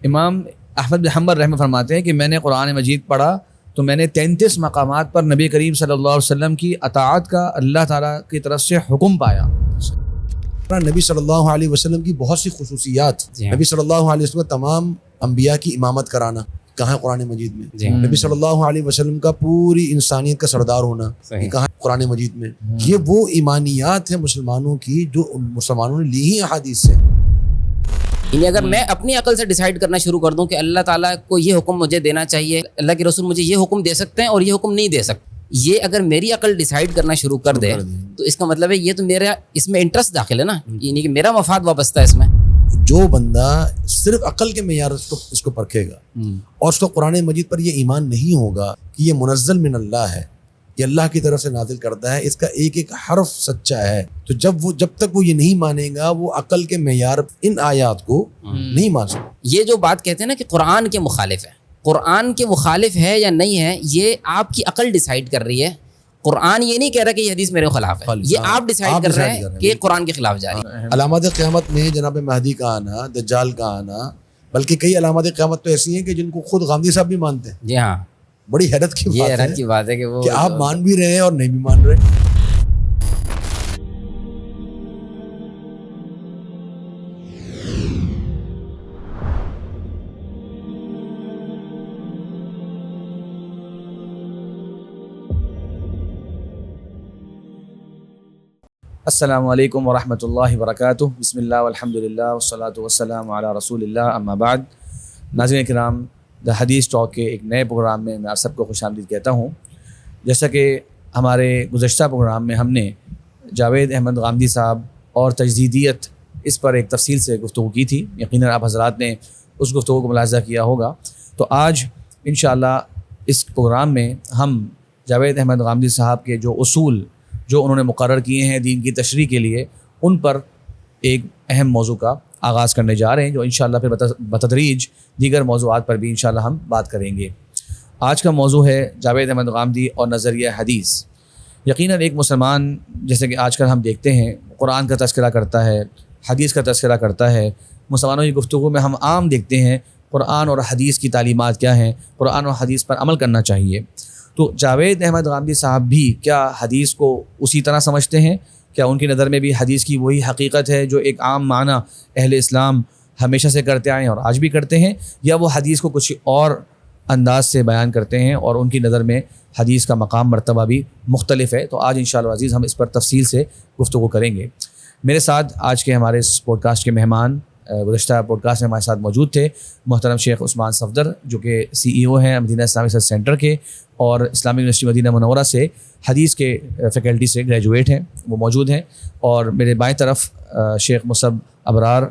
امام احمد بن حنبل رحمہ فرماتے ہیں کہ میں نے قرآن مجید پڑھا تو میں نے 33 مقامات پر نبی کریم صلی اللہ علیہ وسلم کی اطاعت کا اللہ تعالیٰ کی طرف سے حکم پایا۔ نبی صلی اللہ علیہ وسلم کی بہت سی خصوصیات، نبی صلی اللہ علیہ وسلم تمام انبیاء کی امامت کرانا کہاں ہے قرآن مجید میں، نبی صلی اللہ علیہ وسلم کا پوری انسانیت کا سردار ہونا کہاں ہے قرآن مجید میں۔ یہ وہ ایمانیات ہیں مسلمانوں کی جو مسلمانوں نے لی ہی احادیث سے۔ یعنی اگر میں اپنی عقل سے ڈیسائیڈ کرنا شروع کر دوں کہ اللہ تعالیٰ کو یہ حکم مجھے دینا چاہیے، اللہ کے رسول مجھے یہ حکم دے سکتے ہیں اور یہ حکم نہیں دے سکتے، یہ اگر میری عقل ڈیسائیڈ کرنا شروع کر دے تو اس کا مطلب ہے یہ تو میرا اس میں انٹرسٹ داخل ہے نا، یعنی کہ میرا مفاد وابستہ ہے اس میں۔ جو بندہ صرف عقل کے معیار اس کو پرکھے گا اور اس کو قرآن مجید پر یہ ایمان نہیں ہوگا کہ یہ منزل من اللہ ہے، یہ اللہ کی طرف سے نازل کرتا ہے، اس کا ایک ایک حرف سچا ہے، تو جب تک وہ یہ نہیں مانے گا وہ عقل کے معیار ان آیات کو نہیں مان سکتا۔ یہ جو بات کہتے ہیں نا کہ قرآن کے مخالف ہے، قرآن کے مخالف ہے یا نہیں ہے یہ آپ کی عقل ڈیسائیڈ کر رہی ہے۔ قرآن یہ نہیں کہہ رہا کہ یہ حدیث میرے خلاف ہے، یہ آپ ڈیسائیڈ کر رہے ہیں کہ قرآن کے خلاف جا رہی ہے۔ علامات قیامت میں جناب مہدی کا آنا، دجال کا آنا، بلکہ کئی علامات قیامت تو ایسی ہیں کہ جن کو خود غامدی صاحب بھی مانتے ہیں۔ جی ہاں، بڑی حیرت کی یہ حیرت کی بات ہے کہ وہ آپ مان بھی رہے ہیں اور نہیں بھی مان رہے۔ السلام علیکم ورحمۃ اللہ وبرکاتہ، بسم اللہ والحمد للہ والصلاۃ والسلام علی رسول اللہ، اما بعد۔ ناظرین کرام، دا حدیث ٹاک کے ایک نئے پروگرام میں آپ سب کو خوش آمدید کہتا ہوں۔ جیسا کہ ہمارے گزشتہ پروگرام میں ہم نے جاوید احمد غامدی صاحب اور تجدیدیت اس پر ایک تفصیل سے گفتگو کی تھی، یقیناً آپ حضرات نے اس گفتگو کو ملاحظہ کیا ہوگا۔ تو آج انشاءاللہ اس پروگرام میں ہم جاوید احمد غامدی صاحب کے جو اصول جو انہوں نے مقرر کیے ہیں دین کی تشریح کے لیے، ان پر ایک اہم موضوع کا آغاز کرنے جا رہے ہیں، جو انشاءاللہ پھر بتدریج دیگر موضوعات پر بھی انشاءاللہ ہم بات کریں گے۔ آج کا موضوع ہے جاوید احمد غامدی اور نظریہ حدیث۔ یقیناً ایک مسلمان جیسے کہ آج کل ہم دیکھتے ہیں قرآن کا تذکرہ کرتا ہے، حدیث کا تذکرہ کرتا ہے، مسلمانوں کی گفتگو میں ہم عام دیکھتے ہیں قرآن اور حدیث کی تعلیمات کیا ہیں، قرآن اور حدیث پر عمل کرنا چاہیے۔ تو جاوید احمد غامدی صاحب بھی کیا حدیث کو اسی طرح سمجھتے ہیں؟ کیا ان کی نظر میں بھی حدیث کی وہی حقیقت ہے جو ایک عام معنی اہل اسلام ہمیشہ سے کرتے آئے ہیں اور آج بھی کرتے ہیں، یا وہ حدیث کو کچھ اور انداز سے بیان کرتے ہیں اور ان کی نظر میں حدیث کا مقام مرتبہ بھی مختلف ہے؟ تو آج انشاءاللہ عزیز ہم اس پر تفصیل سے گفتگو کریں گے۔ میرے ساتھ آج کے ہمارے اس پوڈ کاسٹ کے مہمان گزشتہ پوڈ کاسٹ میں ہمارے ساتھ موجود تھے محترم شیخ عثمان صفدر، جو کہ CEO ہیں مدینہ اسلامی ریسرچ سینٹر کے اور اسلامی یونیورسٹی مدینہ منورہ سے حدیث کے فیکلٹی سے گریجویٹ ہیں، وہ موجود ہیں، اور میرے بائیں طرف شیخ مصعب ابرار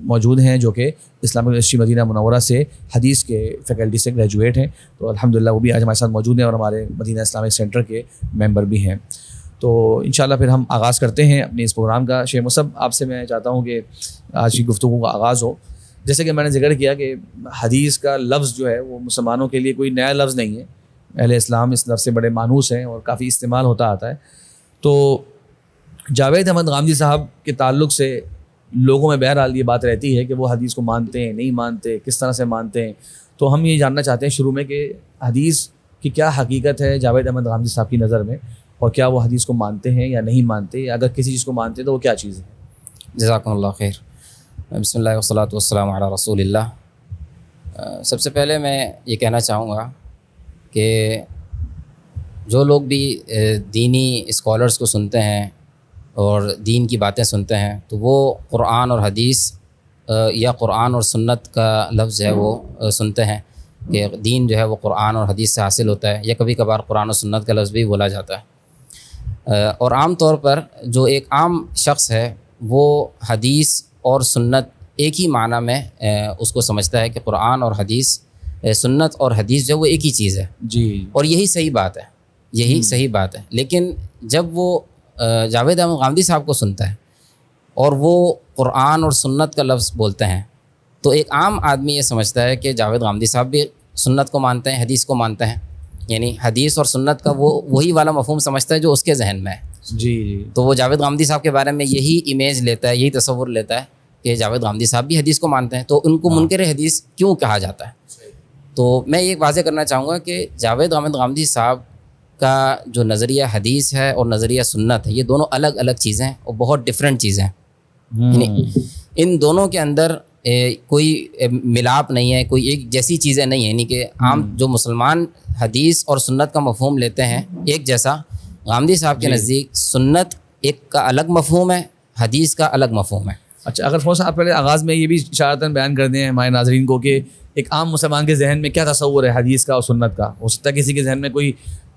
موجود ہیں جو کہ اسلامی یونیورسٹی مدینہ منورہ سے حدیث کے فیکلٹی سے گریجویٹ ہیں۔ تو الحمدللہ وہ بھی آج ہمارے ساتھ موجود ہیں اور ہمارے مدینہ اسلامک سینٹر کے ممبر بھی ہیں۔ تو انشاءاللہ پھر ہم آغاز کرتے ہیں اپنے اس پروگرام کا۔ شیخ مصعب، آپ سے میں چاہتا ہوں کہ آج کی گفتگو کا آغاز ہو۔ جیسے کہ میں نے ذکر کیا کہ حدیث کا لفظ جو ہے وہ مسلمانوں کے لیے کوئی نیا لفظ نہیں ہے، اہل اسلام اس لفظ سے بڑے مانوس ہیں اور کافی استعمال ہوتا آتا ہے۔ تو جاوید احمد غامدی صاحب کے تعلق سے لوگوں میں بہرحال یہ بات رہتی ہے کہ وہ حدیث کو مانتے ہیں، نہیں مانتے، کس طرح سے مانتے ہیں۔ تو ہم یہ جاننا چاہتے ہیں شروع میں کہ حدیث کی کیا حقیقت ہے جاوید احمد غامدی صاحب کی نظر میں، اور کیا وہ حدیث کو مانتے ہیں یا نہیں مانتے، یا اگر کسی چیز کو مانتے ہیں تو وہ کیا چیز ہے؟ جزاکم اللہ خیر۔ بسم اللہ والصلاۃ والسلام علی رسول اللہ۔ سب سے پہلے میں یہ کہنا چاہوں گا کہ جو لوگ بھی دینی اسکالرس کو سنتے ہیں اور دین کی باتیں سنتے ہیں تو وہ قرآن اور حدیث یا قرآن اور سنت کا لفظ ہے وہ سنتے ہیں کہ دین جو ہے وہ قرآن اور حدیث سے حاصل ہوتا ہے، یا کبھی کبھار قرآن اور سنت کا لفظ بھی بولا جاتا ہے۔ اور عام طور پر جو ایک عام شخص ہے وہ حدیث اور سنت ایک ہی معنی میں اس کو سمجھتا ہے کہ قرآن اور حدیث، سنت اور حدیث جو وہ ایک ہی چیز ہے جی، اور یہی صحیح بات ہے، یہی صحیح بات ہے۔ لیکن جب وہ جاوید احمد غامدی صاحب کو سنتا ہے اور وہ قرآن اور سنت کا لفظ بولتے ہیں تو ایک عام آدمی یہ سمجھتا ہے کہ جاوید غامدی صاحب بھی سنت کو مانتے ہیں، حدیث کو مانتے ہیں، یعنی حدیث اور سنت کا وہ وہی والا مفہوم سمجھتا ہے جو اس کے ذہن میں ہے۔ جی جی، تو وہ جاوید غامدی صاحب کے بارے میں یہی امیج لیتا ہے، یہی تصور لیتا ہے کہ جاوید غامدی صاحب بھی حدیث کو مانتے ہیں، تو ان کو منکر حدیث کیوں کہا جاتا ہے؟ تو میں یہ واضح کرنا چاہوں گا کہ جاوید احمد غامدی صاحب کا جو نظریہ حدیث ہے اور نظریہ سنت ہے، یہ دونوں الگ الگ چیزیں ہیں اور بہت ڈفرینٹ چیزیں ہیں. یعنی ان دونوں کے اندر کوئی ملاپ نہیں ہے، کوئی ایک جیسی چیزیں نہیں ہیں. یعنی کہ عام جو مسلمان حدیث اور سنت کا مفہوم لیتے ہیں ایک جیسا، غامدی صاحب کے نزدیک سنت ایک کا الگ مفہوم ہے، حدیث کا الگ مفہوم ہے. اچھا، اگر تھوڑا سا آپ پہلے آغاز میں یہ بھی اشارتاً بیان کر دیں ہمارے ناظرین کو کہ ایک عام مسلمان کے ذہن میں کیا تصور ہے حدیث کا اور سنت کا. ہو سکتا ہے کسی کے ذہن میں کوئی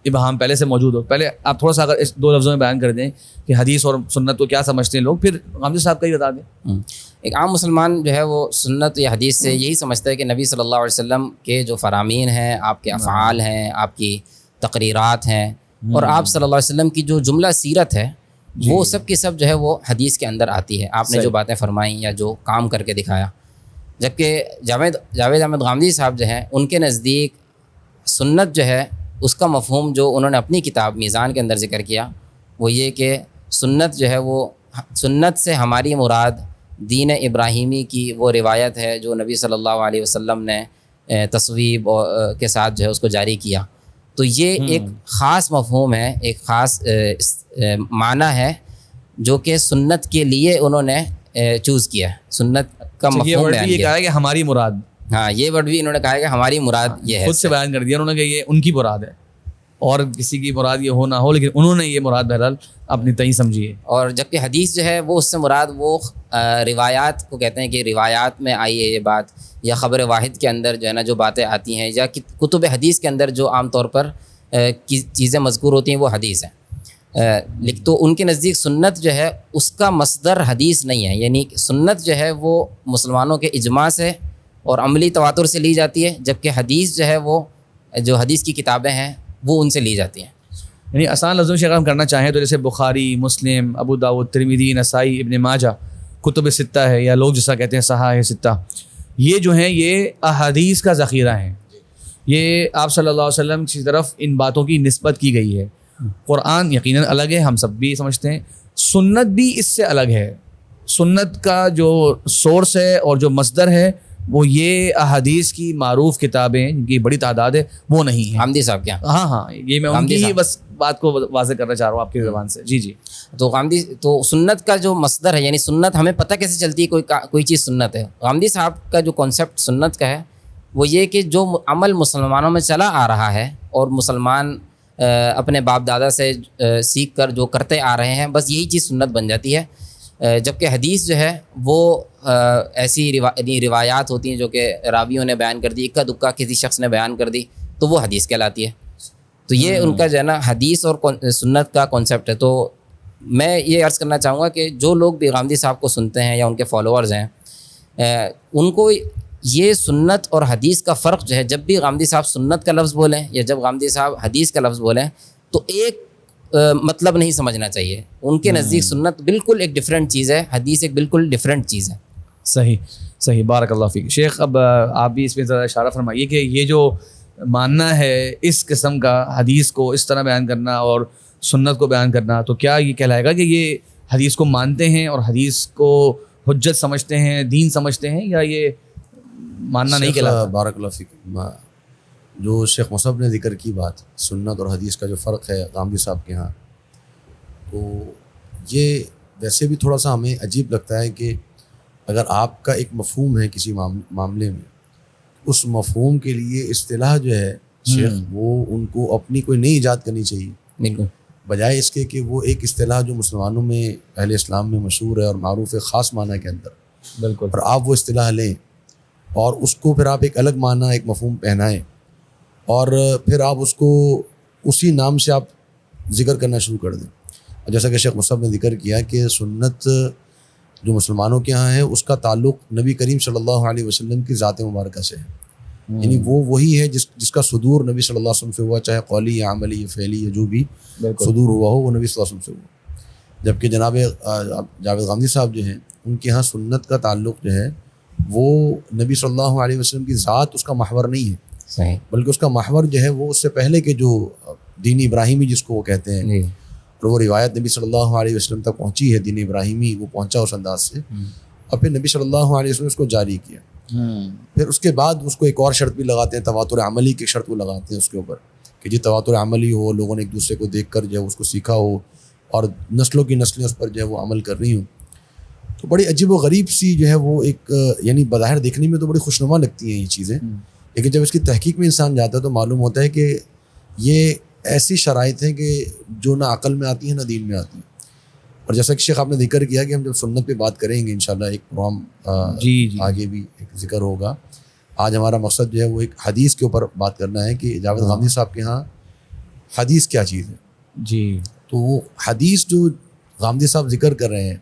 ابہام پہلے سے موجود ہو. پہلے آپ تھوڑا سا اگر اس 2 لفظوں میں بیان کر دیں کہ حدیث اور سنت کو کیا سمجھتے ہیں لوگ، پھر غامدی صاحب کا ہی بتا دیں. ایک عام مسلمان جو ہے وہ سنت یا حدیث سے یہی سمجھتا ہے کہ نبی صلی اللہ علیہ وسلم کے جو فرامین ہیں، آپ کے افعال ہیں، آپ کی تقریرات ہیں، اور آپ صلی اللہ علیہ وسلم کی جو جملہ سیرت ہے وہ سب کی سب جو ہے وہ حدیث کے اندر آتی ہے. آپ نے جو باتیں فرمائیں یا جو کام کر کے دکھایا. جبکہ جاوید احمد غامدی صاحب جو ہیں ان کے نزدیک سنت جو ہے اس کا مفہوم جو انہوں نے اپنی کتاب میزان کے اندر ذکر کیا وہ یہ کہ سنت جو ہے وہ سنت سے ہماری مراد دین ابراہیمی کی وہ روایت ہے جو نبی صلی اللہ علیہ وسلم نے تصویب کے ساتھ جو ہے اس کو جاری کیا. تو یہ ایک خاص مفہوم ہے، ایک خاص معنی ہے جو کہ سنت کے لیے انہوں نے چوز کیا ہے. سنت کا مفہوم بیان یہ کیا کہا ہے کہ ہماری مراد، ہاں یہ ورڈ بھی انہوں نے کہا ہے کہ ہماری مراد یہ ہے. خود سے بیان کر دیا انہوں نے کہ یہ ان کی مراد ہے، اور کسی کی مراد یہ ہو نہ ہو، لیکن انہوں نے یہ مراد بہرحال اپنی تئیں سمجھی ہے. اور جبکہ حدیث جو ہے وہ اس سے مراد وہ روایات کو کہتے ہیں کہ روایات میں آئی ہے یہ بات، یا خبر واحد کے اندر جو ہے نا جو باتیں آتی ہیں، یا کتب حدیث کے اندر جو عام طور پر چیزیں مذکور ہوتی ہیں وہ حدیث ہیں. تو ان کے نزدیک سنت جو ہے اس کا مصدر حدیث نہیں ہے. یعنی سنت جو ہے وہ مسلمانوں کے اجماع سے اور عملی تواتر سے لی جاتی ہے، جبکہ حدیث جو ہے وہ جو حدیث کی کتابیں ہیں وہ ان سے لی جاتی ہیں. یعنی آسان لفظوں میں اگر ہم کرنا چاہیں تو جیسے بخاری، مسلم، ابو داؤد، ترمذی، نسائی، ابن ماجہ کتب ستہ ہے، یا لوگ جیسا کہتے ہیں صحاح ستہ، یہ جو ہیں یہ احادیث کا ذخیرہ ہیں. یہ آپ صلی اللہ علیہ وسلم کی طرف ان باتوں کی نسبت کی گئی ہے. قرآن یقیناً الگ ہے، ہم سب بھی سمجھتے ہیں. سنت بھی اس سے الگ ہے. سنت کا جو سورس ہے اور جو مصدر ہے وہ یہ احادیث کی معروف کتابیں جن کی بڑی تعداد ہے وہ نہیں ہے. غامدی صاحب کیا؟ ہاں یہ میں ان کی بس بات کو واضح کرنا چاہ رہا ہوں آپ کی زبان سے. جی تو سنت کا جو مصدر ہے، یعنی سنت ہمیں پتہ کیسے چلتی ہے کوئی چیز سنت ہے. غامدی صاحب کا جو کانسیپٹ سنت کا ہے وہ یہ کہ جو عمل مسلمانوں میں چلا آ رہا ہے اور مسلمان اپنے باپ دادا سے سیکھ کر جو کرتے آ رہے ہیں، بس یہی چیز سنت بن جاتی ہے. جبکہ حدیث جو ہے وہ ایسی روایات ہوتی ہیں جو کہ راویوں نے بیان کر دی، اکا دکا کسی شخص نے بیان کر دی، تو وہ حدیث کہلاتی ہے. تو یہ ان کا جو ہے نا حدیث اور سنت کا کانسیپٹ ہے. تو میں یہ عرض کرنا چاہوں گا کہ جو لوگ بھی غامدی صاحب کو سنتے ہیں یا ان کے فالوورز ہیں، ان کو یہ سنت اور حدیث کا فرق جو ہے، جب بھی غامدی صاحب سنت کا لفظ بولیں یا جب غامدی صاحب حدیث کا لفظ بولیں تو ایک مطلب نہیں سمجھنا چاہیے. ان کے نزدیک سنت بالکل ایک ڈفرینٹ چیز ہے، حدیث ایک بالکل ڈفرینٹ چیز ہے. صحیح بارک اللہ فیک. شیخ اب آپ بھی اس پہ ذرا اشارہ فرمائیے کہ یہ جو ماننا ہے اس قسم کا حدیث کو اس طرح بیان کرنا اور سنت کو بیان کرنا، تو کیا یہ کہلائے گا کہ یہ حدیث کو مانتے ہیں اور حدیث کو حجت سمجھتے ہیں، دین سمجھتے ہیں، یا یہ ماننا نہیں کہلاتا؟ بارک اللہ فیک. جو شیخ مصعب نے ذکر کی بات سنت اور حدیث کا جو فرق ہے غامدی صاحب کے ہاں، تو یہ ویسے بھی تھوڑا سا ہمیں عجیب لگتا ہے کہ اگر آپ کا ایک مفہوم ہے کسی معاملے میں، اس مفہوم کے لیے اصطلاح جو ہے شیخ وہ ان کو اپنی کوئی نئی ایجاد کرنی چاہیے، بالکل بجائے اس کے کہ وہ ایک اصطلاح جو مسلمانوں میں اہل اسلام میں مشہور ہے اور معروف ہے خاص معنی کے اندر، بالکل، اور آپ وہ اصطلاح لیں اور اس کو پھر آپ ایک الگ معنی ایک مفہوم پہنائیں اور پھر آپ اس کو اسی نام سے آپ ذکر کرنا شروع کر دیں. جیسا کہ شیخ مصعب نے ذکر کیا کہ سنت جو مسلمانوں کے ہاں ہے اس کا تعلق نبی کریم صلی اللہ علیہ وسلم کی ذات مبارکہ سے ہے. یعنی وہ وہی ہے جس کا صدور نبی صلی اللہ علیہ وسلم سے ہوا، چاہے قولی یا عملی یا فعلی یا جو بھی صدور ہوا ہو وہ نبی صلی اللہ علیہ وسلم سے ہوا. جبکہ جناب جاوید غامدی صاحب جو ہیں ان کے ہاں سنت کا تعلق جو ہے وہ نبی صلی اللہ علیہ وسلم کی ذات اس کا محور نہیں ہے، صحیح، بلکہ اس کا محور جو ہے وہ اس سے پہلے کے جو دین ابراہیمی جس کو وہ کہتے ہیں، اور وہ روایت نبی صلی اللہ علیہ وسلم تک پہنچی ہے، دین ابراہیمی وہ پہنچا اس انداز سے. اور پھر نبی صلی اللہ علیہ وسلم نے اس کو جاری کیا. پھر اس کے بعد اس کو ایک اور شرط بھی لگاتے ہیں, تواتر عملی کی شرط وہ لگاتے ہیں اس کے اوپر کہ جی تواتر عملی ہو, لوگوں نے ایک دوسرے کو دیکھ کر جو ہے اس کو سیکھا ہو اور نسلوں کی نسلیں اس پر جو ہے وہ عمل کر رہی ہوں. تو بڑی عجیب و غریب سی جو ہے وہ ایک یعنی بظاہر دیکھنے میں تو بڑی خوشنما لگتی ہیں یہ چیزیں, لیکن جب اس کی تحقیق میں انسان جاتا ہے تو معلوم ہوتا ہے کہ یہ ایسی شرائط ہیں کہ جو نہ عقل میں آتی ہیں نہ دین میں آتی ہیں. اور جیسا کہ شیخ آپ نے ذکر کیا کہ ہم جب سنت پہ بات کریں گے انشاءاللہ ایک پروگرام آگے بھی ایک ذکر ہوگا. آج ہمارا مقصد جو ہے وہ ایک حدیث کے اوپر بات کرنا ہے کہ جاوید غامدی صاحب کے ہاں حدیث کیا چیز ہے. جی, تو وہ حدیث جو غامدی صاحب ذکر کر رہے ہیں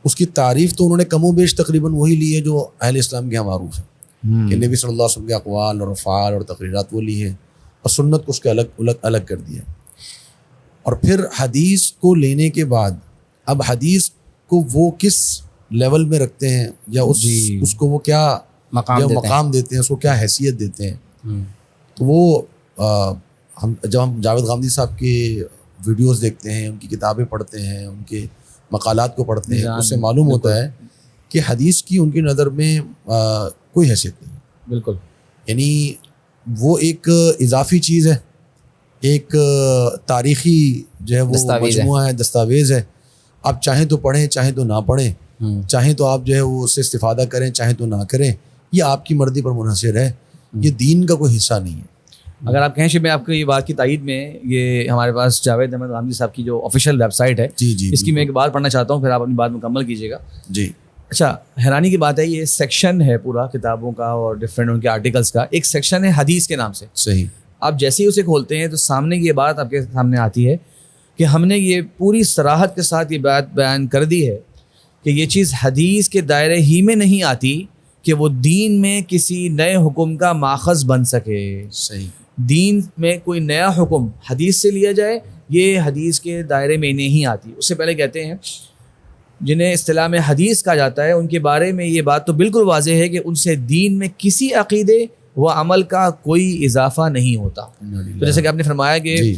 اس کی تعریف تو انہوں نے کم و بیش تقریباً وہی لی ہے جو اہل اسلام کے یہاں معروف ہے کہ نبی صلی اللہ علیہ وسلم کے اقوال اور افعال اور تقریرات وہ لی ہیں اور سنت کو اس کے الگ کر دیا. اور پھر حدیث کو لینے کے بعد اب حدیث کو وہ کس لیول میں رکھتے ہیں یا اس کو وہ کیا مقام دیتے ہیں, اس کو کیا حیثیت دیتے ہیں. تو وہ جب ہم جاوید غامدی صاحب کے ویڈیوز دیکھتے ہیں, ان کی کتابیں پڑھتے ہیں, ان کے مقالات کو پڑھتے ہیں, اس سے معلوم ہوتا ہے کہ حدیث کی ان کی نظر میں کوئی حیثیت نہیں. بالکل, یعنی وہ ایک اضافی چیز ہے, ایک تاریخی جو ہے وہ مجموعہ ہے, دستاویز ہے. آپ چاہیں تو پڑھیں چاہیں تو نہ پڑھیں, چاہیں تو آپ جو ہے وہ اس سے استفادہ کریں چاہیں تو نہ کریں, یہ آپ کی مرضی پر منحصر ہے, یہ دین کا کوئی حصہ نہیں ہے. اگر آپ کہیں میں آپ کو یہ بات کی تائید میں یہ ہمارے پاس جاوید احمد غامدی صاحب کی جو آفیشیل ویب سائٹ ہے اس کی میں ایک بات پڑھنا چاہتا ہوں, پھر آپ اپنی بات مکمل کیجیے گا. جی اچھا, حیرانی کی بات ہے یہ سیکشن ہے پورا کتابوں کا اور ڈفرینٹ ان کے آرٹیکلس کا, ایک سیکشن ہے حدیث کے نام سے. صحیح. آپ جیسے ہی اسے کھولتے ہیں تو سامنے کی یہ بات آپ کے سامنے آتی ہے کہ ہم نے یہ پوری صراحت کے ساتھ یہ بات بیان کر دی ہے کہ یہ چیز حدیث کے دائرے ہی میں نہیں آتی کہ وہ دین میں کسی نئے حکم کا ماخذ بن سکے. صحیح. دین میں کوئی نیا حکم حدیث سے لیا جائے یہ حدیث کے دائرے میں نہیں آتی. اس سے پہلے کہتے ہیں جنہیں اصطلاح میں حدیث کہا جاتا ہے ان کے بارے میں یہ بات تو بالکل واضح ہے کہ ان سے دین میں کسی عقیدے و عمل کا کوئی اضافہ نہیں ہوتا. تو جیسے کہ آپ نے فرمایا کہ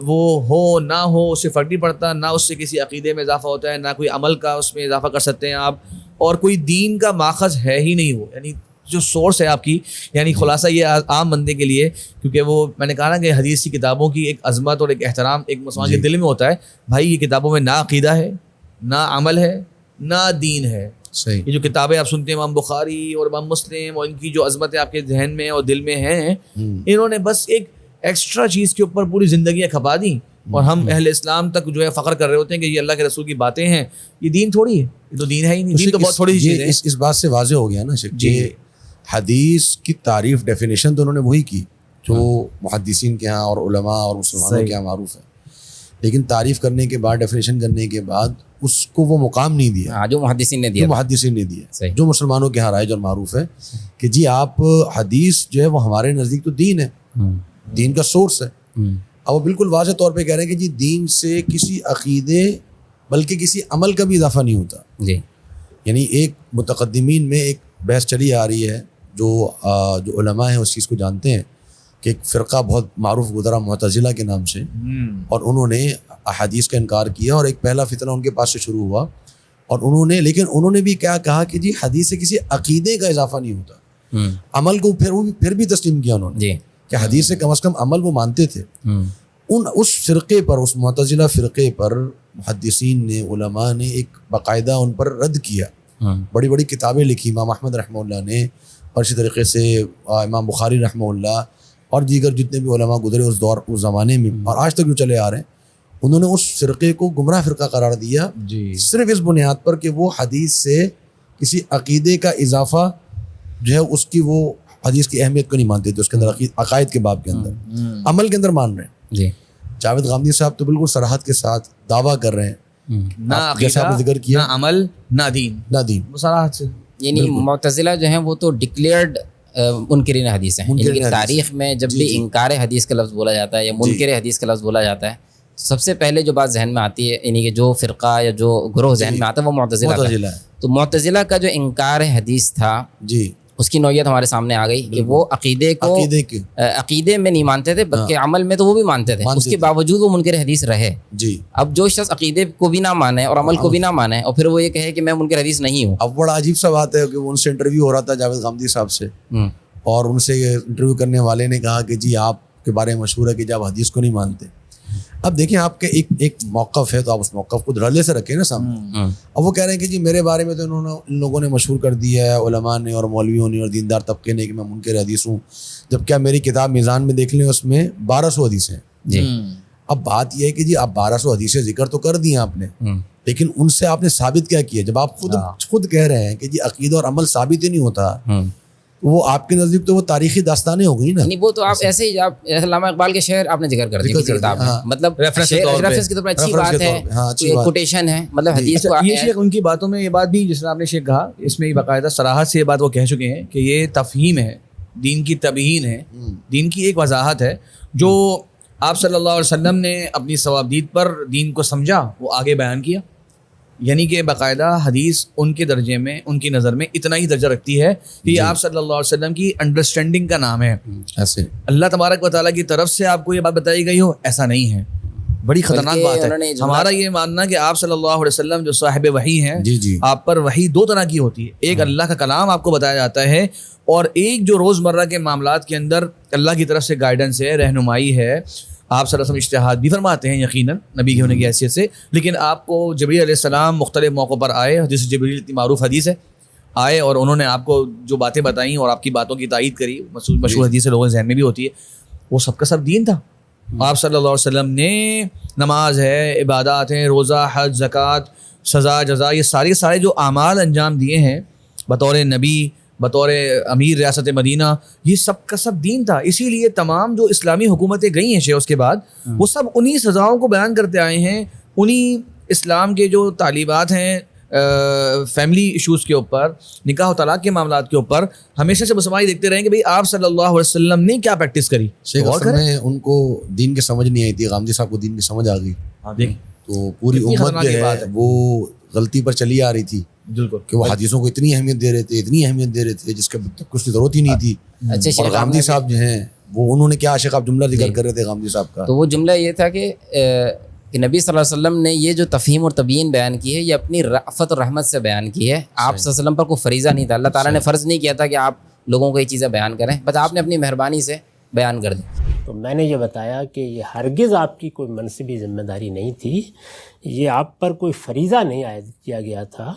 وہ ہو نہ ہو اس سے فرق نہیں پڑتا, نہ اس سے کسی عقیدے میں اضافہ ہوتا ہے نہ کوئی عمل کا اس میں اضافہ کر سکتے ہیں آپ, اور کوئی دین کا ماخذ ہے ہی نہیں وہ, یعنی جو سورس ہے آپ کی. یعنی خلاصہ یہ عام بندے کے لیے, کیونکہ وہ میں نے کہا نا کہ حدیث کی کتابوں کی ایک عظمت اور ایک احترام ایک مسلمان کے دل میں ہوتا ہے. بھائی یہ کتابوں میں نہ عقیدہ ہے نہ عمل ہے نہ دین ہے. صحیح. یہ جو کتابیں آپ سنتے ہیں امام بخاری اور امام مسلم اور ان کی جو عظمتیں آپ کے ذہن میں اور دل میں ہیں, انہوں نے بس ایک ایکسٹرا چیز کے اوپر پوری زندگیاں کھپا دیں اور ہم اہل اسلام تک جو ہے فخر کر رہے ہوتے ہیں کہ یہ اللہ کے رسول کی باتیں ہیں. یہ دین تھوڑی ہے, یہ تو دین ہے ہی نہیں. دین تو بہت تھوڑی سی چیز ہے. اس بات سے واضح ہو گیا نا کہ حدیث کی تعریف ڈیفینیشن تو انہوں نے وہی کی جو محدثین کے ہاں اور علماء اور مسلمانوں کے یہاں معروف ہے, لیکن تعریف کرنے کے بعد ڈیفینیشن کرنے کے بعد اس کو وہ مقام نہیں دیا جو محدثین نے دیا, جو مسلمانوں کے یہاں رائج اور معروف ہے کہ جی آپ حدیث جو ہے وہ ہمارے نزدیک تو دین ہے, دین کا سورس ہے. اب وہ بالکل واضح طور پہ کہہ رہے ہیں کہ جی دین سے کسی عقیدے بلکہ کسی عمل کا بھی اضافہ نہیں ہوتا. جی یعنی ایک متقدمین میں ایک بحث چلی آ رہی ہے جو علماء ہیں اس چیز کو جانتے ہیں کہ ایک فرقہ بہت معروف گزرا معتزلہ کے نام سے, اور انہوں نے احادیث کا انکار کیا اور ایک پہلا فتنہ ان کے پاس سے شروع ہوا. اور انہوں نے بھی کیا کہا کہ جی حدیث سے کسی عقیدے کا اضافہ نہیں ہوتا. عمل کو پھر بھی تسلیم کیا انہوں نے کہ حدیث سے کم از کم عمل وہ مانتے تھے. اس فرقے پر, اس معتزلہ فرقے پر محدثین نے علماء نے ایک باقاعدہ ان پر رد کیا, بڑی بڑی کتابیں لکھی. امام احمد رحمہ اللہ نے, اور اسی طریقے سے امام بخاری رحمہ اللہ اور دیگر جتنے بھی علماء گزرے اس دور اس زمانے میں اور آج تک جو چلے آ رہے ہیں, انہوں نے اس فرقے کو گمراہ فرقہ قرار دیا صرف اس بنیاد پر کہ وہ حدیث سے کسی عقیدے کا اضافہ جو ہے اس کی وہ حدیث کی اہمیت کو نہیں مانتے تھے. اس کے اندر عقائد کے باب کے اندر عمل کے اندر مان رہے ہیں. جاوید غامدی صاحب تو بالکل صراحت کے ساتھ دعویٰ کر رہے ہیں نہ عقیدہ ذکر کیا نہ عمل نہ دین صراحت سے. یعنی معتزلہ جو ہیں وہ تو ڈکلیئرڈ منکرین حدیث ہیں. لیکن تاریخ میں جب بھی انکار حدیث کا لفظ بولا جاتا ہے یا منکر حدیث کا لفظ بولا جاتا ہے, سب سے پہلے جو بات ذہن میں آتی ہے یعنی کہ جو فرقہ یا جو گروہ ذہن میں آتا ہے وہ معتزلہ ہے. تو معتزلہ کا جو انکار حدیث تھا اس کی نوعیت ہمارے سامنے آ گئی کہ وہ عقیدے میں نہیں مانتے تھے بلکہ عمل میں تو وہ بھی مانتے تھے, اس کے باوجود وہ منکر حدیث رہے. جی اب جو شخص عقیدے کو بھی نہ مانے اور عمل کو بھی نہ مانے اور پھر وہ یہ کہے کہ میں منکر حدیث نہیں ہوں. اب بڑا عجیب سا بات ہے کہ ان سے انٹرویو ہو رہا تھا جاوید غامدی صاحب سے, اور ان سے انٹرویو کرنے والے نے کہا کہ جی آپ کے بارے میں مشہور ہے کہ جب حدیث کو نہیں مانتے. اب دیکھیں آپ کے ایک موقف ہے تو آپ اس موقف کو دھڑلے سے رکھیں نا سامنے. اب وہ کہہ رہے ہیں کہ جی میرے بارے میں تو ان لوگوں نے مشہور کر دیا ہے, علماء نے اور مولویوں نے اور دیندار طبقے نے, کہ میں منکر حدیث ہوں, جب کیا میری کتاب میزان میں دیکھ لیں اس میں 1200 حدیثیں ہیں. اب بات یہ ہے کہ جی آپ 1200 حدیثیں ذکر تو کر دی ہیں آپ نے, لیکن ان سے آپ نے ثابت کیا کیا؟ جب آپ خود کہہ رہے ہیں کہ جی عقیدہ اور عمل ثابت ہی نہیں ہوتا, وہ آپ کے نزدیک تو وہ تاریخی داستانیں ہو گئی نا. نہیں وہ تو آپ ایسے ہی علامہ اقبال کے شعر آپ نے ذکر کر دیا کسی کتاب میں, مطلب ریفرنس کے طور پر اچھی بات ہے, کوٹیشن ہے, مطلب حدیث کو. یہ شیخ ان کی باتوں میں یہ بات بھی جس طرح آپ نے شیخ کہا, اس میں باقاعدہ صراحت سے یہ بات وہ کہہ چکے ہیں کہ یہ تفہیم ہے, دین کی تبیین ہے, دین کی ایک وضاحت ہے. جو آپ صلی اللہ علیہ وسلم نے اپنی ثوابدید پر دین کو سمجھا وہ آگے بیان کیا, یعنی کہ باقاعدہ حدیث ان کے درجے میں, ان کی نظر میں اتنا ہی درجہ رکھتی ہے کہ یہ آپ صلی اللہ علیہ وسلم کی انڈرسٹینڈنگ کا نام ہے. ایسے اللہ تبارک و تعالیٰ کی طرف سے آپ کو یہ بات بتائی گئی ہو, ایسا نہیں ہے. بڑی خطرناک بات ہے. ہمارا یہ ماننا کہ آپ صلی اللہ علیہ وسلم جو صاحب وحی ہیں, آپ پر وحی دو طرح کی ہوتی ہے. ایک اللہ کا کلام آپ کو بتایا جاتا ہے, اور ایک جو روزمرہ کے معاملات کے اندر اللہ کی طرف سے گائیڈنس ہے, رہنمائی ہے. آپ صلی اللہ علیہ وسلم اجتہاد بھی فرماتے ہیں یقیناً نبی کے ہونے کی حیثیت سے, لیکن آپ کو جبریل علیہ السلام مختلف موقعوں پر آئے, جیسے جبریل اتنی معروف حدیث ہے, آئے اور انہوں نے آپ کو جو باتیں بتائیں اور آپ کی باتوں کی تائید کری, مشہور حدیث لوگوں کے ذہن میں بھی ہوتی ہے, وہ سب کا سب دین تھا. آپ صلی اللہ علیہ وسلم نے نماز ہے, عبادات ہیں, روزہ, حج, زکوٰۃ, سزا, جزا, یہ سارے جو اعمال انجام دیے ہیں بطور نبی, بطور امیر ریاست مدینہ, یہ سب کا سب دین تھا. اسی لیے تمام جو اسلامی حکومتیں گئی ہیں شیخ اس کے بعد, وہ سب انہی سزاؤں کو بیان کرتے آئے ہیں, انہی اسلام کے جو تعلیمات ہیں فیملی ایشوز کے اوپر, نکاح و طلاق کے معاملات کے اوپر, ہمیشہ سے مسلمان دیکھتے رہیں کہ بھئی آپ صلی اللہ علیہ وسلم نے کیا پریکٹس کری. اصل میں ان کو دین کی سمجھ نہیں آئی تھی, غامدی صاحب کو دین کی سمجھ آ گئی, تو پوری امت جو ہے وہ غلطی پر چلی آ رہی تھی کہ وہ حدیثوں کو اتنی اہمیت دے رہے تھے جس کے کچھ ضرورت ہی نہیں تھی. اور غامدی صاحب جو ہیں وہ انہوں نے کیا عاشق آپ جملہ ذکر کر رہے تھے غامدی صاحب کا, تو وہ جملہ یہ تھا کہ نبی صلی اللہ علیہ وسلم نے یہ جو تفہیم اور تبیین بیان کی ہے یہ اپنی رأفت اور رحمت سے بیان کی ہے. آپ صلی اللہ علیہ وسلم پر کوئی فریضہ نہیں تھا, اللہ تعالیٰ نے فرض نہیں کیا تھا کہ آپ لوگوں کو یہ چیزیں بیان کریں, بس آپ نے اپنی مہربانی سے بیان کر دی. تو میں نے یہ بتایا کہ یہ ہرگز آپ کی کوئی منصبی ذمہ داری نہیں تھی, یہ آپ پر کوئی فریضہ نہیں عائد کیا گیا تھا,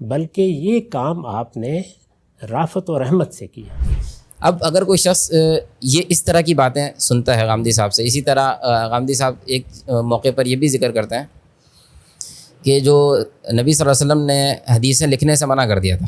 بلکہ یہ کام آپ نے رافت و رحمت سے کیا. اب اگر کوئی شخص یہ اس طرح کی باتیں سنتا ہے غامدی صاحب سے, اسی طرح غامدی صاحب ایک موقع پر یہ بھی ذکر کرتے ہیں کہ جو نبی صلی اللہ علیہ وسلم نے حدیثیں لکھنے سے منع کر دیا تھا,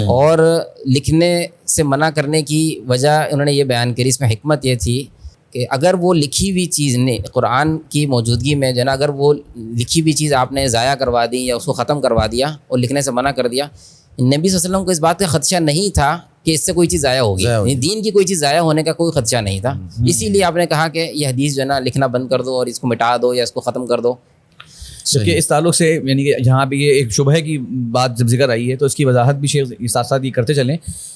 اور لکھنے سے منع کرنے کی وجہ انہوں نے یہ بیان کری, اس میں حکمت یہ تھی کہ اگر وہ لکھی ہوئی چیز نے قرآن کی موجودگی میں جو ہے نا, اگر وہ لکھی ہوئی چیز آپ نے ضائع کروا دی یا اس کو ختم کروا دیا اور لکھنے سے منع کر دیا, نبی صلی اللہ علیہ وسلم کو اس بات کا خدشہ نہیں تھا کہ اس سے کوئی چیز ضائع ہوگی, دین کی کوئی چیز ضائع ہونے کا کوئی خدشہ نہیں تھا. اسی لیے آپ نے کہا کہ یہ حدیث جو ہے نا لکھنا بند کر دو اور اس کو مٹا دو یا اس کو ختم کر دو. کہ اس تعلق سے یعنی کہ جہاں پہ یہ ایک شبہ کی بات جب ذکر آئی ہے تو اس کی وضاحت بھی شیخ ساتھ ساتھ یہ کرتے چلیں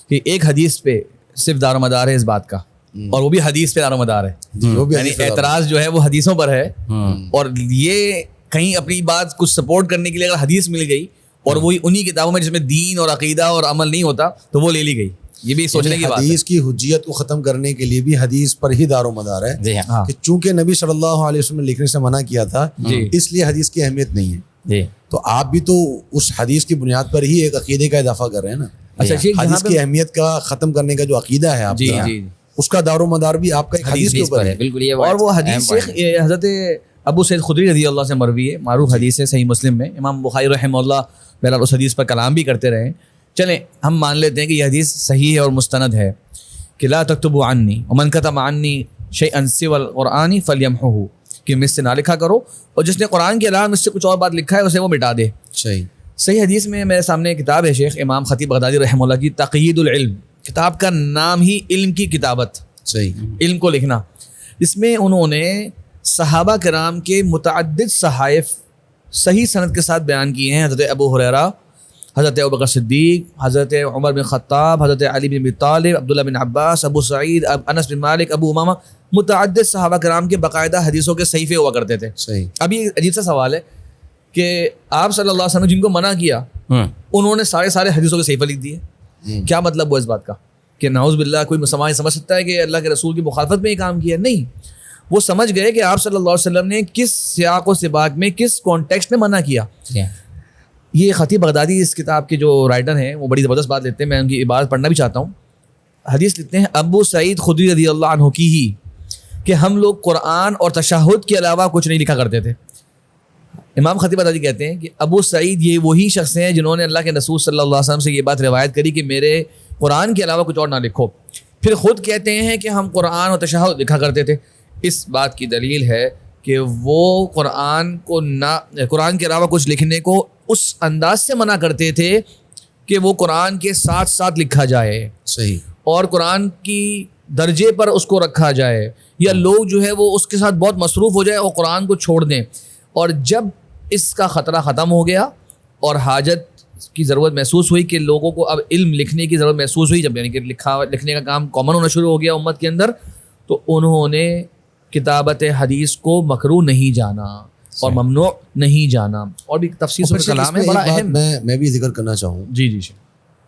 کہ ایک حدیث پہ صرف دار و مدار ہے اس بات کا, اور وہ بھی حدیث پہ دار و مدار ہے, یعنی اعتراض جو ہے وہ حدیثوں پر ہے, اور یہ کہیں اپنی بات کچھ سپورٹ کرنے کے لیے اگر حدیث مل گئی اور وہی انہی کتابوں میں جس میں دین اور عقیدہ اور عمل نہیں ہوتا تو وہ لے لی گئی. یہ بھی سوچنے کی بات ہے. حدیث کی حجیت کو ختم کرنے کے لیے بھی حدیث پر ہی دار و مدار ہے, کہ چونکہ نبی صلی اللہ علیہ وسلم نے لکھنے سے منع کیا تھا اس لیے حدیث کی اہمیت نہیں ہے. تو آپ بھی تو اس حدیث کی بنیاد پر ہی ایک عقیدے کا اضافہ کر رہے ہیں نا. حدیث کی اہمیت کا ختم کرنے کا جو عقیدہ ہے آپ کا, اس کا دار و مدار بھی آپ کا ایک حدیث کے اوپر ہے. اور وہ حدیث حضرت ابو سعید خدری رضی اللہ سے مروی ہے, معروف حدیث ہے, صحیح مسلم میں. امام بخاری رحمہ اللہ بہرحال اس حدیث پر کلام بھی کرتے رہے. چلیں ہم مان لیتے ہیں کہ یہ حدیث صحیح ہے اور مستند ہے کہ لا تکتبوا عنی ومن کتب عنی شیئا سوى القرآن فلیمحہ, کہ مجھ سے نہ لکھا کرو اور جس نے قرآن کے علاوہ مجھ سے کچھ اور بات لکھا ہے اسے وہ مٹا دے. صحیح حدیث میں میرے سامنے ایک کتاب ہے شیخ امام خطیب بغدادی رحمہ اللہ کی, تقیید العلم. کتاب کا نام ہی علم کی کتابت, علم کو لکھنا. اس میں انہوں نے صحابہ کرام کے متعدد صحائف صحیح سند کے ساتھ بیان کیے ہیں. حضرت ابو ہریرہ حضرت ابوبکر صدیق, حضرت عمر بن خطاب, حضرت علی بن ابی طالب, عبداللہ بن عباس, ابو سعید, انس بن مالک, ابو امامہ, متعدد صحابہ کرام کے باقاعدہ حدیثوں کے صحیفے ہوا کرتے تھے. صحیح. اب یہ عجیب سا سوال ہے کہ آپ صلی اللہ علیہ وسلم نے جن کو منع کیا انہوں نے سارے حدیثوں کے صحیفے لکھ دیے. کیا مطلب ہوا اس بات کا کہ نعوذ باللہ کوئی مسلمان سمجھ سکتا ہے کہ اللہ کے رسول کی مخالفت میں یہ کام کیا؟ نہیں, وہ سمجھ گئے کہ آپ صلی اللہ علیہ وسلم نے کس سیاق و سباق میں, کس کانٹیکسٹ میں منع کیا. یہ خطیب بغدادی اس کتاب کے جو رائٹر ہیں وہ بڑی زبردست بات لیتے ہیں, میں ان کی عبارت پڑھنا بھی چاہتا ہوں. حدیث لکھتے ہیں ابو سعید خدری رضی اللہ عنہ کی ہی کہ ہم لوگ قرآن اور تشہد کے علاوہ کچھ نہیں لکھا کرتے تھے. امام خطیب بغدادی کہتے ہیں کہ ابو سعید یہ وہی شخص ہیں جنہوں نے اللہ کے رسول صلی اللہ علیہ وسلم سے یہ بات روایت کری کہ میرے قرآن کے علاوہ کچھ اور نہ لکھو. پھر خود کہتے ہیں کہ ہم قرآن اور تشہد لکھا کرتے تھے. اس بات کی دلیل ہے کہ وہ قرآن کے علاوہ کچھ لکھنے کو اس انداز سے منع کرتے تھے کہ وہ قرآن کے ساتھ ساتھ لکھا جائے. صحیح. اور قرآن کی درجے پر اس کو رکھا جائے, یا لوگ جو ہے وہ اس کے ساتھ بہت مصروف ہو جائے اور قرآن کو چھوڑ دیں. اور جب اس کا خطرہ ختم ہو گیا اور حاجت کی ضرورت محسوس ہوئی کہ لوگوں کو اب علم لکھنے کی ضرورت محسوس ہوئی, جب یعنی کہ لکھنے کا کام کامن ہونا شروع ہو گیا امت کے اندر, تو انہوں نے کتابت حدیث کو مکروہ نہیں جانا اور ممنوع نہیں جانا. اور بھی تفصیل سے کلام ہے بڑا اہم. میں بھی ذکر کرنا چاہوں جی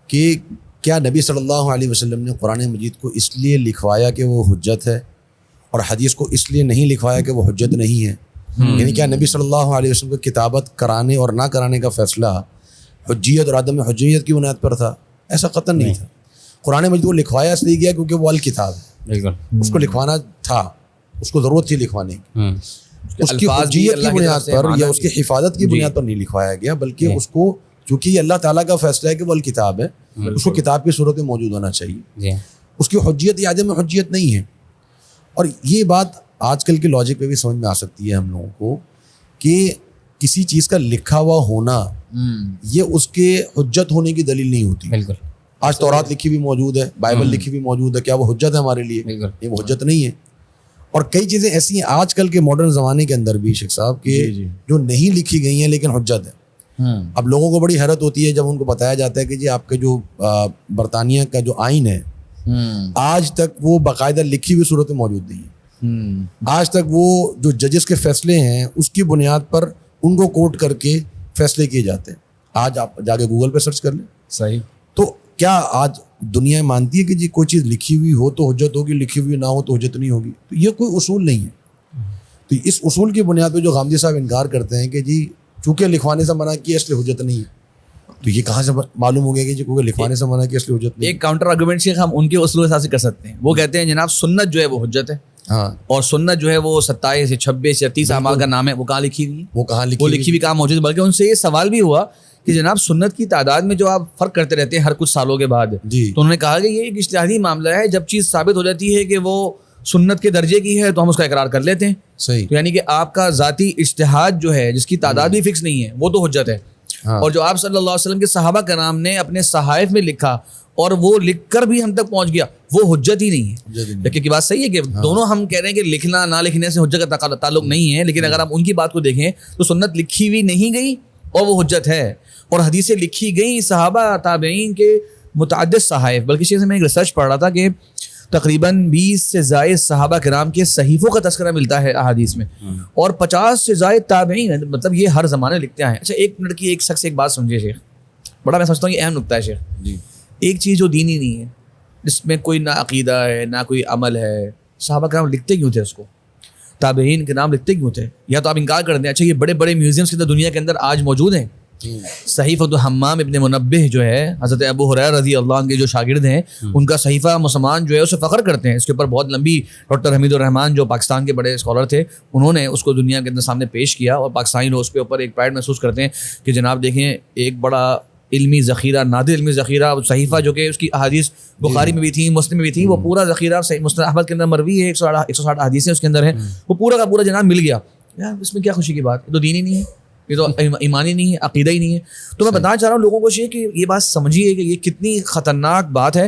کہ کیا نبی صلی اللہ علیہ وسلم نے قرآن مجید کو اس لیے لکھوایا کہ وہ حجت ہے اور حدیث کو اس لیے نہیں لکھوایا کہ وہ حجت نہیں ہے؟ یعنی کیا نبی صلی اللہ علیہ وسلم کو کتابت کرانے اور نہ کرانے کا فیصلہ حجیت اور عدم حجیت کی بنیاد پر تھا؟ ایسا قطعاً نہیں تھا. قرآن مجید کو لکھوایا اس لیے گیا کیونکہ وہ الکتاب ہے, اس کو لکھوانا تھا, اس کو ضرورت تھی لکھوانے کی. اس کی حجیت کی بنیاد پر یا اس کی حفاظت کی بنیاد پر نہیں لکھوایا گیا, بلکہ اس کو چونکہ یہ اللہ تعالیٰ کا فیصلہ ہے کہ وہ الکتاب ہے, اس کو کتاب کی صورت میں موجود ہونا چاہیے. اس کی حجیت یا عدم حجیت نہیں ہے. اور یہ بات آج کل کے لاجک پہ بھی سمجھ میں آ سکتی ہے ہم لوگوں کو کہ کسی چیز کا لکھا ہوا ہونا یہ اس کے حجت ہونے کی دلیل نہیں ہوتی. بالکل. آج تورات لکھی بھی موجود ہے, بائبل لکھی بھی موجود ہے, کیا وہ حجت ہے ہمارے لیے؟ یہ وہ حجت نہیں ہے. اور کئی چیزیں ایسی ہیں آج کل کے ماڈرن زمانے کے اندر بھی شیخ صاحب کہ جو نہیں لکھی گئی ہیں لیکن حجت ہے. اب لوگوں کو بڑی حیرت ہوتی ہے جب ان کو بتایا جاتا ہے کہ جی آپ کے جو برطانیہ کا جو آئین ہے آج تک وہ باقاعدہ لکھی ہوئی صورت میں موجود نہیں ہے. آج تک وہ جو ججز کے فیصلے ہیں اس کی بنیاد پر ان کو کوٹ کر کے فیصلے کیے جاتے ہیں. آج آپ جا کے گوگل پہ سرچ کر لیں. صحیح. تو کیا آج دنیا مانتی ہے کہ جی کوئی چیز لکھی ہوئی ہو تو حجت ہوگی, لکھی ہوئی نہ ہو تو حجت نہیں ہوگی؟ تو یہ کوئی اصول نہیں ہے. تو اس اصول کی بنیاد پہ جو غامدی صاحب انکار کرتے ہیں کہ جی چونکہ لکھوانے سے منع کیا اس لیے حجت نہیں ہے, تو یہ کہاں سے معلوم ہو گیا کہ جی کیونکہ لکھوانے سے منع کیا اس لیے حجت نہیں؟ ایک کاؤنٹر آرگومنٹ شیخ ہم ان کے اصول کے حساب سے کر سکتے ہیں. وہ کہتے ہیں جناب سنت جو ہے وہ حجت ہے, اور سنت جو ہے وہ 27 یا 26 یا 30 اعمال کا نام ہے, وہ کہاں لکھی ہوئی ہے؟ وہ لکھی ہوئی کہاں موجود ہے؟ بلکہ ان سے یہ سوال بھی ہوا کہ جناب سنت کی تعداد میں جو آپ فرق کرتے رہتے ہیں ہر کچھ سالوں کے بعد, تو انہوں نے کہا کہ یہ ایک اجتہادی معاملہ ہے. جب چیز ثابت ہو جاتی ہے کہ وہ سنت کے درجے کی ہے تو ہم اس کا اقرار کر لیتے ہیں. صحیح. یعنی کہ آپ کا ذاتی اجتہاد جو ہے جس کی تعداد بھی فکس نہیں ہے وہ تو حجت ہے. اور جو آپ صلی اللہ علیہ وسلم کے صحابہ کرام نے اپنے صحائف میں لکھا اور وہ لکھ کر بھی ہم تک پہنچ گیا وہ حجت ہی نہیں ہے. لیکن کی بات صحیح ہے کہ دونوں ہم کہہ رہے ہیں کہ لکھنا نہ لکھنے سے حجت کا تعلق نہیں ہے, لیکن اگر آپ ان کی بات کو دیکھیں تو سنت لکھی ہوئی نہیں گئی اور وہ حجت ہے, اور حدیثیں لکھی گئی صحابہ تابعین کے متعدد صحائف. بلکہ شیخ سے میں ایک ریسرچ پڑھ رہا تھا کہ تقریباً 20 سے زائد صحابہ کرام کے صحیفوں کا تذکرہ ملتا ہے احادیث میں, اور 50 سے زائد تابعین, مطلب یہ ہر زمانے لکھتے ہیں. اچھا ایک منٹ کی ایک شخص ایک بات سمجھے شیخ, بڑا میں سمجھتا ہوں یہ اہم نکتہ ہے شیخ. ایک چیز جو دینی نہیں ہے, جس میں کوئی نہ عقیدہ ہے نہ کوئی عمل ہے, صحابہ کرام لکھتے کیوں تھے اس کو؟ تابعین کے نام لکھتے کیوں تھے؟ یا تو آپ انکار کر دیں اچھا یہ بڑے بڑے میوزیمس کے اندر دنیا کے اندر آج موجود ہیں. صحیفۃ حمام ابن منبہ جو ہے حضرت ابو ہریرہ رضی اللہ عنہ کے جو شاگرد ہیں, ان کا صحیفہ مسلمان جو ہے اسے فخر کرتے ہیں. اس کے اوپر بہت لمبی ڈاکٹر حمید الرحمان جو پاکستان کے بڑے اسکالر تھے انہوں نے اس کو دنیا کے اندر سامنے پیش کیا, اور پاکستانی لوگ اس کے اوپر ایک پرائڈ محسوس کرتے ہیں کہ جناب دیکھیں ایک بڑا علمی ذخیرہ, نادر علمی ذخیرہ, صحیفہ جو کہ اس کی احادیث بخاری میں بھی تھیں, مسلم میں بھی تھیں, وہ پورا ذخیرہ مسند احمد کے اندر مروی ہے, 160 احادیثیں اس کے اندر ہیں, وہ پورا کا پورا جناب مل گیا. یار اس میں کیا خوشی کی بات؟ یہ تو دینی نہیں ہے, یہ تو ایمانی نہیں ہے, عقیدہ ہی نہیں ہے. تو میں بتانا چاہ رہا ہوں لوگوں کو کہ یہ بات سمجھیے کہ یہ کتنی خطرناک بات ہے.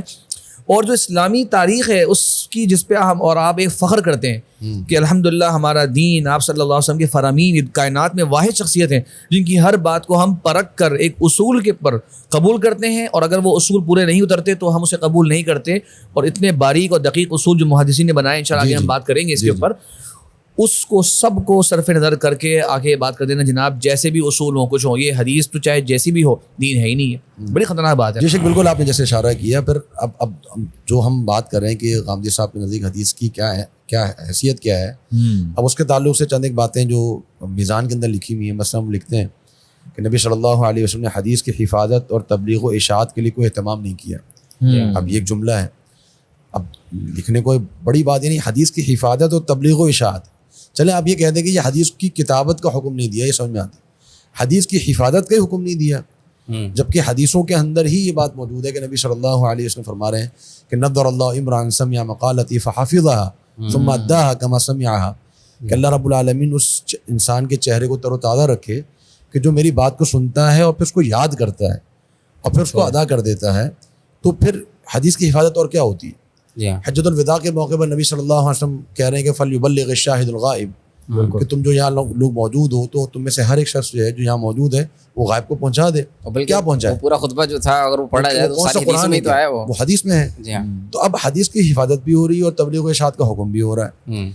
اور جو اسلامی تاریخ ہے اس کی جس پہ ہم اور آپ ایک فخر کرتے ہیں کہ الحمدللہ ہمارا دین آپ صلی اللہ علیہ وسلم کے فرامین کائنات میں واحد شخصیت ہیں جن کی ہر بات کو ہم پرکھ کر ایک اصول کے پر قبول کرتے ہیں، اور اگر وہ اصول پورے نہیں اترتے تو ہم اسے قبول نہیں کرتے. اور اتنے باریک اور دقیق اصول جو محدثین نے بنائے، انشاءاللہ آگے ہم بات کریں گے اس کے اوپر، اس کو سب کو صرف نظر کر کے آگے بات کر دینا جناب جیسے بھی اصول ہوں کچھ ہوں، یہ حدیث تو چاہے جیسی بھی ہو دین ہے ہی نہیں ہے. بڑی خطرناک بات ہے. جی شیخ بالکل آپ نے جیسے اشارہ کیا. پھر اب جو ہم بات کر رہے ہیں کہ غامدی صاحب کے نزدیک حدیث کی کیا حیثیت کیا ہے، اب اس کے تعلق سے چند ایک باتیں جو میزان کے اندر لکھی ہوئی ہیں. مثلا ہم لکھتے ہیں کہ نبی صلی اللہ علیہ وسلم نے حدیث کی حفاظت اور تبلیغ و اشاعت کے لیے کوئی اہتمام نہیں کیا. اب یہ ایک جملہ ہے، اب لکھنے کو بڑی بات یعنی حدیث کی حفاظت اور تبلیغ و اشاعت. چلے آپ یہ کہہ دیں کہ یہ حدیث کی کتابت کا حکم نہیں دیا، یہ سمجھ میں آتا ہے. حدیث کی حفاظت کا ہی حکم نہیں دیا، جبکہ حدیثوں کے اندر ہی یہ بات موجود ہے کہ نبی صلی اللہ علیہ وسلم فرما رہے ہیں کہ نضر اللہ عمران سمع مقالتی فحفظها ثم اداها كما سمعها، کہ اللہ رب العالمین اس انسان کے چہرے کو تر و تازہ رکھے کہ جو میری بات کو سنتا ہے اور پھر اس کو یاد کرتا ہے اور پھر اس کو ادا کر دیتا ہے. تو پھر حدیث کی حفاظت اور کیا ہوتی ہے. حجۃ الوداع کے موقع پر نبی صلی اللہ علیہ وسلم کہہ رہے ہیں کہ فلیبلغ الشاہد الغائب، کہ تم جو یہاں لوگ موجود ہو تو تم میں سے ہر ایک شخص جو ہے جو یہاں موجود ہے وہ غائب کو پہنچا دے. کیا پہنچائے؟ پورا خطبہ جو تھا اگر وہ پڑھا جائے تو ساری حدیث میں تو آیا، وہ حدیث میں ہے. تو اب حدیث کی حفاظت بھی ہو رہی ہے اور تبلیغ و اشاعت کا حکم بھی ہو رہا ہے.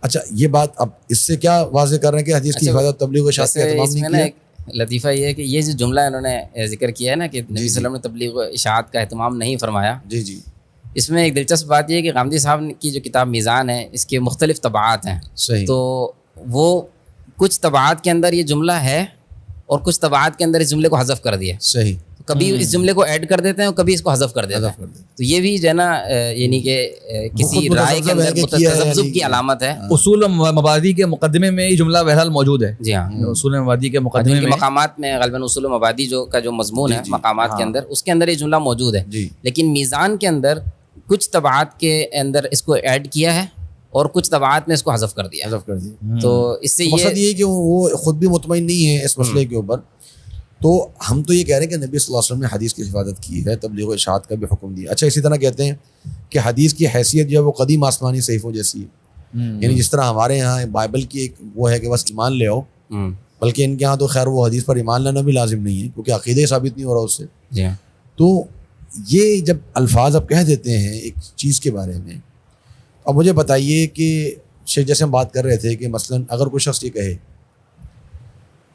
اچھا یہ بات اب اس سے کیا واضح کر رہے ہیں کہ حدیث کی حفاظت تبلیغ و اشاعت کا اہتمام نہیں کیا. لطیفہ یہ ہے کہ یہ جو جملہ انہوں نے ذکر کیا ہے نا کہ نبی صلی اللہ علیہ وسلم نے تبلیغ و اشاعت کا اہتمام نہیں فرمایا، جی اس میں ایک دلچسپ بات یہ ہے کہ غامدی صاحب کی جو کتاب میزان ہے اس کے مختلف طبعات ہیں. صحیح. تو وہ کچھ طبعات کے اندر یہ جملہ ہے اور کچھ طبعات کے اندر اس جملے کو حذف کر دیا. صحیح. کبھی اس جملے کو ایڈ کر دیتے ہیں اور کبھی اس کو حذف کر دیتے ہیں. تو یہ بھی جو ہے نا یعنی کہ کسی رائے کے اندر تذبذب کی علامت ہے. اصول مبادی کے مقدمے میں یہ جملہ بہرحال موجود ہے. جی ہاں، اصول مبادی کے مقدمے میں مقامات میں غالباً اصول مبادی کا جو مضمون ہے مقامات کے اندر اس کے اندر یہ جملہ موجود ہے. لیکن میزان کے اندر کچھ طبعات کے اندر اس کو ایڈ کیا ہے اور کچھ طبعات میں اس کو حذف کر دیا. تو اس سے مقصد یہ کہ وہ خود بھی مطمئن نہیں ہے اس مسئلے کے اوپر. تو ہم تو یہ کہہ رہے ہیں کہ نبی صلی اللہ علیہ وسلم نے حدیث کی حفاظت کی ہے، تبلیغ و اشاعت کا بھی حکم دیا. اچھا اسی طرح کہتے ہیں کہ حدیث کی حیثیت جو ہے وہ قدیم آسمانی صحیفوں جیسی ہے. یعنی جس طرح ہمارے یہاں بائبل کی ایک وہ ہے کہ بس ایمان لے آؤ، بلکہ ان کے یہاں تو خیر وہ حدیث پر ایمان لانا بھی لازم نہیں ہے کیونکہ عقیدے ثابت نہیں ہو رہا اس سے. تو یہ جب الفاظ اب کہہ دیتے ہیں ایک چیز کے بارے میں، اب مجھے بتائیے کہ شیخ جیسے ہم بات کر رہے تھے کہ مثلا اگر کوئی شخص یہ کہے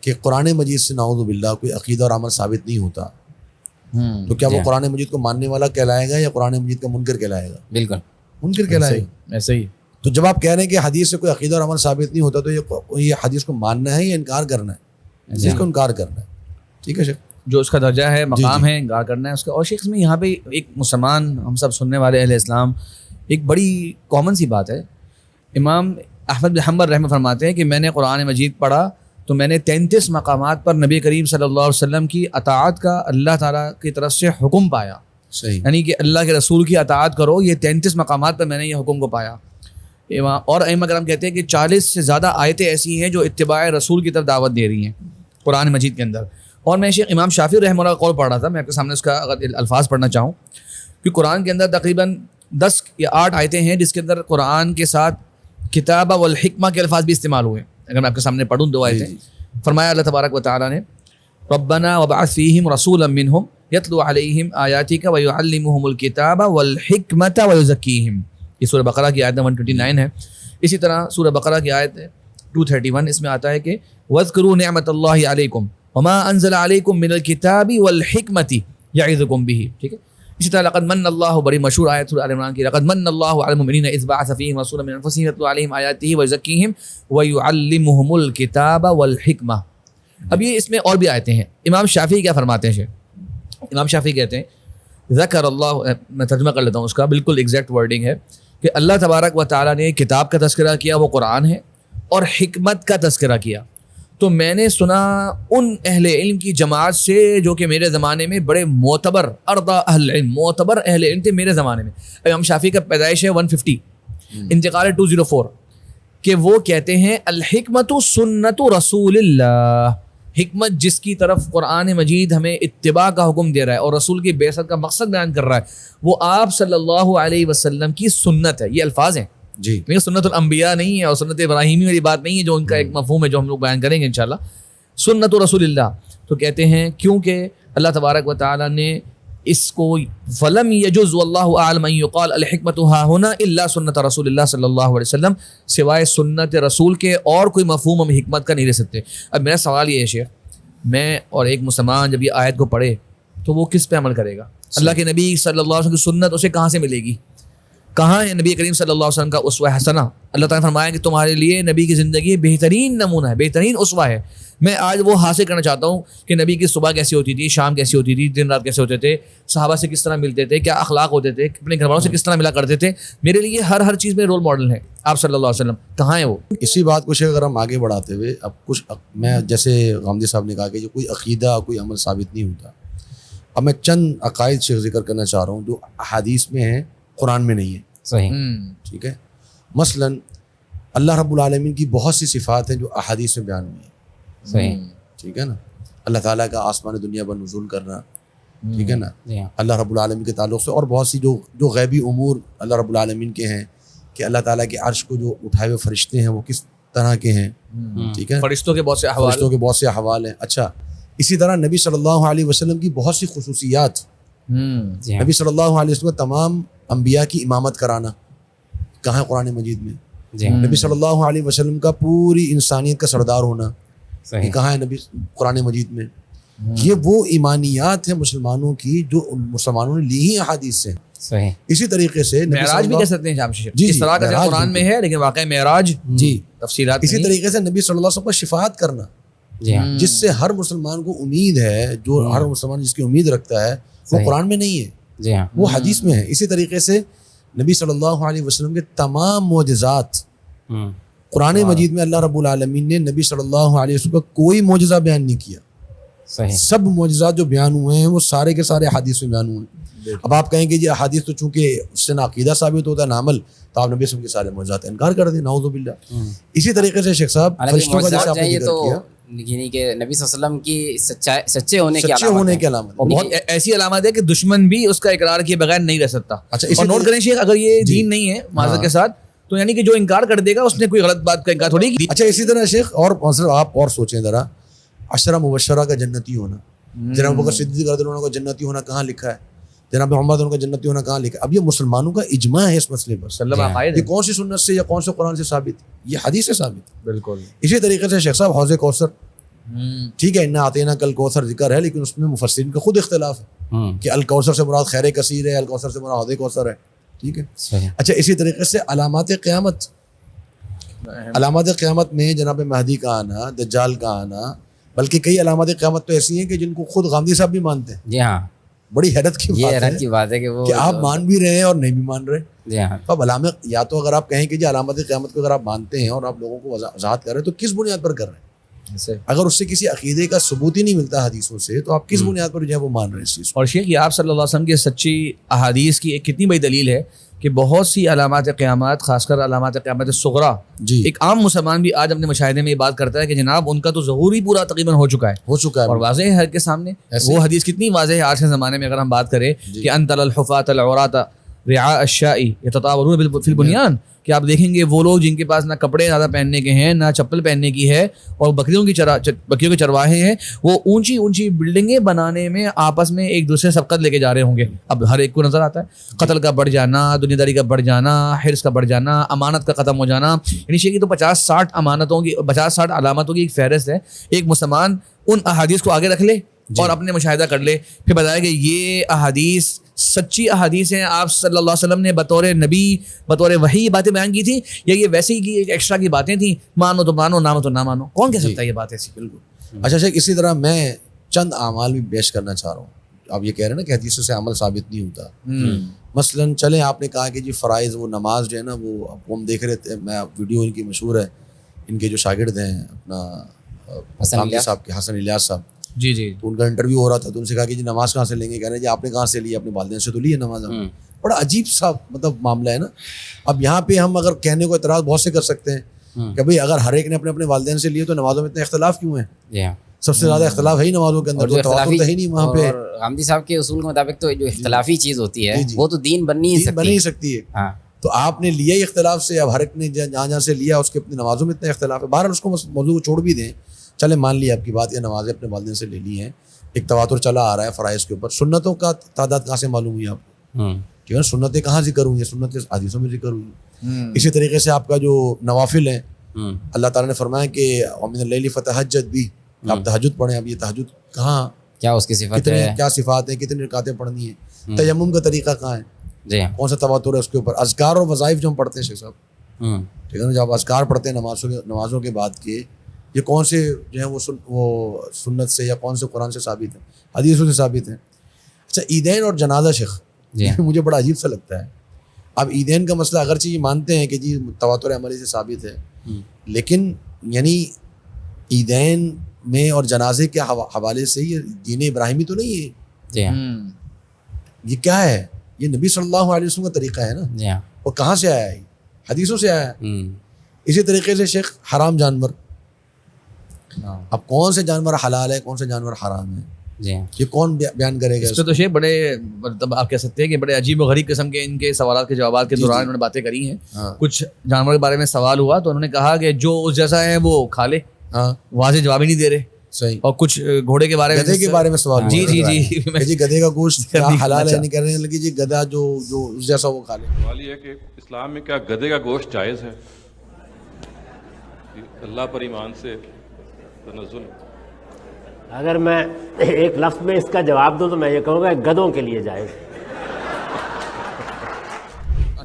کہ قرآن مجید سے نعوذ باللہ کوئی عقیدہ اور عمل ثابت نہیں ہوتا، تو کیا وہ قرآن مجید کو ماننے والا کہلائے گا یا قرآن مجید کا منکر کہلائے گا؟ بالکل منکر کہلائے گا. ایسے ہی. تو جب آپ کہہ رہے ہیں کہ حدیث سے کوئی عقیدہ اور عمل ثابت نہیں ہوتا تو یہ حدیث کو ماننا ہے یا انکار کرنا ہے؟ اس کو انکار کرنا ہے. ٹھیک ہے شیخ، جو اس کا درجہ ہے مقام ہے انکار کرنا ہے اس کا. اور شیخ میں یہاں پہ ایک مسلمان ہم سب سننے والے اہل اسلام ایک بڑی کامن سی بات ہے. امام احمد بن حنبل رحمہ فرماتے ہیں کہ میں نے قرآن مجید پڑھا تو میں نے 33 مقامات پر نبی کریم صلی اللہ علیہ وسلم کی اطاعت کا اللہ تعالیٰ کی طرف سے حکم پایا. صحیح. یعنی کہ اللہ کے رسول کی اطاعت کرو، یہ 33 مقامات پر میں نے یہ حکم کو پایا. اور ائمہ کرام کہتے ہیں کہ 40 سے زیادہ آیتیں ایسی ہیں جو اتباع رسول کی طرف دعوت دے رہی ہیں قرآن مجید کے اندر. اور میں شیخ امام شافعی رحمہ اللہ کا قول پڑھ رہا تھا، میں آپ کے سامنے اس کا اگر الفاظ پڑھنا چاہوں کہ قرآن کے اندر تقریباً 10 یا 8 آیتیں ہیں جس کے اندر قرآن کے ساتھ کتاب والحکمہ کے الفاظ بھی استعمال ہوئے. اگر میں آپ کے سامنے پڑھوں 2 آیتیں، فرمایا اللہ تبارک و تعالیٰ نے ربنا وابعث فیہم رسولا منہم یتلو علیہم آیاتک ویعلمہم الکتاب والحکمۃ ویزکیہم. یہ سورہ بقرہ کی آیت 129 ہے. اسی طرح سورہ بقرہ کی آیت 231 اس میں آتا ہے کہ وَاذْكُرُوا نِعْمَةَ اللَّهِ عَلَيْكُمْ وَمَا أَنزَلَ عَلَيْكُمْ مِنَ الْكِتَابِ وَالْحِكْمَةِ يَعِظُكُمْ بِهِ. ٹھیک ہے. اسی طرح لقد من اللہ، بڑی مشہور آیت سورہ آل عمران کی، لقد من اللہ علی المؤمنین اذ بعث فیہم رسولا من انفسہم یتلو علیہم آیاتہ ویزکیہم ویعلمہم الکتاب والحکمہ. اب یہ اس میں اور بھی آیتیں ہیں. امام شافعی کیا فرماتے ہیں؟ امام شافعی کہتے ہیں ذکر اللہ، میں ترجمہ کر لیتا ہوں اس کا، بالکل ایگزیکٹ ورڈنگ ہے کہ اللہ تبارک و تعالیٰ نے کتاب کا تذکرہ کیا، وہ قرآن ہے، اور حکمت کا تذکرہ کیا. تو میں نے سنا ان اہل علم کی جماعت سے جو کہ میرے زمانے میں بڑے معتبر ارضا اہل علم، معتبر اہل علم تھے میرے زمانے میں. امام شافعی کا پیدائش ہے 150، انتقال ہے 204، کہ وہ کہتے ہیں الحکمت سنت رسول اللہ، حکمت جس کی طرف قرآن مجید ہمیں اتباع کا حکم دے رہا ہے اور رسول کی بعثت کا مقصد بیان کر رہا ہے، وہ آپ صلی اللہ علیہ وسلم کی سنت ہے. یہ الفاظ ہیں جی. لیکن سنت الانبیاء نہیں ہے اور سنت ابراہیمی والی بات نہیں ہے جو ان کا ایک مفہوم ہے جو ہم لوگ بیان کریں گے انشاءاللہ. سنت رسول اللہ تو کہتے ہیں کیونکہ اللہ تبارک و تعالیٰ نے اس کو فلم یجوز واللہ اعلم ان یقال الحکمت ها هنا الا سنت رسول اللہ صلی اللہ علیہ وسلم، سوائے سنت رسول کے اور کوئی مفہوم ہم حکمت کا نہیں لے سکتے. اب میرا سوال یہ ہے شیخ، میں اور ایک مسلمان جب یہ آیت کو پڑھے تو وہ کس پہ عمل کرے گا؟ اللہ کے نبی صلی اللہ علیہ وسلم کی سنت اسے کہاں سے ملے گی؟ کہاں ہے نبی کریم صلی اللہ علیہ وسلم کا اسوہ حسنہ؟ اللہ تعالیٰ نے فرمایا کہ تمہارے لیے نبی کی زندگی بہترین نمونہ ہے، بہترین اسوہ ہے. میں آج وہ حاصل کرنا چاہتا ہوں کہ نبی کی صبح کیسی ہوتی تھی، شام کیسی ہوتی تھی، دن رات کیسے ہوتے تھے، صحابہ سے کس طرح ملتے تھے، کیا اخلاق ہوتے تھے، اپنے گھر والوں سے کس طرح ملا کرتے تھے. میرے لیے ہر چیز میں رول ماڈل ہے آپ صلی اللہ علیہ وسلم. کہاں ہے وہ؟ اسی بات کو اگر ہم آگے بڑھاتے ہوئے اب کچھ میں جیسے غامدی صاحب نے کہا کہ جو کوئی عقیدہ کوئی عمل ثابت نہیں ہوتا، اب میں چند عقائد سے ذکر کرنا چاہ رہا ہوں جو احادیث میں ہیں، قرآن میں نہیں ہے. صحیح. ٹھیک ہے. مثلا اللہ رب العالمین کی بہت سی صفات ہیں جو احادیث میں بیان ہوئی ہیں. صحیح. ٹھیک ہے نا. اللہ تعالیٰ کا آسمان دنیا پر نزول کرنا، ٹھیک ہے نا. جی ہاں. اللہ رب العالمین کے تعلق سے اور بہت سی جو غیبی امور اللہ رب العالمین کے ہیں کہ اللہ تعالیٰ کے عرش کو جو اٹھائے ہوئے فرشتے ہیں وہ کس طرح کے ہیں. ٹھیک ہے. فرشتوں کے بہت سے احوال، فرشتوں کے بہت سے احوال ہیں. اچھا، اسی طرح نبی صلی اللہ علیہ وسلم کی بہت سی خصوصیات. جی ہاں. نبی صلی اللہ علیہ وسلم تمام انبیاء کی امامت کرانا کہاں ہے قرآن مجید میں. جی ہاں. نبی صلی اللہ علیہ وسلم کا پوری انسانیت کا سردار ہونا یہ صحیح. کہاں ہے نبی قرآن مجید میں. یہ وہ ایمانیات ہیں مسلمانوں کی جو مسلمانوں نے لی ہی احادیث سے. صحیح. اسی طریقے سے نبی معراج صلی بھی اللہ- کہہ سکتے ہیں جام شیخ، جی، اس طرح کا معراج قرآن میں بالکل. ہے لیکن واقعی معراج جی تفصیلات اسی نہیں. طریقے سے نبی صلی اللہ علیہ وسلم کو شفاعت کرنا جی ہاں. جس سے ہر مسلمان کو امید ہے، جو ہر مسلمان جس کی امید رکھتا ہے وہ صحیح. قرآن میں نہیں ہے، جی ہاں. وہ حدیث میں ہے. اسی طریقے سے نبی صلی اللہ علیہ وسلم کے تمام معجزات قرآن مجید میں اللہ رب العالمین نے نبی صلی اللہ علیہ وسلم کا کوئی معجزہ بیان نہیں کیا. صحیح. سب معجزات جو بیان ہوئے ہیں وہ سارے کے سارے حدیث میں بیان ہوئے ہیں. اب آپ کہیں گے جی احادیث تو چونکہ اس سے نہ عقیدہ ثابت ہوتا ہے نہ عمل، تو آپ نبی صلی اللہ علیہ وسلم کے سارے معجزات انکار کر دیں، نعوذ باللہ. اسی طریقے سے شیخ صاحب حالانکہ فرشتوں کا جیسے معجزات آپ جو ہیں نے یہ ذکر تو کیا یعنی کہ نبی صلی اللہ علیہ وسلم کی سچے ہونے کی سچے علامت ہونے ہے. کی علامت اور ہے. بہت ایسی علامات ہے کہ دشمن بھی اس کا اقرار کیے بغیر نہیں رہ سکتا. اچھا، اسی اور نوٹ کریں شیخ، اگر یہ دین نہیں ہے معذرت کے ساتھ تو یعنی کہ جو انکار کر دے گا اس نے کوئی غلط بات کا انکار تھوڑی کی. اچھا اسی طرح شیخ اور صرف آپ اور سوچیں ذرا، عشرہ مبشرہ کا جنتی ہونا، جناب بکر صدیق رضی اللہ عنہ کا جنتی ہونا کہاں لکھا ہے؟ جناب محمد ان کا جنتی ہونا کہاں لکھا ہے؟ اب یہ مسلمانوں کا اجماع ہے اس مسئلے پر. سلم عقائد یہ کون سی سنت سے یا کون سے قرآن سے ثابت؟ یہ حدیث سے ثابت. بالکل. اسی طریقے سے شیخ صاحب حوض کوثر، ٹھیک ہے، انا اعطیناک کل کوثر ذکر ہے لیکن اس میں مفسرین کا خود اختلاف ہے کہ الکوثر سے مراد خیر کثیر ہے، الکوثر سے مراد حوض کوثر ہے. ٹھیک ہے. صحیح. اچھا اسی طریقے سے علامات قیامت، علامات قیامت میں جناب مہدی کا آنا، دجال کا آنا، بلکہ کئی علامات قیامت تو ایسی ہیں کہ جن کو خود غامدی صاحب بھی مانتے ہیں. جی ہاں. بڑی حیرت کی یہ بات حیرت ہے کی بات ہے کہ وہ کہ آپ مان بھی رہے ہیں اور نہیں بھی مان رہے. جی ہاں. اب علامت یا تو اگر آپ کہیں کہ جی علامات قیامت کو اگر آپ مانتے ہیں اور آپ لوگوں کو وضاحت کر رہے ہیں تو کس بنیاد پر کر رہے ہیں؟ اگر اس سے کسی عقیدے کا ثبوت ہی نہیں ملتا حدیثوں سے تو آپ کس بنیاد پر جو ہے وہ مان رہے ہیں اس چیز کو؟ اور شیخ یہ آپ صلی اللہ علیہ وسلم کی سچی احادیث کی ایک کتنی بڑی دلیل ہے کہ بہت سی علامات قیامات، خاص کر علامات قیامت صغریٰ، جی ایک عام مسلمان بھی آج اپنے مشاہدے میں یہ بات کرتا ہے کہ جناب ان کا تو ظہور ہی پورا تقریباً ہو چکا ہے اور واضح ہے ہر کے سامنے. وہ حدیث کتنی واضح ہے آج کے زمانے میں اگر ہم بات کریں کہ انتل الحفاۃ العراۃ رعاء الشاء یتطاولون فی البنیان، کہ آپ دیکھیں گے وہ لوگ جن کے پاس نہ کپڑے زیادہ پہننے کے ہیں، نہ چپل پہننے کی ہے، اور بکریوں کے چرواہے ہیں، وہ اونچی اونچی بلڈنگیں بنانے میں آپس میں ایک دوسرے سبقت لے کے جا رہے ہوں گے. اب ہر ایک کو نظر آتا ہے قتل کا بڑھ جانا، دنیا داری کا بڑھ جانا، حرص کا بڑھ جانا، امانت کا ختم ہو جانا. یعنی شیخ کی تو 50-60 امانتوں کی 50-60 علامتوں کی ایک فہرست ہے. ایک مسلمان ان احادیث کو آگے رکھ لے اور اپنے مشاہدہ کر لے، پھر بتایا کہ یہ احادیث سچی احادیث ہیں، آپ صلی اللہ علیہ وسلم نے بطور نبی بطور وحی یہ باتیں بیان کی تھی یا یہ ویسے ہی کی ایک ایکسٹرا کی باتیں تھیں، مانو تو مانو، نہ تو نہ مانو. کون کہہ سکتا ہے یہ بات ایسی؟ بالکل. اچھا شیخ اسی طرح میں چند اعمال بھی پیش کرنا چاہ رہا ہوں. آپ یہ کہہ رہے ہیں نا کہ حدیثوں سے عمل ثابت نہیں ہوتا. مثلاً چلیں آپ نے کہا کہ جی فرائض وہ نماز جو ہے نا وہ ہم دیکھ رہے تھے، میں ویڈیو ان کی مشہور ہے، ان کے جو شاگرد ہیں اپنا حسن الیاس صاحب، جی جی، تو ان کا انٹرویو ہو رہا تھا تو ان سے کہا کہ جی نماز کہاں سے لیں گے؟ کہہ رہے ہیں جی آپ نے کہاں سے لی؟ اپنے والدین سے تو لی ہے نماز. بڑا عجیب سا مطلب معاملہ ہے نا. اب یہاں پہ ہم اگر کہنے کو اعتراض بہت سے کر سکتے ہیں کہ بھائی اگر ہر ایک نے اپنے اپنے والدین سے لیے تو نمازوں میں اتنے اختلاف کیوں ہیں؟ سب سے زیادہ اختلاف ہے ہی نمازوں کے اندر، تو تواتر تو ہے نہیں وہاں پہ. اور غامدی صاحب کے اصول کے مطابق تو جو اختلافی چیز ہوتی ہے وہ تو دین بن نہیں سکتی ہے. ہاں تو آپ نے لیا ہی اختلاف سے، اب ہر ایک نے جہاں جہاں سے لیا اس کے اپنی نمازوں میں اتنا اختلاف ہے. بہرحال اس کو موضوع کو چھوڑ بھی دیں، چلے مان لیا آپ کی بات، یہ نمازیں اپنے والدین سے لے لی ہیں، ایک تواتر چلا آ رہا ہے فرائض کے اوپر. سنتوں کا تعداد کہاں سے معلوم ہوئی آپ کو؟ ٹھیک ہے، سنتیں کہاں ذکر ہوئی ہیں؟ سنتیں حدیثوں میں ذکر ہوئی. اسی طریقے سے آپ کا جو نوافل ہیں، اللہ تعالیٰ نے فرمایا کہ ومن اللیل فتہجد بھی، آپ تہجد پڑھیں. اب یہ تہجد کہاں، کیا اس کی صفت کتنے ہے، کیا صفات ہیں، کتنی رکعتیں پڑھنی ہیں، تیمم کا طریقہ کہاں ہے، جی کون سا تواتر ہے اس کے اوپر. اذکار اور وظائف جو ہم پڑھتے ہیں شیخ صاحب، ٹھیک ہے نا، جب اذکار پڑھتے ہیں نمازوں کے بعد کے، یہ کون سے جو ہیں وہ سنت سے یا کون سے قرآن سے ثابت ہیں، حدیثوں سے ثابت ہیں. اچھا عیدین اور جنازہ شیخ، مجھے بڑا عجیب سا لگتا ہے. اب عیدین کا مسئلہ اگرچہ یہ مانتے ہیں کہ جی تواتر عملی سے ثابت ہے، لیکن یعنی عیدین میں اور جنازے کے حوالے سے یہ دین ابراہیمی تو نہیں ہے. جی ہاں یہ کیا ہے؟ یہ نبی صلی اللہ علیہ وسلم کا طریقہ ہے نا. جی ہاں اور کہاں سے آیا ہے؟ حدیثوں سے آیا ہے. اسی طریقے سے شیخ حرام جانور، اب کون سے جانور حلال ہے، کون سے جانور حرام ہے، جی ہاں یہ کون بیان کرے گا؟ اس پہ تو شیخ بڑے مطلب آپ کہہ سکتے ہیں کہ بڑے عجیب و غریب قسم کے ان کے سوالات کے جوابات کے دوران انہوں نے باتیں کری ہیں. کچھ جانور کے بارے میں سوال ہوا تو انہوں نے کہا کہ جو اس جیسا ہے وہ کھا لے، واضح جواب ہی نہیں دے رہے. صحیح. اور کچھ گھوڑے کے بارے میں، گدھے کے بارے میں سوال جی ہوا. جی کہ جی گدھے کا گوشت کیا حلال ہے نہیں کہہ رہے ہیں، لیکن جی گدھا جو اس جیسا وہ کھا لے. سوال یہ ہے کہ اسلام میں کیا گدھے کا گوشت جائز ہے؟ اللہ پر ایمان سے تنزل. اگر میں ایک لفظ میں اس کا جواب دوں تو میں یہ کہوں گا گدھوں کے لیے جائز.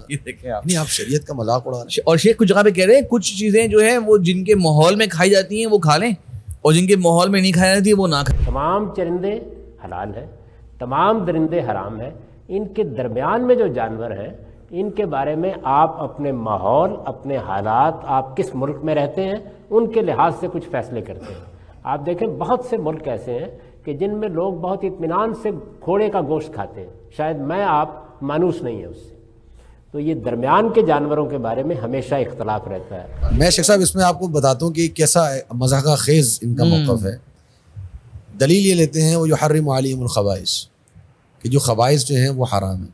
نہیں آپ شریعت کا مذاق اڑا رہے ہیں. اور شیخ کچھ جگہ پہ کہہ رہے ہیں کچھ چیزیں جو ہیں وہ جن کے ماحول میں کھائی جاتی ہیں وہ کھا لیں، اور جن کے ماحول میں نہیں کھائی جاتی وہ نہ کھائیں. تمام چرندے حلال ہیں، تمام درندے حرام ہیں. ان کے درمیان میں جو جانور ہیں ان کے بارے میں آپ اپنے ماحول، اپنے حالات، آپ کس ملک میں رہتے ہیں ان کے لحاظ سے کچھ فیصلے کرتے ہیں. آپ دیکھیں بہت سے ملک ایسے ہیں کہ جن میں لوگ بہت اطمینان سے گھوڑے کا گوشت کھاتے ہیں، شاید میں آپ مانوس نہیں ہیں اس سے. تو یہ درمیان کے جانوروں کے بارے میں ہمیشہ اختلاف رہتا ہے. میں شیخ صاحب اس میں آپ کو بتاتا ہوں کہ کیسا مضحکہ خیز ان کا موقف ہے. دلیل یہ لیتے ہیں وہ یحرم علیہم الخبائث، کہ جو خبائث جو ہیں وہ حرام ہیں.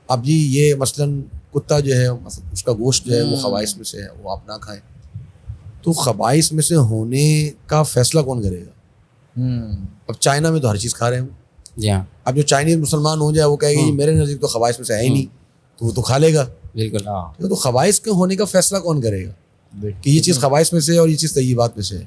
اب جی یہ مثلاً کتا جو ہے اس کا گوشت جو ہے وہ خبائث میں سے ہے، وہ آپ نہ کھائیں. تو خبائث میں سے ہونے کا فیصلہ کون کرے گا؟ اب چائنا میں تو ہر چیز کھا رہے ہوں. جی ہاں اب جو چائنیز مسلمان ہو جائے وہ کہے گا میرے نزدیک تو خبائث میں سے ہے ہی نہیں، تو وہ تو کھا لے گا. بالکل. تو خبائث کے ہونے کا فیصلہ کون کرے گا کہ یہ چیز خبائث میں سے ہے اور یہ چیز طیبات میں سے ہے؟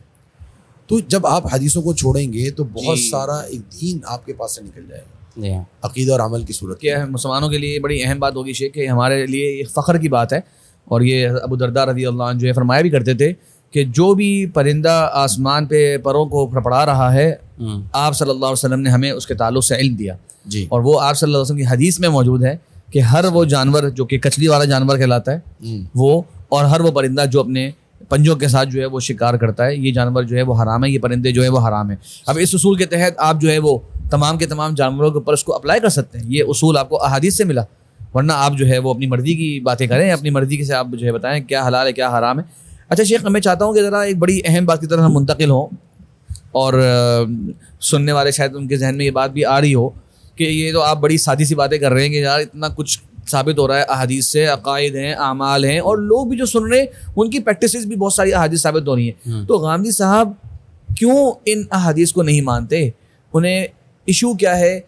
تو جب آپ حدیثوں کو چھوڑیں گے تو بہت سارا ایک دین آپ کے پاس سے نکل جائے گا، جی ہاں عقیدہ اور عمل کی صورت. کہ مسلمانوں کے لیے بڑی اہم بات ہوگی شیخ، کہ ہمارے لیے ایک فخر کی بات ہے. اور یہ ابو درداء رضی اللہ عنہ جو ہے فرمایا بھی کرتے تھے کہ جو بھی پرندہ آسمان پہ پروں کو پھڑپڑا رہا ہے آپ صلی اللہ علیہ وسلم نے ہمیں اس کے تعلق سے علم دیا. جی. اور وہ آپ صلی اللہ علیہ وسلم کی حدیث میں موجود ہے کہ ہر وہ جانور جو کہ کچلی والا جانور کہلاتا ہے وہ، اور ہر وہ پرندہ جو اپنے پنجوں کے ساتھ جو ہے وہ شکار کرتا ہے، یہ جانور جو ہے وہ حرام ہے، یہ پرندے جو ہے وہ حرام ہے. اب اس اصول کے تحت آپ جو ہے وہ تمام کے تمام جانوروں کے اوپر اس کو اپلائی کر سکتے ہیں. یہ اصول آپ کو احادیث سے ملا، ورنہ آپ جو ہے وہ اپنی مرضی کی باتیں کریں، اپنی مرضی سے آپ جو ہے بتائیں کیا حلال ہے کیا حرام ہے. اچھا شیخ میں چاہتا ہوں کہ ذرا ایک بڑی اہم بات کی طرف ہم منتقل ہوں، اور سننے والے شاید ان کے ذہن میں یہ بات بھی آ رہی ہو کہ یہ تو آپ بڑی سادی سی باتیں کر رہے ہیں کہ یار اتنا کچھ ثابت ہو رہا ہے احادیث سے، عقائد ہیں، اعمال ہیں، اور لوگ بھی جو سن رہے ہیں ان کی پریکٹسز بھی بہت ساری احادیث ثابت ہو رہی ہیں. تو غامدی صاحب کیوں ان احادیث کو نہیں مانتے؟ انہیں ایشو کیا ہے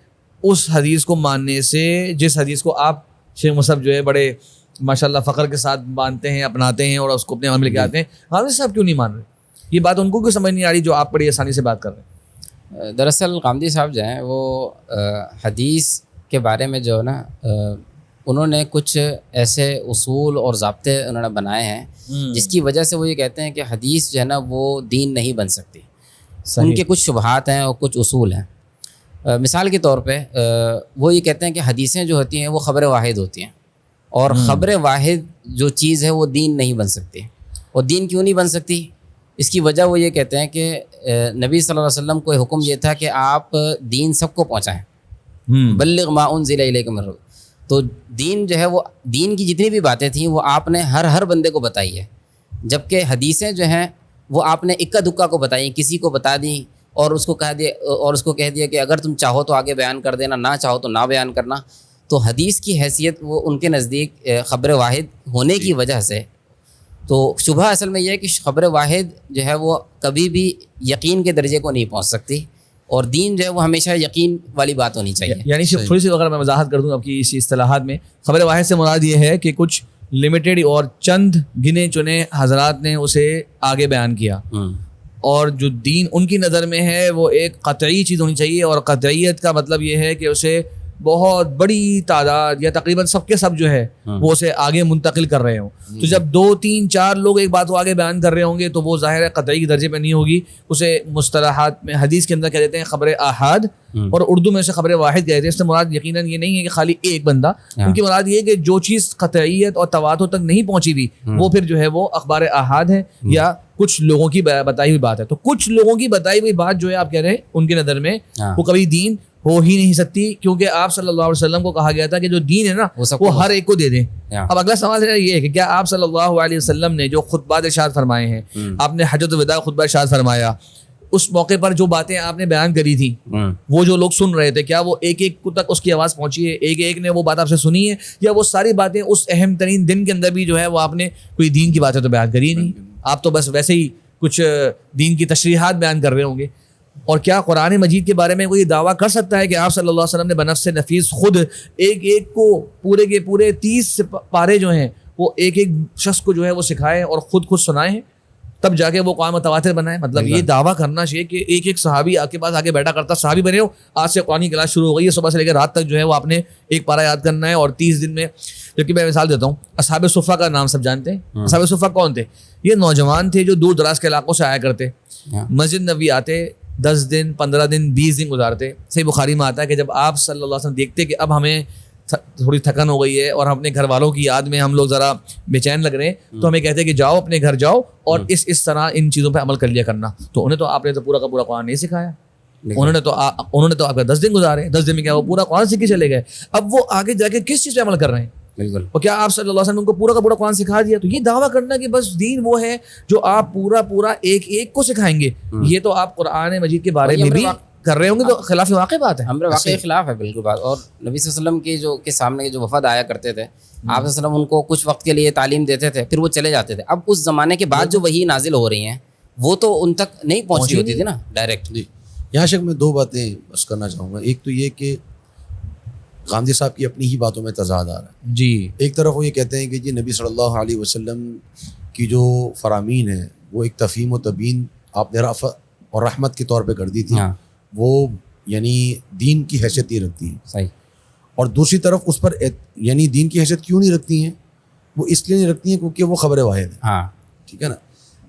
اس حدیث کو ماننے سے جس حدیث کو آپ شیخ مصعب جو ہے بڑے ماشاءاللہ فخر کے ساتھ مانتے ہیں، اپناتے ہیں اور اس کو اپنے عمل میں لے کے آتے ہیں؟ غامدی صاحب کیوں نہیں مان رہے؟ یہ بات ان کو کیوں سمجھ نہیں آ رہی جو آپ بڑی آسانی سے بات کر رہے ہیں؟ دراصل غامدی صاحب جو ہیں وہ حدیث کے بارے میں جو ہے نا انہوں نے کچھ ایسے اصول اور ضابطے انہوں نے بنائے ہیں جس کی وجہ سے وہ یہ کہتے ہیں کہ حدیث جو ہے نا وہ دین نہیں بن سکتی. ان کے کچھ شبہات ہیں اور کچھ اصول ہیں. مثال کے طور پہ وہ یہ کہتے ہیں کہ حدیثیں جو ہوتی ہیں وہ خبر واحد ہوتی ہیں، اور خبر واحد جو چیز ہے وہ دین نہیں بن سکتی. اور دین کیوں نہیں بن سکتی؟ اس کی وجہ وہ یہ کہتے ہیں کہ نبی صلی اللہ علیہ وسلم کو حکم یہ تھا کہ آپ دین سب کو پہنچائیں، بلغ ما انزل الیک من ربک. تو دین جو ہے وہ دین کی جتنی بھی باتیں تھیں وہ آپ نے ہر بندے کو بتائی ہے، جبکہ حدیثیں جو ہیں وہ آپ نے اکا دکا کو بتائیں، کسی کو بتا دیں، اور اس کو کہہ دیا کہ اگر تم چاہو تو آگے بیان کر دینا، نہ چاہو تو نہ بیان کرنا. تو حدیث کی حیثیت وہ ان کے نزدیک خبر واحد ہونے کی وجہ سے، تو شبہ اصل میں یہ ہے کہ خبر واحد جو ہے وہ کبھی بھی یقین کے درجے کو نہیں پہنچ سکتی، اور دین جو ہے وہ ہمیشہ یقین والی بات ہونی چاہیے. یعنی تھوڑی سی اگر میں وضاحت کر دوں آپ کی اس اصطلاحات میں، خبر واحد سے مراد یہ ہے کہ کچھ لمیٹیڈ اور چند گنے چنے حضرات نے اسے آگے بیان کیا، اور جو دین ان کی نظر میں ہے وہ ایک قطعی چیز ہونی چاہیے، اور قطعیت کا مطلب یہ ہے کہ اسے بہت بڑی تعداد یا تقریباً سب کے سب جو ہے وہ اسے آگے منتقل کر رہے ہوں. تو جب 2 3 4 لوگ ایک بات کو آگے بیان کر رہے ہوں گے تو وہ ظاہر ہے قطعی کے درجے پہ نہیں ہوگی. اسے مصطلحات میں حدیث کے اندر کہہ دیتے ہیں خبر آحاد، اور اردو میں اسے خبر واحد کہتے ہیں. اس سے مراد یقیناً یہ نہیں ہے کہ خالی ایک بندہ، ان کی مراد یہ ہے کہ جو چیز قطعیت اور تواتر تک نہیں پہنچی ہوئی وہ پھر جو ہے وہ اخبار آحاد ہے یا کچھ لوگوں کی بتائی ہوئی بات ہے. تو کچھ لوگوں کی بتائی ہوئی بات جو ہے آپ کہہ رہے ہیں ان کی نظر میں وہ کبھی دین ہو ہی نہیں سکتی، کیونکہ آپ صلی اللہ علیہ وسلم کو کہا گیا تھا کہ جو دین ہے نا وہ ہر ایک کو دے دیں. اب اگلا سوال یہ ہے کہ کیا آپ صلی اللہ علیہ وسلم نے جو خطبات ارشاد فرمائے ہیں، آپ نے حجۃ الوداع خطبہ ارشاد فرمایا، اس موقع پر جو باتیں آپ نے بیان کری تھی وہ جو لوگ سن رہے تھے، کیا وہ ایک ایک کو تک اس کی آواز پہنچی ہے؟ ایک ایک نے وہ بات آپ سے سنی ہے، یا وہ ساری باتیں اس اہم ترین دن کے اندر بھی جو ہے وہ آپ نے کوئی دین کی باتیں تو بیان کری نہیں، آپ تو بس ویسے ہی کچھ دین کی تشریحات بیان کر رہے ہوں گے؟ اور کیا قرآن مجید کے بارے میں کوئی دعویٰ کر سکتا ہے کہ آپ صلی اللہ علیہ وسلم نے بنفس نفیس خود ایک ایک کو پورے کے پورے 30 پارے جو ہیں وہ ایک ایک شخص کو جو ہے وہ سکھائے اور خود سنائے ہیں، تب جا کے وہ قرآن متواتر بنائے؟ مطلب یہ دعویٰ کرنا چاہیے کہ ایک ایک صحابی آپ کے پاس آگے بیٹھا کرتا، صحابی بنے ہو، آج سے قرآن کی کلاس شروع ہو گئی ہے، صبح سے لے کر رات تک جو ہے وہ آپ نے ایک پارہ یاد کرنا ہے، اور 30 دن میں. جبکہ میں مثال دیتا ہوں، اصحاب صفہ کا نام سب جانتے ہیں. اصحاب صفہ کون تھے؟ یہ نوجوان تھے جو دور دراز کے علاقوں سے آیا کرتے، مسجد نبوی آتے، 10 دن 15 دن 20 دن گزارتے. صحیح بخاری میں آتا ہے کہ جب آپ صلی اللہ علیہ وسلم دیکھتے کہ اب ہمیں تھوڑی تھکن ہو گئی ہے اور اپنے گھر والوں کی یاد میں ہم لوگ ذرا بے چین لگ رہے ہیں، تو ہمیں کہتے ہیں کہ جاؤ اپنے گھر جاؤ اور اس طرح ان چیزوں پہ عمل کر لیا کرنا. تو انہیں تو آپ نے تو پورا کا پورا قرآن نہیں سکھایا، انہوں نے تو آپ کا 10 دن گزارے، 10 دن میں کیا وہ پورا قرآن سیکھ کے چلے گئے. اب وہ آگے جا کے کس چیز پہ عمل کر رہے ہیں؟ بالکل. اور کیا آپ صلی اللہ علیہ وسلم ان کو پورا کا پورا قرآن سکھا دیا؟ تو یہ دعویٰ کرنا کہ بس دین وہ ہے جو آپ پورا ایک ایک کو سکھائیں گے، یہ تو آپ قرآن مجید کے بارے میں بھی کر رہے ہوں گے، تو خلاف واقع بات ہے، ہمارے واقعی خلاف ہے بالکل بات. اور نبی صلی اللہ علیہ وسلم کے سامنے جو وفد آیا کرتے تھے، آپ صلی اللہ علیہ وسلم ان کو کچھ وقت کے لیے تعلیم دیتے تھے، پھر وہ چلے جاتے تھے. اب اس زمانے کے بعد جو وحی نازل ہو رہی ہیں وہ تو ان تک نہیں پہنچی ہوتی تھی نا ڈائریکٹ. یہاں شک میں 2 باتیں بس کرنا چاہوں گا. ایک تو یہ کہ غامدی صاحب کی اپنی ہی باتوں میں تضاد آ رہا ہے جی. ایک طرف وہ یہ کہتے ہیں کہ جی نبی صلی اللہ علیہ وسلم کی جو فرامین ہے وہ ایک تفہیم و تبیین آپ نے رافع اور رحمت کے طور پہ کر دی تھی، وہ یعنی دین کی حیثیت نہیں رکھتی ہیں. صحیح. اور دوسری طرف اس پر یعنی دین کی حیثیت کیوں نہیں رکھتی ہیں؟ وہ اس لیے نہیں رکھتی ہیں کیونکہ وہ خبر واحد ہے. ہاں ٹھیک ہے نا.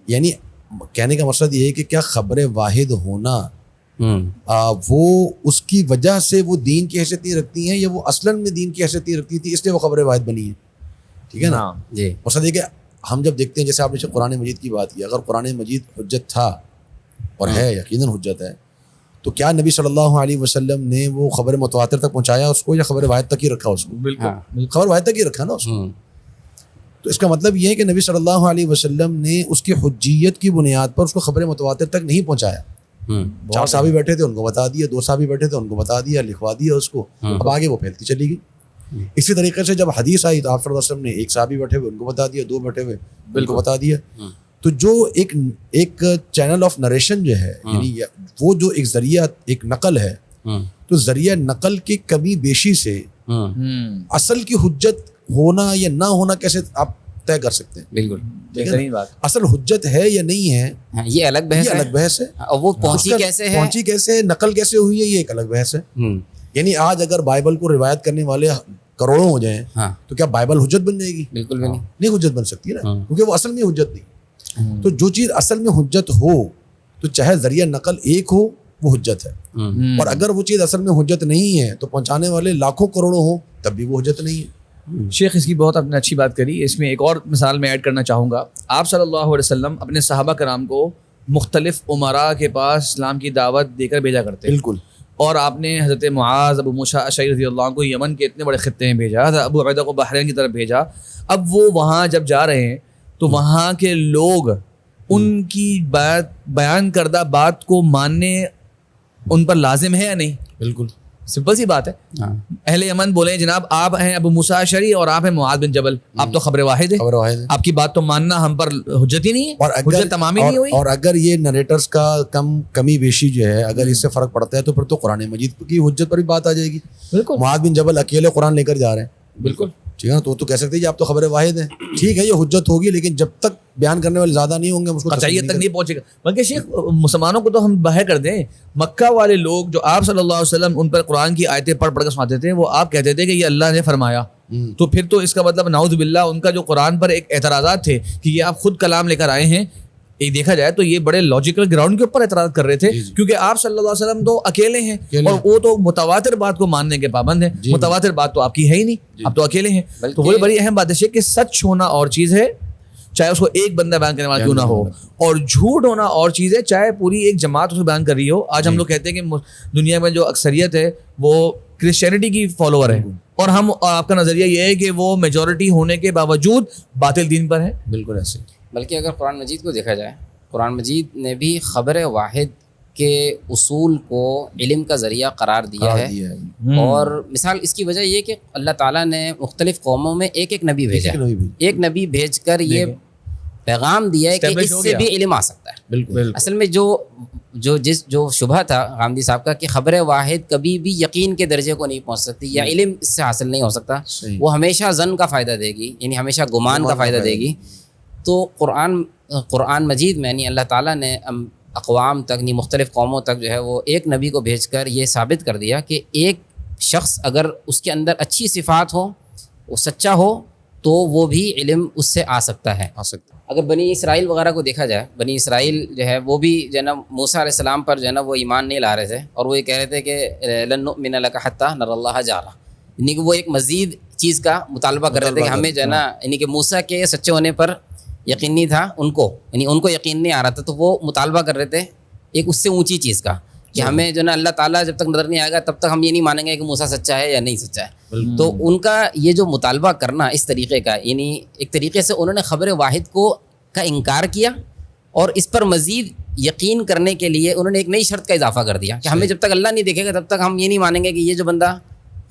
یعنی کہنے کا مقصد یہ ہے کہ کیا خبر واحد ہونا وہ اس کی وجہ سے وہ دین کی حیثیت نہیں رکھتی ہیں، یا وہ اصلاً میں دین کی حیثیت نہیں رکھتی تھی اس لیے وہ خبر واحد بنی ہے؟ ٹھیک ہے نا. جی. مقصد یہ کہ ہم جب دیکھتے ہیں، جیسے آپ نے قرآن مجید کی بات کی، اگر قرآن مجید حجت تھا اور ہے، یقیناً حجت ہے، تو کیا نبی صلی اللہ علیہ وسلم نے وہ خبر متواتر تک پہنچایا اس کو، یا خبر واحد تک ہی رکھا اس کو؟ بالکل خبر واحد تک ہی رکھا نا اس کو. تو اس کا مطلب یہ ہے کہ نبی صلی اللہ علیہ وسلم نے اس کی حجیت کی بنیاد پر اس کو خبر متواتر تک نہیں پہنچایا. 4 صحابی بیٹھے تھے، ان کو بتا دیا، 2 صحابی بیٹھے تھے، ان کو بتا دیا، لکھوا دیا اس کو، اب آگے وہ پھیلتی چلی گئی. اسی طریقے سے جب حدیث آئی تو آپ صلی اللہ علیہ وسلم نے 1 صحابی بیٹھے ہوئے ان کو بتا دیا، 2 بیٹھے ہوئے ان کو بتا دیا. تو جو ایک چینل آف نریشن جو ہے، یعنی وہ جو ایک ذریعہ ایک نقل ہے، تو ذریعہ نقل کی کمی بیشی سے اصل کی حجت ہونا یا نہ ہونا کیسے آپ طے کر سکتے ہیں؟ بالکل بہترین بات. اصل حجت ہے یا نہیں ہے یہ الگ بحث یہ الگ بحث ہے. اور وہ پہنچی کیسے ہے، نقل کیسے ہوئی ہے، یہ ایک الگ بحث ہے. یعنی آج اگر بائبل کو روایت کرنے والے کروڑوں ہو جائیں تو کیا بائبل حجت بن جائے گی؟ بالکل بھی نہیں حجت بن سکتی نا، کیونکہ وہ اصل میں حجت نہیں. تو جو چیز اصل میں حجت ہو تو چاہے ذریعہ نقل ایک ہو وہ حجت ہے، اور اگر وہ چیز اصل میں حجت نہیں ہے تو پہنچانے والے لاکھوں کروڑوں ہوں تب بھی وہ حجت نہیں ہے. شیخ اس کی بہت آپ نے اچھی بات کری. اس میں ایک اور مثال میں ایڈ کرنا چاہوں گا. آپ صلی اللہ علیہ وسلم اپنے صحابہ کرام کو مختلف امراء کے پاس اسلام کی دعوت دے کر بھیجا کرتے. بالکل. اور آپ نے حضرت معاذ، ابو موسیٰ اشعری رضی اللہ عنہ کو یمن کے اتنے بڑے خطے میں بھیجا، ابو عبیدہ کو بحرین کی طرف بھیجا. اب وہ وہاں جب جا رہے ہیں تو وہاں کے لوگ ان کی بیان کردہ بات کو ماننے ان پر لازم ہے یا نہیں؟ بالکل سمپل سی بات ہے. اہل یمن بولے جناب آپ ہیں ابو موسیٰ اشعری اور آپ ہیں معاذ بن جبل, آپ تو خبر واحد ہے, خبر واحد ہے. آپ کی بات تو ماننا ہم پر حجت ہی نہیں ہے, اور حجت تمام ہی نہیں ہوئی. اور اگر یہ نریٹرز کا کمی بیشی جو ہے اگر اس سے فرق پڑتا ہے تو پھر تو قرآن مجید کی حجت پر بھی بات آ جائے گی. بالکل معاذ بن جبل اکیلے قرآن لے کر جا رہے ہیں, بالکل ٹھیک ہے, تو کہہ سکتے ہیں آپ تو خبر واحد ہیں. ٹھیک ہے یہ حجت ہوگی, لیکن جب تک بیان کرنے والے زیادہ نہیں ہوں گے ہم اس کو قطعیت تک نہیں پہنچے گا. بلکہ شیخ مسلمانوں کو تو ہم باہر کر دیں, مکہ والے لوگ جو آپ صلی اللہ علیہ وسلم ان پر قرآن کی آیتیں پڑھ کر سناتے تھے, وہ آپ کہتے تھے کہ یہ اللہ نے فرمایا, تو پھر تو اس کا مطلب نعوذ باللہ ان کا جو قرآن پر ایک اعتراضات تھے کہ یہ آپ خود کلام لے کر آئے ہیں, ایک دیکھا جائے تو یہ بڑے لاجیکل گراؤنڈ کے اوپر اعتراض کر رہے تھے, کیونکہ آپ صلی اللہ علیہ وسلم تو اکیلے ہیں اور وہ تو متواتر بات کو ماننے کے پابند ہیں. متواتر بات تو آپ کی ہے ہی نہیں, آپ تو اکیلے ہیں. تو وہ بڑی اہم بات ہے کہ سچ ہونا اور چیز ہے, چاہے اس کو ایک بندہ بیان کرنے والا کیوں نہ ہو, اور جھوٹ ہونا اور چیز ہے, چاہے پوری ایک جماعت اس کو بیان کر رہی ہو. آج ہم لوگ کہتے ہیں کہ دنیا میں جو اکثریت ہے وہ کرسچینٹی کی فالوور ہے, اور ہم اور آپ کا نظریہ یہ ہے کہ وہ میجورٹی ہونے کے باوجود باطل دین پر ہے. بالکل ایسے. بلکہ اگر قرآن مجید کو دیکھا جائے, قرآن مجید نے بھی خبر واحد کے اصول کو علم کا ذریعہ قرار دیا ہے. اور مثال اس کی وجہ یہ کہ اللہ تعالیٰ نے مختلف قوموں میں ایک ایک نبی بھیجا ہے, ایک نبی بھیج کر یہ پیغام دیا ہے کہ اس سے بھی علم آ سکتا ہے. بالکل. اصل میں جو شبہ تھا غامدی صاحب کا کہ خبر واحد کبھی بھی یقین کے درجے کو نہیں پہنچ سکتی یا علم اس سے حاصل نہیں ہو سکتا, وہ ہمیشہ ظن کا فائدہ دے گی, یعنی ہمیشہ گمان کا فائدہ دے گی. تو قرآن مجید میں یعنی اللہ تعالیٰ نے اقوام تک یعنی مختلف قوموں تک جو ہے وہ ایک نبی کو بھیج کر یہ ثابت کر دیا کہ ایک شخص اگر اس کے اندر اچھی صفات ہو, وہ سچا ہو, تو وہ بھی علم اس سے آ سکتا ہے. اگر بنی اسرائیل وغیرہ کو دیکھا جائے, بنی اسرائیل جو ہے وہ بھی جو ہے نا موسیٰ علیہ السلام پر جو ہے نا وہ ایمان نہیں لا رہے تھے, اور وہ یہ کہہ رہے تھے کہ لن نؤمن لک حتی نری اللہ جہرہ, یعنی کہ وہ ایک مزید چیز کا مطالبہ کر رہے تھے کہ ہمیں جو ہے نا یعنی کہ موسیٰ کے سچے ہونے پر یقین نہیں تھا ان کو, یعنی ان کو یقین نہیں آ رہا تھا, تو وہ مطالبہ کر رہے تھے ایک اس سے اونچی چیز کا کہ ہمیں جو ہے نا اللہ تعالیٰ جب تک نظر نہیں آئے گا تب تک ہم یہ نہیں مانیں گے کہ موسیٰ سچا ہے یا نہیں سچا ہے. تو ان کا یہ جو مطالبہ کرنا اس طریقے کا, یعنی ایک طریقے سے انہوں نے خبر واحد کا انکار کیا, اور اس پر مزید یقین کرنے کے لیے انہوں نے ایک نئی شرط کا اضافہ کر دیا کہ ہمیں جب تک اللہ نہیں دیکھے گا تب تک ہم یہ نہیں مانیں گے کہ یہ جو بندہ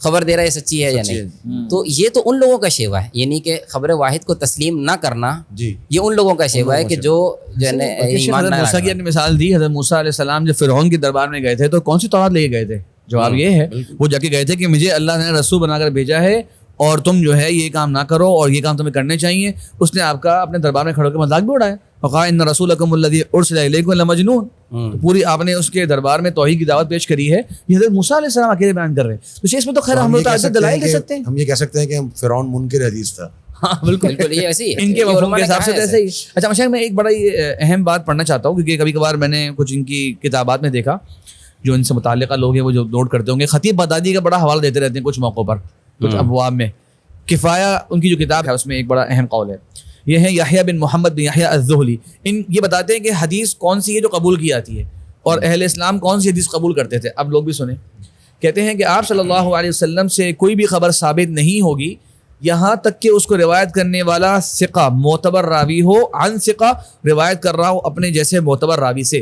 خبر دے رہا ہے سچی ہے یا نہیں. تو یہ تو ان لوگوں کا شیوا ہے, یعنی کہ خبر واحد کو تسلیم نہ کرنا, یہ ان لوگوں کا شیوا ہے کہ جو حضرت موسیٰ کی مثال دی. حضرت موسیٰ علیہ السلام جب فرعون کے دربار میں گئے تھے تو کون سی تورات لے کے گئے تھے؟ جواب یہ ہے, وہ جا کے گئے تھے کہ مجھے اللہ نے رسول بنا کر بھیجا ہے اور تم جو ہے یہ کام نہ کرو اور یہ کام تمہیں کرنے چاہیے. اس نے آپ کا اپنے دربار میں کھڑے ہو کے مذاق بھی اڑایا, فقال ان رسولکم الذی ارسل الیکم لمجنون. پوری آپ نے اس کے دربار میں توحید کی دعوت پیش کری ہے, یہ حضرت موسیٰ علیہ السلام اکیلے بیان کر رہے ہیں. تو اس میں تو خیر ہم لوگ دلائل دے سکتے ہیں, ہم یہ کہہ سکتے ہیں کہ فرعون منکر حدیث تھا. ہاں بالکل یہ ایسے ہی ان کے مفہوم کے حساب سے ایسے ہی. اچھا مشائخ میں ایک بڑا اہم بات پڑھنا چاہتا ہوں, کیونکہ کبھی کبھار میں نے کچھ ان کی کتابات میں دیکھا جو ان سے متعلقہ لوگ ہیں وہ جو نوٹ کرتے ہوں گے, خطیب بغدادی کا بڑا حوالہ دیتے رہتے ہیں کچھ موقعوں پر, کچھ ابواب میں. کفایہ ان کی جو کتاب ہے اس میں ایک بڑا اہم قول ہے, یہ ہے یحییٰ بن محمد بن یحییٰ الذہلی. یہ بتاتے ہیں کہ حدیث کون سی ہے جو قبول کی جاتی ہے اور اہل اسلام کون سی حدیث قبول کرتے تھے. اب لوگ بھی سنیں. کہتے ہیں کہ آپ صلی اللہ علیہ وسلم سے کوئی بھی خبر ثابت نہیں ہوگی یہاں تک کہ اس کو روایت کرنے والا ثقہ معتبر راوی ہو, عن ثقہ روایت کر رہا ہو اپنے جیسے معتبر راوی سے,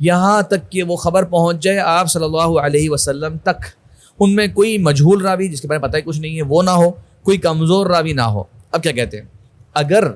یہاں تک کہ وہ خبر پہنچ جائے آپ صلی اللہ علیہ وسلم تک. ان میں کوئی مجہول راوی جس کے بارے میں پتہ ہی کچھ نہیں ہے وہ نہ ہو, کوئی کمزور راوی نہ ہو. اب کیا کہتے ہیں, اگر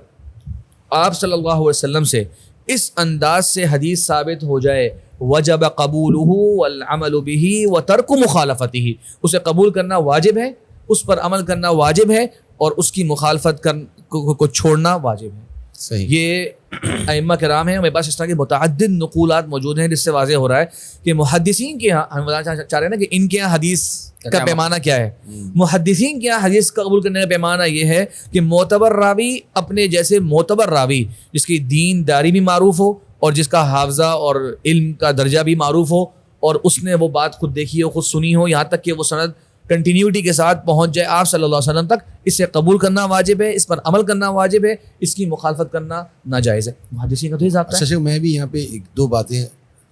آپ صلی اللہ علیہ وسلم سے اس انداز سے حدیث ثابت ہو جائے وجب قبولہ والعمل بہ وترک مخالفتہ, اسے قبول کرنا واجب ہے, اس پر عمل کرنا واجب ہے, اور اس کی مخالفت کو چھوڑنا واجب ہے. صحیح. یہ ائمہ کرام ہیں, ہمارے پاس اس طرح کے متعدد نقولات موجود ہیں جس سے واضح ہو رہا ہے کہ محدثین کے یہاں, ہم بتانا چاہ رہے ہیں نا کہ ان کے یہاں حدیث کا پیمانہ کیا ہے. محدثین کے یہاں حدیث کا قبول کرنے کا پیمانہ یہ ہے کہ معتبر راوی اپنے جیسے معتبر راوی جس کی دین داری بھی معروف ہو اور جس کا حافظہ اور علم کا درجہ بھی معروف ہو, اور اس نے وہ بات خود دیکھی ہو, خود سنی ہو, یہاں تک کہ وہ سند کنٹینیوٹی کے ساتھ پہنچ جائے آپ صلی اللہ علیہ وسلم تک, اسے قبول کرنا واجب ہے, اس پر عمل کرنا واجب ہے, اس کی مخالفت کرنا ناجائز ہے. محدثین کا تو یہ ضابطہ ہے. اچھا میں بھی یہاں پہ ایک دو باتیں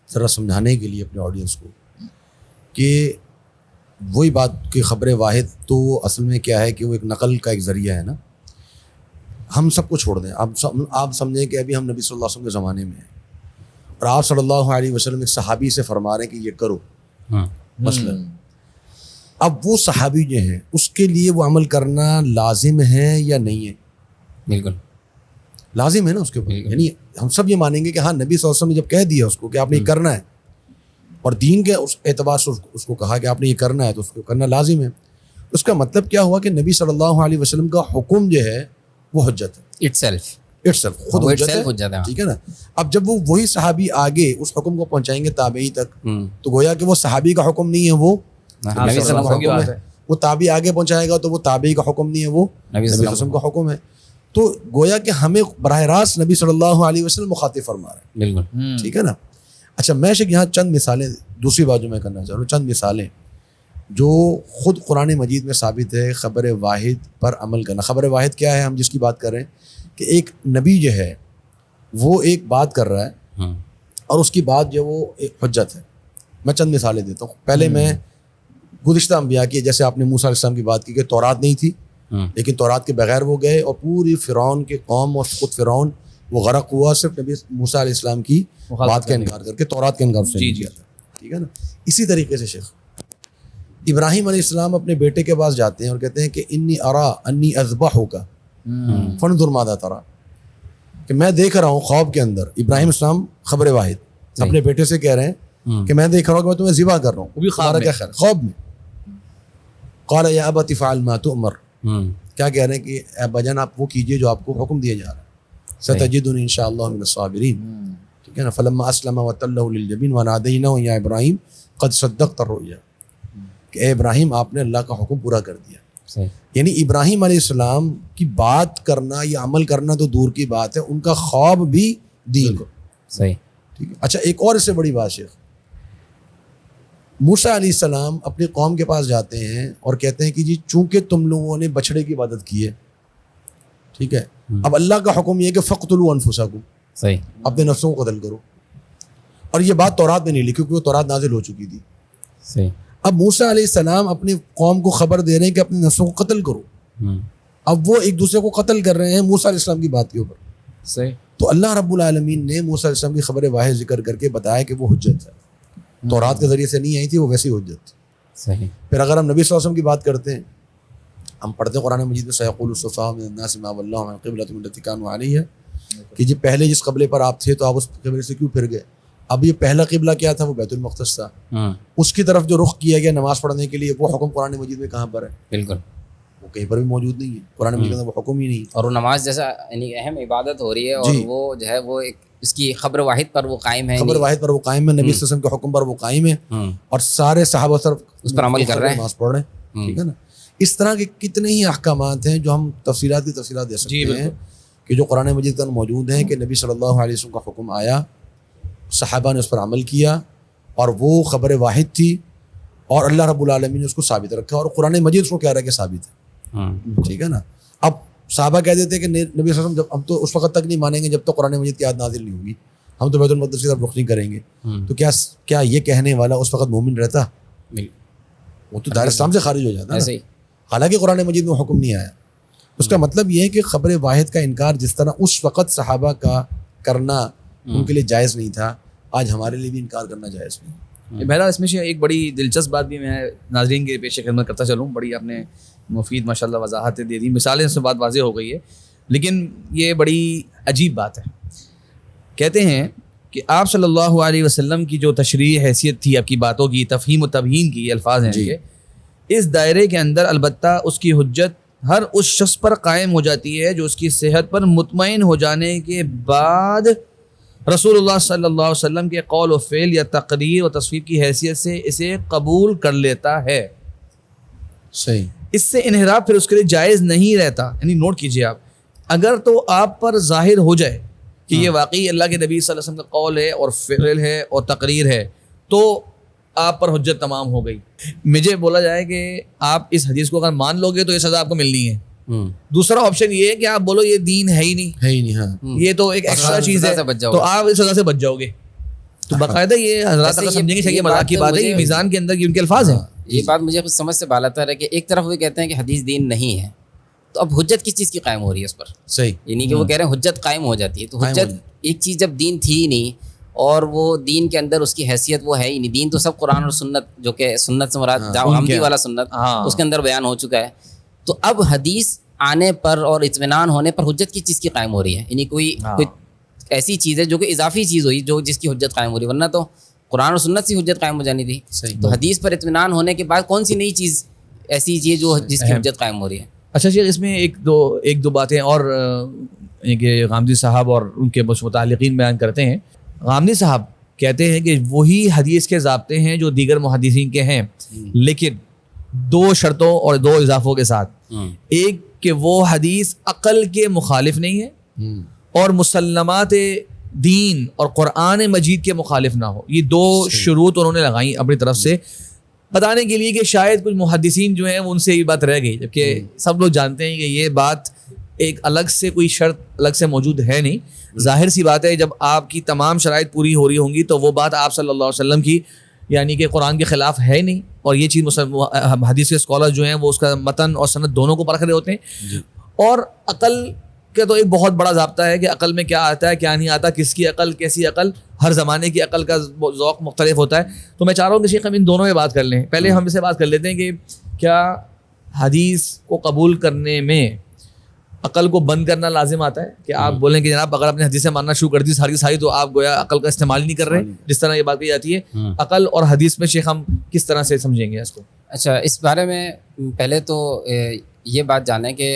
ذرا سمجھانے کے لیے اپنے آڈینس کو, کہ وہی بات کہ خبر واحد تو اصل میں کیا ہے کہ وہ ایک نقل کا ایک ذریعہ ہے نا. ہم سب کو چھوڑ دیں, آپ سمجھیں کہ ابھی ہم نبی صلی اللہ علیہ وسلم کے زمانے میں ہیں اور آپ صلی اللہ علیہ وسلم ایک صحابی سے فرما رہے ہیں کہ یہ کرو, مثلا اب وہ صحابی جو ہیں اس کے لیے وہ عمل کرنا لازم ہے یا نہیں ہے؟ بالکل لازم ہے نا اس کے اوپر. یعنی ہم سب یہ مانیں گے کہ ہاں نبی صلی اللہ علیہ وسلم نے جب کہہ دیا اس کو کہ آپ نے یہ کرنا ہے اور دین کے اس اعتبار سے اس کو کہا کہ آپ نے یہ کرنا ہے تو اس کو کرنا لازم ہے. اس کا مطلب کیا ہوا کہ نبی صلی اللہ علیہ وسلم کا حکم جو ہے وہ حجت ہے itself خود حجت ہے. ٹھیک ہے نا. اب جب وہ وہی صحابی آگے اس حکم کو پہنچائیں گے تابعی تک تو گویا کہ وہ صحابی کا حکم نہیں ہے, وہ نبی صلی اللہ علیہ وسلم وہ تابعی آگے پہنچائے گا تو وہ تابعی کا حکم نہیں ہے, وہ نبی صلی اللہ علیہ وسلم کا حکم ہے. تو گویا کہ ہمیں براہ راست نبی صلی اللہ علیہ وسلم مخاطب فرما رہے ہیں. بالکل ٹھیک ہے نا. اچھا میں یہاں چند مثالیں, دوسری بات جو میں کرنا چاہ رہا ہوں, چند مثالیں جو خود قرآن مجید میں ثابت ہے خبر واحد پر عمل کرنا. خبر واحد کیا ہے؟ ہم جس کی بات کر رہے ہیں کہ ایک نبی جو ہے وہ ایک بات کر رہا ہے اور اس کی بات جو وہ ایک حجت ہے. میں چند مثالیں دیتا ہوں. پہلے میں گزشتہ انبیاء کی, جیسے آپ نے موسیٰ علیہ السلام کی بات کی کہ تورات نہیں تھی لیکن تورات کے بغیر وہ گئے اور پوری فرعون کے قوم اور خود فرعون وہ غرق ہوا صرف نبی موسیٰ علیہ السلام کی بات کا انکار کر کے, تورات کا انکار سے. ٹھیک ہے نا. اسی طریقے سے شیخ ابراہیم علیہ السلام اپنے بیٹے کے پاس جاتے ہیں اور کہتے ہیں کہ انی ارا انی اذبحک فانظر ماذا ترى, کہ میں دیکھ رہا ہوں خواب کے اندر. ابراہیم السلام خبر واحد اپنے بیٹے سے کہہ رہے ہیں کہ میں دیکھ رہا ہوں کہ میں تمہیں ذبح کر رہا ہوں, وہ بھی خواب میں. قال یا ابت افعل ما تؤمر, کیا کہہ رہے ہیں کہ اے ابا جان آپ وہ کیجئے جو آپ کو حکم دیا جا رہا ہے. ستجدنی انشاءاللہ من الصابرین. ٹھیک ہے نا. فلما اسلم وتلہ للجبین ونادینہ یا ابراہیم قد صدقت الرؤیا, کہ اے ابراہیم آپ نے اللہ کا حکم پورا کر دیا. یعنی ابراہیم علیہ السلام کی بات کرنا یا عمل کرنا تو دور کی بات ہے, ان کا خواب بھی دین. صحیح. ٹھیک ہے. اچھا ایک اور اس سے بڑی بات شیخ, موسیٰ علیہ السلام اپنی قوم کے پاس جاتے ہیں اور کہتے ہیں کہ جی چونکہ تم لوگوں نے بچڑے کی عبادت کی ہے, ٹھیک ہے, اب اللہ کا حکم یہ ہے کہ فقتلوا انفسکم, صحیح, اپنے نفسوں کو قتل کرو. اور یہ بات تورات میں نہیں لکھی کیونکہ وہ تورات نازل ہو چکی تھی. صحیح. اب موسیٰ علیہ السلام اپنی قوم کو خبر دے رہے ہیں کہ اپنے نفسوں کو قتل کرو. اب وہ ایک دوسرے کو قتل کر رہے ہیں موسیٰ علیہ السلام کی بات کے اوپر. صحیح. تو اللہ رب العالمین نے موسیٰ علیہ السلام کی خبر واحد ذکر کر کے بتایا کہ وہ حجت ہے. تورات کے ذریعے سے نہیں آئی تھی, وہ ویسی حجت تھی. صحیح. پھر اگر ہم نبی صلی اللہ علیہ وسلم کی بات کرتے ہیں, ہم پڑھتے ہیں قرآن مجید میں سیقول الصفاء من الناس ما ولاهم عن قبلتهم التي كانوا عليها, کہ جی پہلے جس قبلے پر آپ تھے تو آپ اس قبلے سے کیوں پھر گئے. اب یہ پہلا قبلہ کیا تھا؟ وہ بیت المقدس تھا. اس کی طرف جو رخ کیا گیا نماز پڑھنے کے لیے, وہ حکم قرآن مجید میں کہاں پر ہے؟ بالکل وہ کہیں پر بھی موجود نہیں ہے. قرآن مجید میں وہ حکم ہی نہیں. اور وہ نماز جیسا یعنی اہم عبادت ہو رہی ہے اور وہ جو ہے وہ ایک اس کی خبر واحد پر وہ قائم ہے, خبر واحد پر وہ قائم ہے, نبی صلی اللہ علیہ وسلم کے حکم پر وہ قائم ہے اور سارے صحابہ صرف اس پر عمل کر رہے ہیں, نماز پڑھ رہے ہیں. ٹھیک ہے نا. اس طرح کے کتنے ہی احکامات ہیں جو ہم تفصیلات کی تفصیلات دے سکتے ہیں کہ جو قرآن مجید کا موجود ہیں کہ نبی صلی اللہ علیہ وسلم کا حکم آیا, صحابہ نے اس پر عمل کیا اور وہ خبر واحد تھی اور اللہ رب العالمین نے اس کو ثابت رکھا اور قرآن مجید اس کو کہہ رہا ہے کہ ثابت ہے. ٹھیک ہے نا. اب صحابہ کہہ دیتے ہیں کہ نبی صلی اللہ علیہ وسلم جب ہم تو اس وقت تک نہیں مانیں گے جب تک قرآن مجید کی آیت نازل نہیں ہوگی, ہم تو بیت المقدس کی طرف رخ نہیں کریں گے. تو کیا یہ کہنے والا اس وقت مومن رہتا؟ وہ تو دائرہ اسلام سے خارج ہو جاتا ہے. حالانکہ قرآن مجید میں حکم نہیں آیا. اس کا مطلب یہ ہے کہ خبر واحد کا انکار جس طرح اس وقت صحابہ کا کرنا ان کے لیے جائز نہیں تھا, آج ہمارے لیے بھی انکار کرنا جائز نہیں. بہرحال اس میں سے ایک بڑی دلچسپ بات بھی میں ناظرین کے پیش خدمت کرتا چلوں. بڑی آپ نے مفید ماشاءاللہ وضاحتیں دے دی, مثالیں سے بات واضح ہو گئی ہے, لیکن یہ بڑی عجیب بات ہے. کہتے ہیں کہ آپ صلی اللہ علیہ وسلم کی جو تشریح حیثیت تھی آپ کی باتوں کی, تفہیم و تبیین کی الفاظ ہیں یہ, اس دائرے کے اندر البتہ اس کی حجت ہر اس شخص پر قائم ہو جاتی ہے جو اس کی صحت پر مطمئن ہو جانے کے بعد رسول اللہ صلی اللہ علیہ وسلم کے قول و فعل یا تقریر و تصویر کی حیثیت سے اسے قبول کر لیتا ہے. صحیح. اس سے انحراف پھر اس کے لیے جائز نہیں رہتا. یعنی نوٹ کیجئے آپ, اگر تو آپ پر ظاہر ہو جائے کہ یہ واقعی اللہ کے نبی صلی اللہ علیہ وسلم کا قول ہے اور فعل ہے اور تقریر ہے تو آپ پر حجت تمام ہو گئی. مجھے بولا جائے کہ آپ اس حدیث کو اگر مان لو گے تو یہ سزا آپ کو ملنی ہے. دوسرا آپشن یہ ہے کہ آپ بولو یہ دین ہے ہی نہیں, ہاں یہ تو ایک ایکسٹرا چیز ہے, تو آپ اس سزا سے بچ جاؤ گے. تو باقاعدہ یہ حضرات اگر سمجھیں گے کہ مذاق کی بات ہے, یہ میزان کے اندر ان کے الفاظ ہیں. یہ بات مجھے کچھ سمجھ سے بالاتر ہے کہ ایک طرف وہ کہتے ہیں کہ حدیث دین نہیں ہے, تو اب حجت کس چیز کی قائم ہو رہی ہے اس پر؟ صحیح. یعنی کہ وہ کہہ رہے ہیں حجت قائم ہو جاتی ہے. تو حجت ایک چیز جب دین تھی ہی نہیں اور وہ دین کے اندر اس کی حیثیت وہ ہے ہی نہیں. دین تو سب قرآن اور سنت, جو کہ سنت سے مراد حمدی والا سنت, اس کے اندر بیان ہو چکا ہے. تو اب حدیث آنے پر اور اطمینان ہونے پر حجت کس چیز کی قائم ہو رہی ہے؟ یعنی کوئی ایسی چیز ہے جو کہ اضافی چیز ہوئی جو جس کی حجت قائم ہو رہی ہے, ورنہ تو قرآن اور سنت سے حجت قائم ہو جانی تھی. تو حدیث پر اطمینان ہونے کے بعد کون سی نئی چیز ایسی چیز جو جس کی حجت قائم ہو رہی ہے؟ اچھا شیخ, اس میں ایک دو باتیں اور کہ غامدی صاحب اور ان کے متعلقین بیان کرتے ہیں. غامدی صاحب کہتے ہیں کہ وہی حدیث کے ضابطے ہیں جو دیگر محدثین کے ہیں, لیکن 2 شرطوں اور 2 اضافوں کے ساتھ. ایک کہ وہ حدیث عقل کے مخالف نہیں ہے, اور مسلمات دین اور قرآن مجید کے مخالف نہ ہو. یہ 2 شروط انہوں نے لگائیں اپنی طرف سے بتانے کے لیے کہ شاید کچھ محدثین جو ہیں ان سے یہ بات رہ گئی, جبکہ سب لوگ جانتے ہیں کہ یہ بات ایک الگ سے کوئی شرط الگ سے موجود ہے نہیں. ظاہر سی بات ہے, جب آپ کی تمام شرائط پوری ہو رہی ہوں گی تو وہ بات آپ صلی اللہ علیہ وسلم کی یعنی کہ قرآن کے خلاف ہے نہیں. اور یہ چیز حدیث کے اسکالر جو ہیں وہ اس کا متن اور سند دونوں کو پرکھ رہے ہوتے ہیں. اور عقل کا تو ایک بہت بڑا ضابطہ ہے کہ عقل میں کیا آتا ہے کیا نہیں آتا, کس کی عقل کیسی عقل, ہر زمانے کی عقل کا ذوق مختلف ہوتا ہے. تو میں چاہ رہا ہوں کہ شیخ ہم ان دونوں میں بات کر لیں. پہلے ہم اسے بات کر لیتے ہیں کہ کیا حدیث کو قبول کرنے میں عقل کو بند کرنا لازم آتا ہے, کہ آپ بولیں کہ جناب اگر آپ نے حدیثیں ماننا شروع کر دی ساری تو آپ گویا عقل کا استعمال نہیں کر رہے, جس طرح یہ بات کہی جاتی ہے. عقل اور حدیث میں شیخ ہم کس طرح سے سمجھیں گے اس کو؟ اچھا, اس بارے میں پہلے تو یہ بات جانیں کہ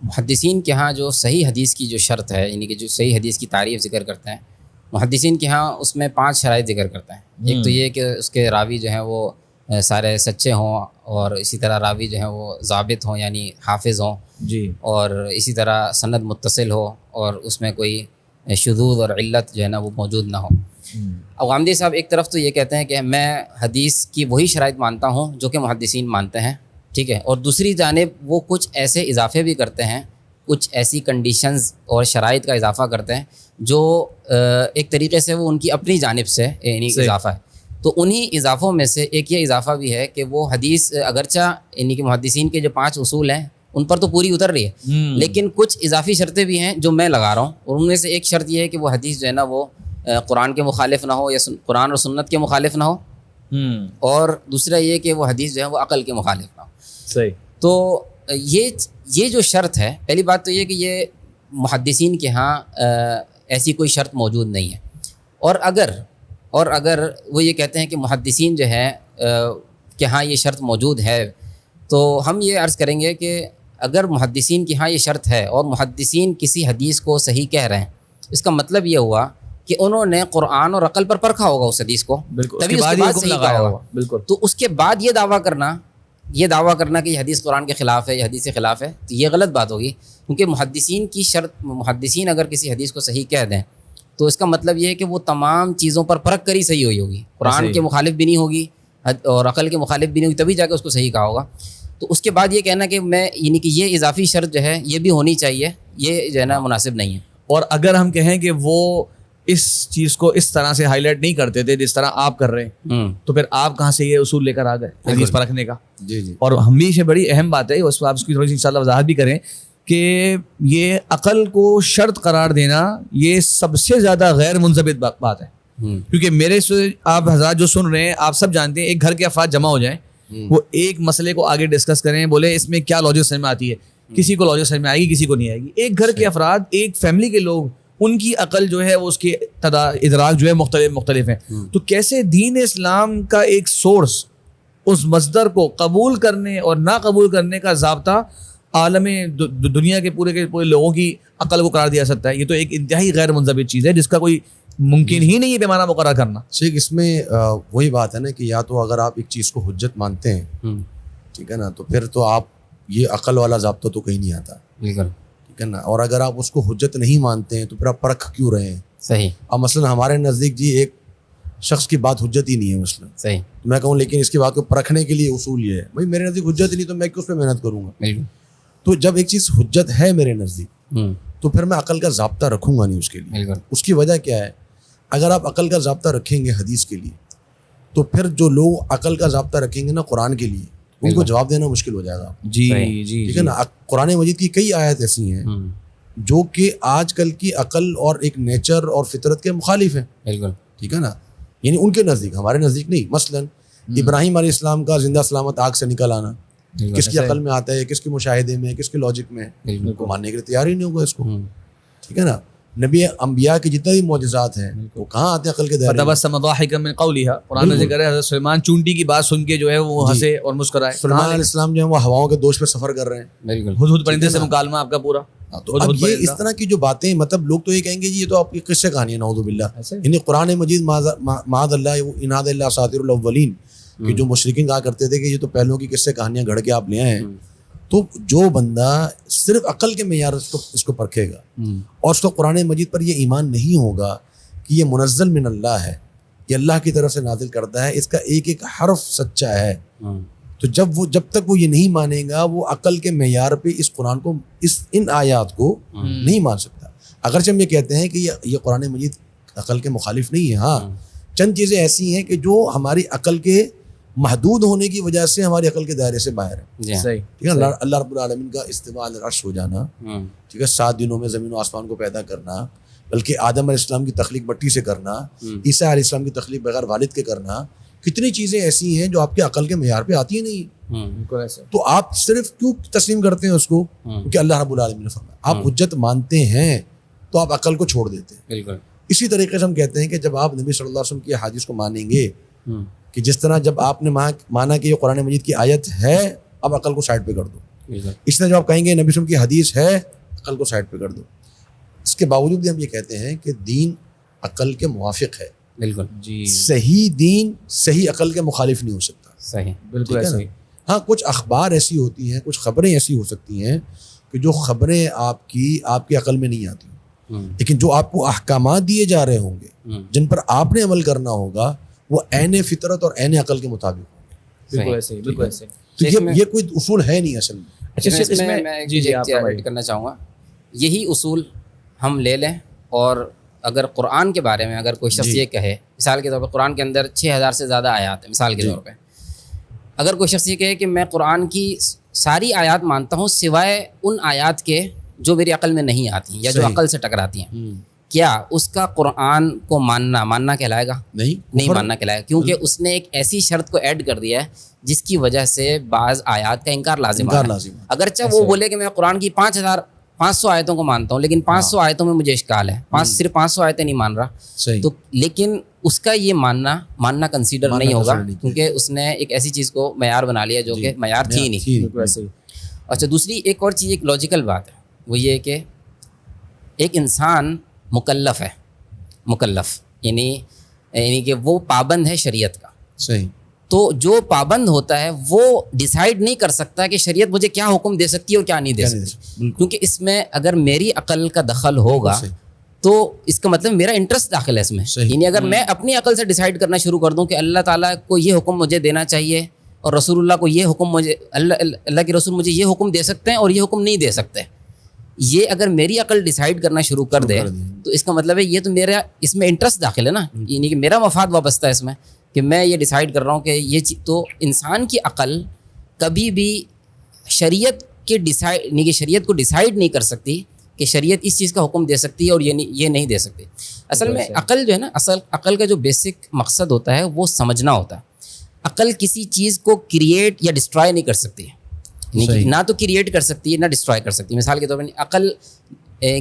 محدثین کے ہاں جو صحیح حدیث کی جو شرط ہے, یعنی کہ جو صحیح حدیث کی تعریف ذکر کرتے ہیں محدثین کے ہاں, اس میں 5 شرائط ذکر کرتے ہیں. ایک تو یہ کہ اس کے راوی جو ہیں وہ سارے سچے ہوں, اور اسی طرح راوی جو ہیں وہ ضابط ہوں یعنی حافظ ہوں جی, اور اسی طرح سند متصل ہو اور اس میں کوئی شذوذ اور علت جو ہے نا وہ موجود نہ ہو. اب غامدی صاحب ایک طرف تو یہ کہتے ہیں کہ میں حدیث کی وہی شرائط مانتا ہوں جو کہ محدثین مانتے ہیں, ٹھیک ہے, اور دوسری جانب وہ کچھ ایسے اضافے بھی کرتے ہیں, کچھ ایسی کنڈیشنز اور شرائط کا اضافہ کرتے ہیں جو ایک طریقے سے وہ ان کی اپنی جانب سے یعنی اضافہ ہے. تو انہی اضافوں میں سے ایک یہ اضافہ بھی ہے کہ وہ حدیث اگرچہ یعنی کہ محدثین کے جو 5 اصول ہیں ان پر تو پوری اتر رہی ہے, لیکن کچھ اضافی شرطیں بھی ہیں جو میں لگا رہا ہوں. اور ان میں سے ایک شرط یہ ہے کہ وہ حدیث جو ہے نا وہ قرآن کے مخالف نہ ہو یا قرآن اور سنت کے مخالف نہ ہو, اور دوسرا یہ کہ وہ حدیث جو ہے وہ عقل کے مخالف نہ ہو. صحیح. تو یہ جو شرط ہے, پہلی بات تو یہ کہ یہ محدثین کے ہاں ایسی کوئی شرط موجود نہیں ہے. اور اگر وہ یہ کہتے ہیں کہ محدثین جو ہے کہ ہاں یہ شرط موجود ہے, تو ہم یہ عرض کریں گے کہ اگر محدثین کی ہاں یہ شرط ہے اور محدثین کسی حدیث کو صحیح کہہ رہے ہیں, اس کا مطلب یہ ہوا کہ انہوں نے قرآن اور عقل پر پرکھا ہوگا اس حدیث کو, تبھی اس کے بعد صحیح کہا ہوگا. بالکل. تو اس کے بعد یہ دعویٰ کرنا کہ یہ حدیث قرآن کے خلاف ہے یا حدیث کے خلاف ہے, تو یہ غلط بات ہوگی. کیونکہ محدثین کی شرط, محدثین اگر کسی حدیث کو صحیح کہہ دیں تو اس کا مطلب یہ ہے کہ وہ تمام چیزوں پر پرکھ کر ہی صحیح ہوئی ہوگی, قرآن کے مخالف بھی نہیں ہوگی اور عقل کے مخالف بھی نہیں ہوگی, تبھی جا کے اس کو صحیح کہا ہوگا. تو اس کے بعد یہ کہنا کہ میں یعنی کہ یہ اضافی شرط جو ہے یہ بھی ہونی چاہیے, یہ جو ہے نا مناسب نہیں ہے. اور اگر ہم کہیں کہ وہ اس چیز کو اس طرح سے ہائی لائٹ نہیں کرتے تھے جس طرح آپ کر رہے ہیں, تو پھر آپ کہاں سے یہ اصول لے کر آ گئے حدیث پر رکھنے کا؟ جی. اور ہمیشہ بڑی اہم بات ہے, اس پر آپ اس کی تھوڑی سی انشاءاللہ وضاحت بھی کریں کہ یہ عقل کو شرط قرار دینا یہ سب سے زیادہ غیر منضبط بات ہے. کیونکہ میرے سے آپ حضرات جو سن رہے ہیں آپ سب جانتے ہیں, ایک گھر کے افراد جمع ہو جائیں, وہ ایک مسئلے کو آگے ڈسکس کریں, بولے اس میں کیا لاجک سمجھ میں آتی ہے, کسی کو لاجک سمجھ میں آئے گی کسی کو نہیں آئے گی. ایک گھر کے افراد, ایک فیملی کے لوگ, ان کی عقل جو ہے وہ اس کے ادراک جو ہے مختلف ہیں. تو کیسے دین اسلام کا ایک سورس اس مصدر کو قبول کرنے اور نہ قبول کرنے کا ضابطہ عالم دنیا کے پورے لوگوں کی عقل کو قرار دیا سکتا ہے؟ یہ تو ایک انتہائی غیر منضبط چیز ہے جس کا کوئی ممکن ہی نہیں ہے پیمانہ مقرر کرنا. شیخ اس میں وہی بات ہے نا کہ یا تو اگر آپ ایک چیز کو حجت مانتے ہیں, ٹھیک ہے نا, تو پھر تو آپ یہ عقل والا ضابطہ تو کہیں نہیں آتا, ٹھیک ہے نا. اور اگر آپ اس کو حجت نہیں مانتے ہیں تو پھر آپ پرکھ کیوں رہے ہیں؟ صحیح. اب مثلا ہمارے نزدیک جی ایک شخص کی بات حجت ہی نہیں ہے مثلا, صحیح, میں کہوں لیکن اس کی بات کو پرکھنے کے لیے اصول یہ ہے, بھائی میرے نزدیک حجت ہی نہیں تو میں کیوں اس پہ محنت کروں گا؟ تو جب ایک چیز حجت ہے میرے نزدیک تو پھر میں عقل کا ضابطہ رکھوں گا نہیں اس کے لیے. اس کی وجہ کیا ہے؟ اگر آپ عقل کا ضابطہ رکھیں گے حدیث کے لیے تو پھر جو لوگ عقل کا ضابطہ رکھیں گے نا قرآن کے لیے, ان کو جواب دینا مشکل ہو جائے گا. جی, ٹھیک ہے نا. قرآن مجید کی کئی آیت ایسی ہیں جو کہ آج کل کی عقل اور ایک نیچر اور فطرت کے مخالف ہیں. بالکل ٹھیک ہے نا, یعنی ان کے نزدیک, ہمارے نزدیک نہیں. مثلا ابراہیم علیہ السلام کا زندہ سلامت آگ سے نکل آنا کس کی عقل میں آتا ہے, کس کے مشاہدے میں, کس کے لاجک میں, کو ماننے کے لیے تیار ہی نہیں ہوگا اس کو. ٹھیک ہے نا. نبی انبیاء کے جتنے بھی معجزات ہیں وہ کہاں آتے ہیں عقل کے دائرے میں. فتبسم ضاحكا من قولها, قرآن میں ذکر ہے حضرت سلیمان چونٹی کی بات سن کے جو ہے وہ ہنسے اور مسکرائے. سلیمان علیہ السلام جو ہے وہ ہواؤں کے دوش پہ سفر کر رہے ہیں. بالکل. ہدہد پرندے سے مکالمہ آپ کا پورا. تو اب یہ اس طرح کی جو باتیں, مطلب لوگ تو یہ کہیں گے جی یہ تو آپ کی قصے کہانی ہے, نعوذ باللہ. یعنی قرآن مجید معاذ اللہ اناد اللہ اساطیر الاولین, کہ جو مشرکین کہا کرتے تھے کہ یہ تو پہلوں کی قصے کہانیاں گھڑ کے آپ لے آئے ہیں. تو جو بندہ صرف عقل کے معیار اس کو پرکھے گا اور اس کو قرآن مجید پر یہ ایمان نہیں ہوگا کہ یہ منزل من اللہ ہے, یہ اللہ کی طرف سے نازل کرتا ہے, اس کا ایک ایک حرف سچا ہے, تو جب تک وہ یہ نہیں مانے گا وہ عقل کے معیار پہ اس قرآن کو, ان آیات کو نہیں مان سکتا. اگرچہ ہم یہ کہتے ہیں کہ یہ قرآن مجید عقل کے مخالف نہیں ہے. ہاں چند چیزیں ایسی ہیں کہ جو ہماری عقل کے محدود ہونے کی وجہ سے ہماری عقل کے دائرے سے باہر ہے. صحیح. ٹھیک ہے. اللہ رب العالمین کا استواء علی العرش ہو جانا, ٹھیک ہے, 7 دنوں میں زمین و آسمان کو پیدا کرنا, بلکہ آدم علیہ السلام کی تخلیق مٹی سے کرنا, عیسیٰ علیہ السلام کی تخلیق بغیر والد کے کرنا, کتنی چیزیں ایسی ہیں جو آپ کے عقل کے معیار پہ آتی ہیں نہیں. تو آپ صرف کیوں تسلیم کرتے ہیں اس کو, کیونکہ اللہ رب العالمین نے فرمایا. آپ حجت مانتے ہیں تو آپ عقل کو چھوڑ دیتے ہیں. بالکل. اسی طریقے سے ہم کہتے ہیں کہ جب آپ نبی صلی اللہ علیہ وسلم کی احادیث کو مانیں گے, کہ جس طرح جب آپ نے مانا کہ یہ قرآن مجید کی آیت ہے, اب عقل کو سائڈ پہ کر دو. اس طرح جب آپ کہیں گے نبی صلی اللہ علیہ وسلم کی حدیث ہے, عقل کو سائڈ پہ کر دو. اس کے باوجود بھی ہم یہ کہتے ہیں کہ دین عقل کے موافق ہے. بالکل. جی صحیح دین صحیح عقل کے مخالف نہیں ہو سکتا. صحیح. بالکل ایسا ہی. ہاں کچھ اخبار ایسی ہوتی ہیں, کچھ خبریں ایسی ہو سکتی ہیں کہ جو خبریں آپ کی عقل میں نہیں آتی, لیکن جو آپ کو احکامات دیے جا رہے ہوں گے جن پر آپ نے عمل کرنا ہوگا وہ عین فطرت اور عین عقل کے مطابق ہوں گے. بالکل ایسے ہی. بالکل ایسے. تو یہ کوئی اصول ہے نہیں اصل میں. اچھا اس میں میں ایڈ کرنا چاہوں گا, یہی اصول ہم لے لیں, اور اگر قرآن کے بارے میں اگر کوئی شخص یہ کہے, مثال کے طور پہ قرآن کے اندر 6000 سے زیادہ آیات ہیں, مثال کے طور پہ اگر کوئی شخص یہ کہے کہ میں قرآن کی ساری آیات مانتا ہوں سوائے ان آیات کے جو میری عقل میں نہیں آتی یا جو عقل سے ٹکراتی ہیں, کیا اس کا قرآن کو ماننا کہلائے گا؟ نہیں ماننا کہلائے گا, کیونکہ اس نے ایک ایسی شرط کو ایڈ کر دیا ہے جس کی وجہ سے بعض آیات کا انکار لازم ہے. اگرچہ وہ بولے کہ میں قرآن کی 500 آیتوں کو مانتا ہوں, لیکن 500 آیتوں میں مجھے اشکال ہے, صرف 500 آیتیں نہیں مان رہا, تو لیکن اس کا یہ ماننا کنسیڈر نہیں ہوگا, کیونکہ اس نے ایک ایسی چیز کو معیار بنا لیا جو کہ معیار تھی نہیں. اچھا, دوسری ایک اور چیز, ایک لاجیکل بات ہے, وہ یہ کہ ایک انسان مکلف یعنی کہ وہ پابند ہے شریعت کا. صحیح. تو جو پابند ہوتا ہے وہ ڈیسائیڈ نہیں کر سکتا کہ شریعت مجھے کیا حکم دے سکتی ہے اور کیا نہیں دے سکتی, کیونکہ اس میں اگر میری عقل کا دخل ہوگا تو اس کا مطلب میرا انٹرسٹ داخل ہے اس میں. یعنی اگر میں اپنی عقل سے ڈیسائیڈ کرنا شروع کر دوں کہ اللہ تعالیٰ کو یہ حکم مجھے دینا چاہیے اور رسول اللہ کو یہ حکم اللہ کے رسول مجھے یہ حکم دے سکتے ہیں اور یہ حکم نہیں دے سکتے, یہ اگر میری عقل ڈیسائیڈ کرنا شروع کر دے تو اس کا مطلب ہے یہ تو میرا اس میں انٹرسٹ داخل ہے نا, یعنی کہ میرا مفاد وابستہ ہے اس میں, کہ میں یہ ڈیسائیڈ کر رہا ہوں کہ یہ تو انسان کی عقل کبھی بھی شریعت کو ڈیسائیڈ نہیں کر سکتی کہ شریعت اس چیز کا حکم دے سکتی ہے اور یہ نہیں دے سکتی. اصل میں عقل جو ہے نا, عقل کا جو بیسک مقصد ہوتا ہے وہ سمجھنا ہوتا ہے. عقل کسی چیز کو کریٹ یا ڈسٹرائے نہیں کر سکتی ہے, نہ تو کریٹ کر سکتی ہے نہ ڈسٹرائے کر سکتی. مثال کے طور پر عقل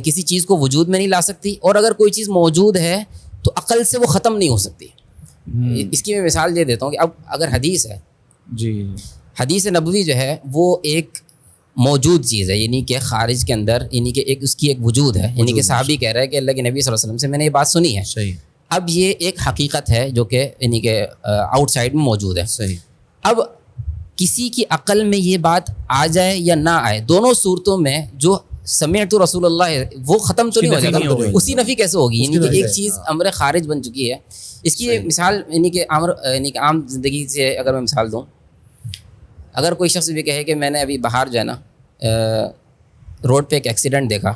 کسی چیز کو وجود میں نہیں لا سکتی, اور اگر کوئی چیز موجود ہے تو عقل سے وہ ختم نہیں ہو سکتی. اس کی میں مثال دے دیتا ہوں کہ اب اگر حدیث ہے, حدیث نبوی جو ہے وہ ایک موجود چیز ہے, یعنی کہ خارج کے اندر, یعنی کہ اس کی ایک وجود ہے, یعنی کہ صحابی کہہ رہا ہے کہ اللہ کے نبی صلی اللہ علیہ وسلم سے میں نے یہ بات سنی ہے. اب یہ ایک حقیقت ہے جو کہ یعنی کہ آؤٹ سائڈ میں موجود ہے. اب کسی کی عقل میں یہ بات آ جائے یا نہ آئے, دونوں صورتوں میں جو سمعت رسول اللہ ہے وہ ختم تو نہیں ہو جائے گا, اسی نفی کیسے ہوگی؟ یعنی کہ ایک چیز امر خارج بن چکی ہے. اس کی مثال یعنی کہ عام زندگی سے اگر میں مثال دوں, اگر کوئی شخص بھی کہے کہ میں نے ابھی باہر جو ہے نا روڈ پہ ایک ایکسیڈنٹ دیکھا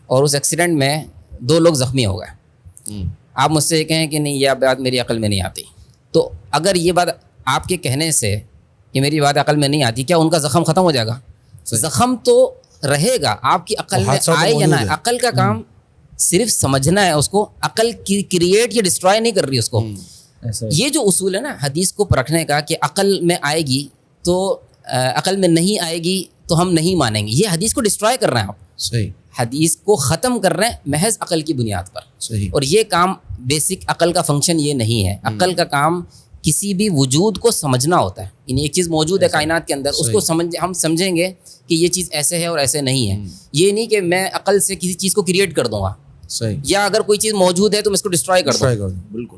اور اس ایکسیڈنٹ میں 2 لوگ زخمی ہو گئے, آپ مجھ سے یہ کہیں کہ نہیں یہ بات میری عقل میں نہیں آتی, تو اگر یہ بات آپ کے کہنے سے کہ میری بات عقل میں نہیں آتی, کیا ان کا زخم ختم ہو جائے گا؟ زخم تو رہے گا آپ کی عقل میں حادثہ تو آئے یا نہ موجود ہے۔ عقل کا کام صرف سمجھنا ہے اس کو، عقل کریٹ یا ڈسٹرائے نہیں کر رہی اس کو. یہ جو اصول ہے نا حدیث کو پرکھنے کا کہ عقل میں آئے گی تو عقل میں نہیں آئے گی تو ہم نہیں مانیں گے، یہ حدیث کو ڈسٹرائے کر رہے ہیں آپ. صحیح. حدیث کو ختم کر رہے ہیں محض عقل کی بنیاد پر. صحیح. اور یہ کام بیسک عقل کا فنکشن یہ نہیں ہے. عقل کا کام کسی بھی وجود کو سمجھنا ہوتا ہے. یعنی ایک چیز موجود ہے کائنات کے اندر، اس کو ہم سمجھیں گے کہ یہ چیز ایسے ہے اور ایسے نہیں ہے. یہ نہیں کہ میں عقل سے کسی چیز کو کریٹ کر دوں گا، صحیح، یا اگر کوئی چیز موجود ہے تو میں اس کو ڈسٹرائے کر دوں. بالکل